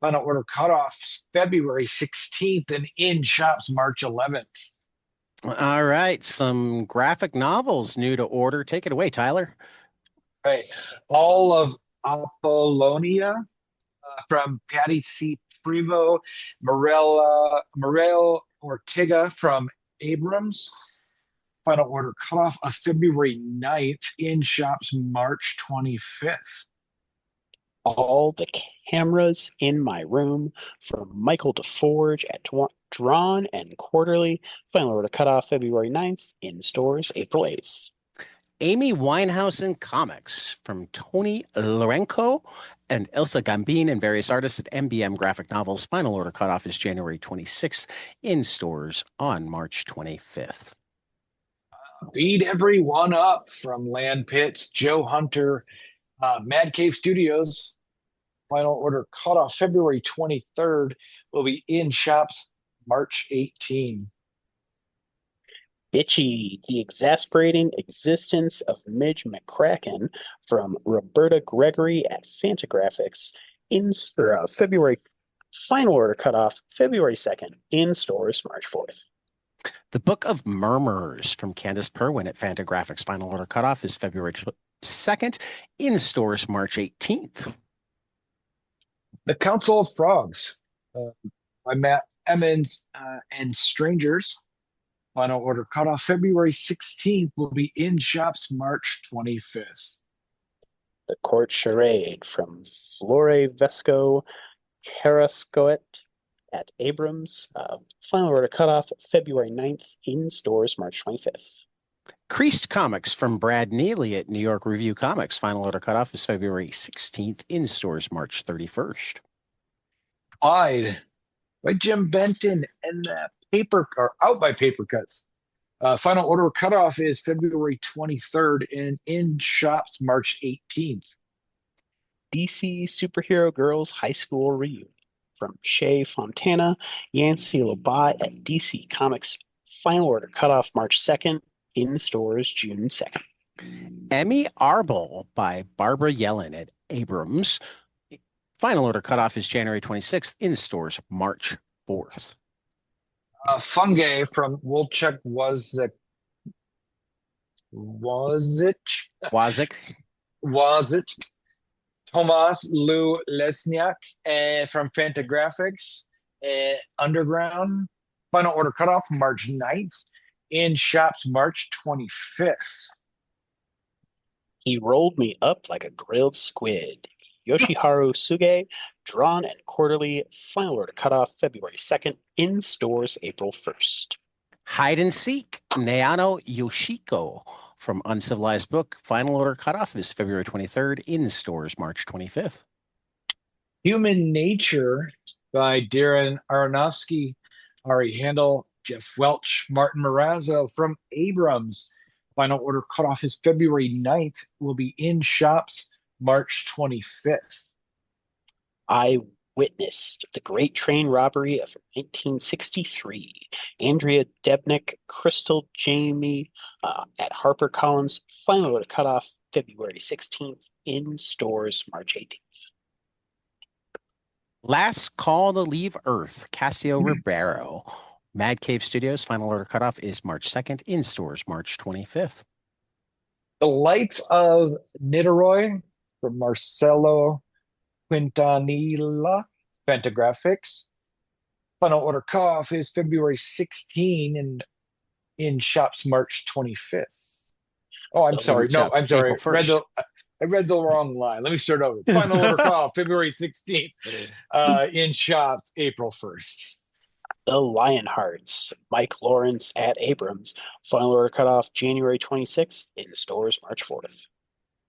Final order cutoff February 16th and in shops March 11th. All right, some graphic novels new to order. Take it away, Tyler. Right. All of Apollonia from Patty C. Prevo, Morel Ortega from Abrams. Final order cutoff of February 9th, in shops March 25th. All the Cameras in My Room from Michael DeForge at Drawn and Quarterly. Final order cutoff February 9th, in stores April 8th. Amy Winehouse in Comics from Tony Lorenco and Elsa Gambin and various artists at MBM Graphic Novels. Final order cutoff is January 26th, in stores on March 25th. Beat Everyone Up from Land Pits, Joe Hunter, Mad Cave Studios. Final order cutoff February 23rd, will be in shops March 18. Bitchy, The Exasperating Existence of Midge McCracken from Roberta Gregory at Fantagraphics. February. Final order cutoff February 2nd, in stores March 4th. The Book of Murmurs from Candace Perwin at Fantagraphics. Final order cutoff is February 2nd, in stores March 18th. The Council of Frogs by Matt Emmons and Strangers. Final order cutoff February 16th, will be in shops March 25th. The Court Charade from Flore Vesco Carrascoet at Abrams. Final order cutoff February 9th, in stores March 25th. Creased Comics from Brad Neely at New York Review Comics. Final order cutoff is February 16th, in stores March 31st. Clyde by Jim Benton and out by Paper Cuts. Final order cutoff is February 23rd and in shops March 18th. DC Superhero Girls High School Reunion from Shay Fontana, Yancy Lobai at DC Comics. Final order cutoff March 2nd, in stores June 2nd. Emmy Arbol by Barbara Yellen at Abrams. Final order cutoff is January 26th, in stores March 4th. Fungi from Wolchuk Wazik. Tomas Lou Lesniak from Fantagraphics. Underground. Final order cutoff March 9th. In shops March 25th. He Rolled Me Up Like a Grilled Squid. Yoshiharu Suge, Drawn and Quarterly. Final order cutoff February 2nd, in stores April 1st. Hide and Seek, Neano Yoshiko from Uncivilized Book. Final order cutoff is February 23rd, in stores March 25th. Human Nature by Darren Aronofsky, Ari Handel, Jeff Welch, Martin Morazzo from Abrams. Final order cutoff is February 9th, will be in shops March 25th. I Witnessed the Great Train Robbery of 1963. Andrea Debnick, Crystal Jamie at HarperCollins. Final order cutoff February 16th. In stores March 18th. Last Call to Leave Earth, Cassio Ribeiro. Mad Cave Studios. Final order cutoff is March 2nd. In stores March 25th. The Lights of Niterói from Marcelo Quintanilla, Fantagraphics. Final order cutoff is February 16 and in shops March 25th. Oh, I'm sorry. No, I'm sorry. I read the wrong line. Let me start over. Final order cutoff February 16th. In shops April 1st. The Lionhearts, Mike Lawrence at Abrams. Final order cutoff January 26th. In stores March 4th.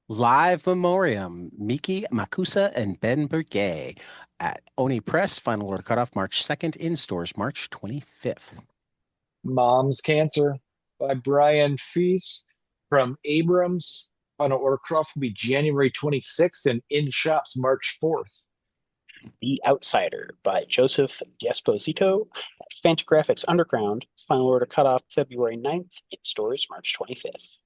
Live Memoriam, Miki Makusa and Ben Bergay at Oni Press. Final order cutoff March 2nd. In stores March 25th. Mom's Cancer by Brian Feast from Abrams. Final order cutoff will be January 26th and in shops March 4th. The Outsider by Joseph Desposito at Fantagraphics Underground, final order cutoff February 9th, in stores March 25th.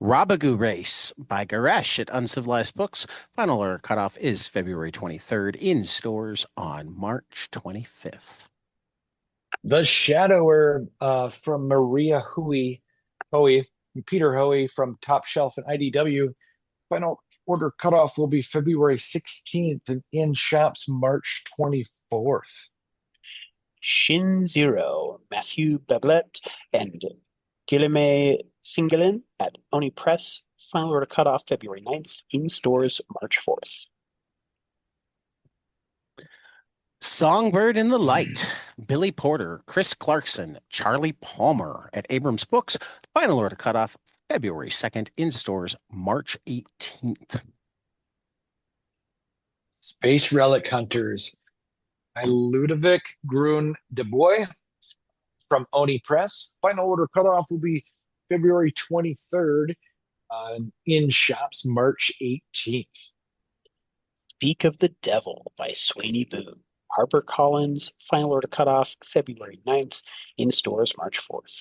Rabagoo Race by Garesh at Uncivilized Books. Final order cutoff is February 23rd, in stores on March 25th. The Shadower from Maria Peter Hoey from Top Shelf and IDW. Final order cutoff will be February 16th and in shops March 24th. Shin Zero, Matthew Bablet and Guilherme Singelin at Oni Press. Final order cutoff February 9th, in stores March 4th. Songbird in the Light, Billy Porter, Chris Clarkson, Charlie Palmer at Abrams Books. Final order cutoff February 2nd, in stores March 18th. Space Relic Hunters by Ludovic Grun de Bois from Oni Press. Final order cutoff will be February 23rd, in shops March 18th. Speak of the Devil by Sweeney Boone, HarperCollins. Final order cutoff February 9th, in stores March 4th.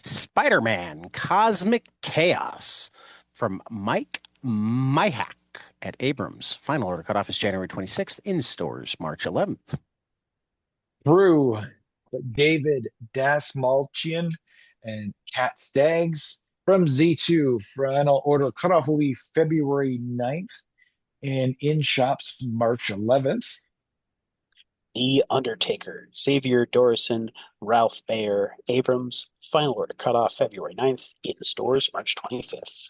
Spider-Man Cosmic Chaos from Mike Myhack at Abrams. Final order cutoff is January 26th, in stores March 11th. Through David Dasmalchian and Cat Staggs from Z2. Final order cutoff will be February 9th and in shops March 11th. The Undertaker, Xavier Dorison, Ralph Baer, Abrams. Final order cutoff February 9th, in stores March 25th.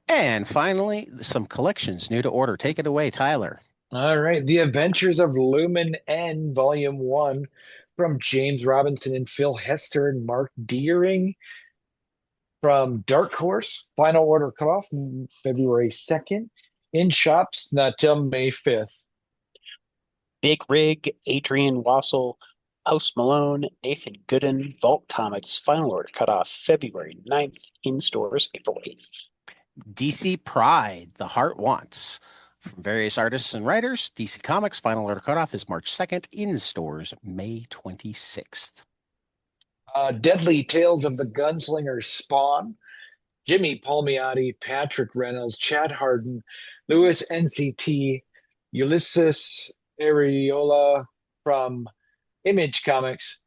And finally, some collections new to order. Take it away, Tyler. All right. The Adventures of Lumen N, Volume 1 from James Robinson and Phil Hester and Mark Deering. From Dark Horse, final order cutoff February 2nd. In shops, not till May 5th. Big Rig, Adrian Wassel, House Malone, Nathan Gooden, Vault Comics. Final order cutoff February 9th, in stores April 8th. DC Pride, The Heart Wants. From various artists and writers, DC Comics. Final order cutoff is March 2nd, in stores May 26th. Deadly Tales of the Gunslinger Spawn, Jimmy Palmiotti, Patrick Reynolds, Chad Harden, Louis NCT, Ulysses Areola from Image Comics.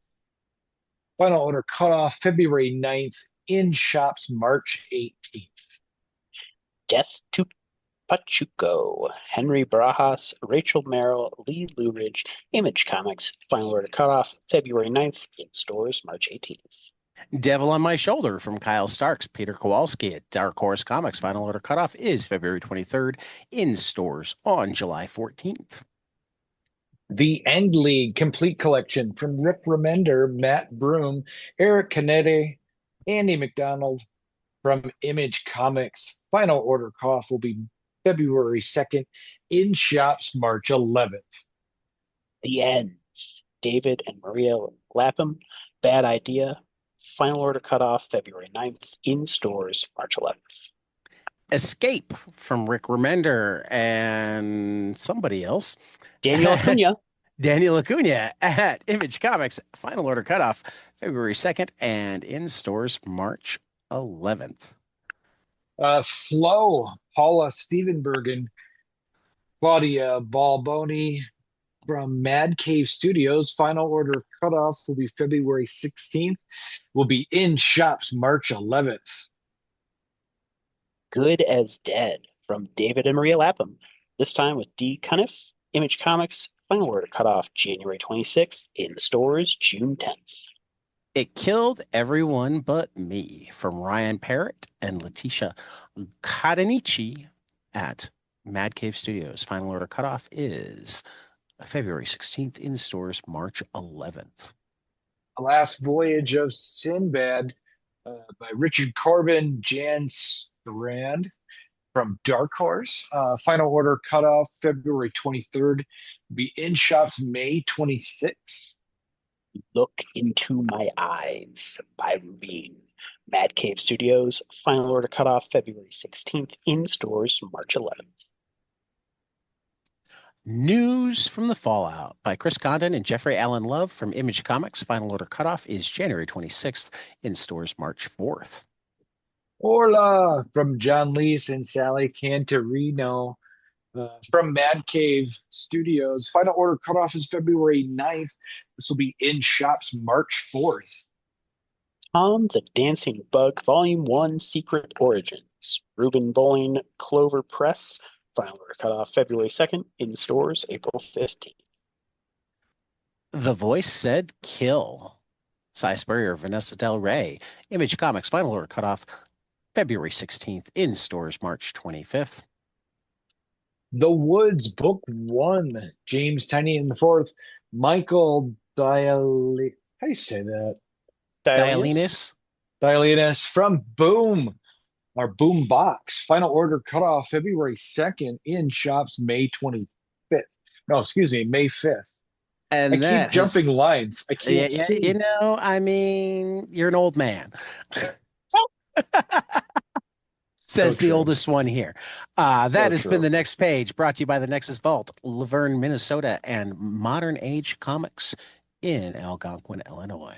Final order cutoff February 9th, in shops March 18th. Death to Pachuco, Henry Barajas, Rachel Merrill, Lee Luridge, Image Comics. Final order cutoff February 9th, in stores March 18th. Devil on My Shoulder from Kyle Starks, Peter Kowalski at Dark Horse Comics. Final order cutoff is February 23rd, in stores on July 14th. The End League Complete Collection from Rick Remender, Matt Broom, Eric Canetti, Andy McDonald from Image Comics. Final order cutoff will be February 2nd, in shops March 11th. The Ends, David and Maria Lapham, Bad Idea. Final order cutoff February 9th, in stores March 11th. Escape from Rick Remender and somebody else. Daniel Acuna. Daniel Acuna at Image Comics. Final order cutoff February 2nd, and in stores March 11th. Flow, Paula Stevenbergen, Claudia Balboni from Mad Cave Studios. Final order cutoff will be February 16th. Will be in shops March 11th. Good as Dead from David and Maria Lapham. This time with D. Cuniff, Image Comics. Final order cutoff January 26th, in stores June 10th. It Killed Everyone But Me from Ryan Parrott and Letitia Cadenici at Mad Cave Studios. Final order cutoff is February 16th, in stores March 11th. The Last Voyage of Sinbad by Richard Corbin, Jan Strand from Dark Horse. Final order cutoff February 23rd. Be in shops May 26th. Look Into My Eyes by Rubin, Mad Cave Studios. Final order cutoff February 16th, in stores March 11th. News from the Fallout by Chris Condon and Jeffrey Allen Love from Image Comics. Final order cutoff is January 26th, in stores March 4th. Hola from John Lees and Sally Cantorino from Mad Cave Studios. Final order cutoff is February 9th. This will be in shops March 4th. Tom the Dancing Bug, Volume 1, Secret Origins. Ruben Bowling, Clover Press. Final order cutoff February 2nd, in stores April 15th. The Voice Said Kill. Cy Spurrier, Vanessa Del Rey. Image Comics. Final order cutoff February 16th, in stores March 25th. The Woods, Book 1, James Tiny in the fourth. Michael Diale. How do you say that? Diolinus. Diolinus from Boom, our Boom Box. Final order cutoff February 2nd, in shops May 25th. No, excuse me, May 5th. And I keep jumping lines. I can't see. You know, I mean, you're an old man. Says the oldest one here. That has been The Next Page, brought to you by the Nexus Vault, Laverne, Minnesota, and Modern Age Comics in Algonquin, Illinois.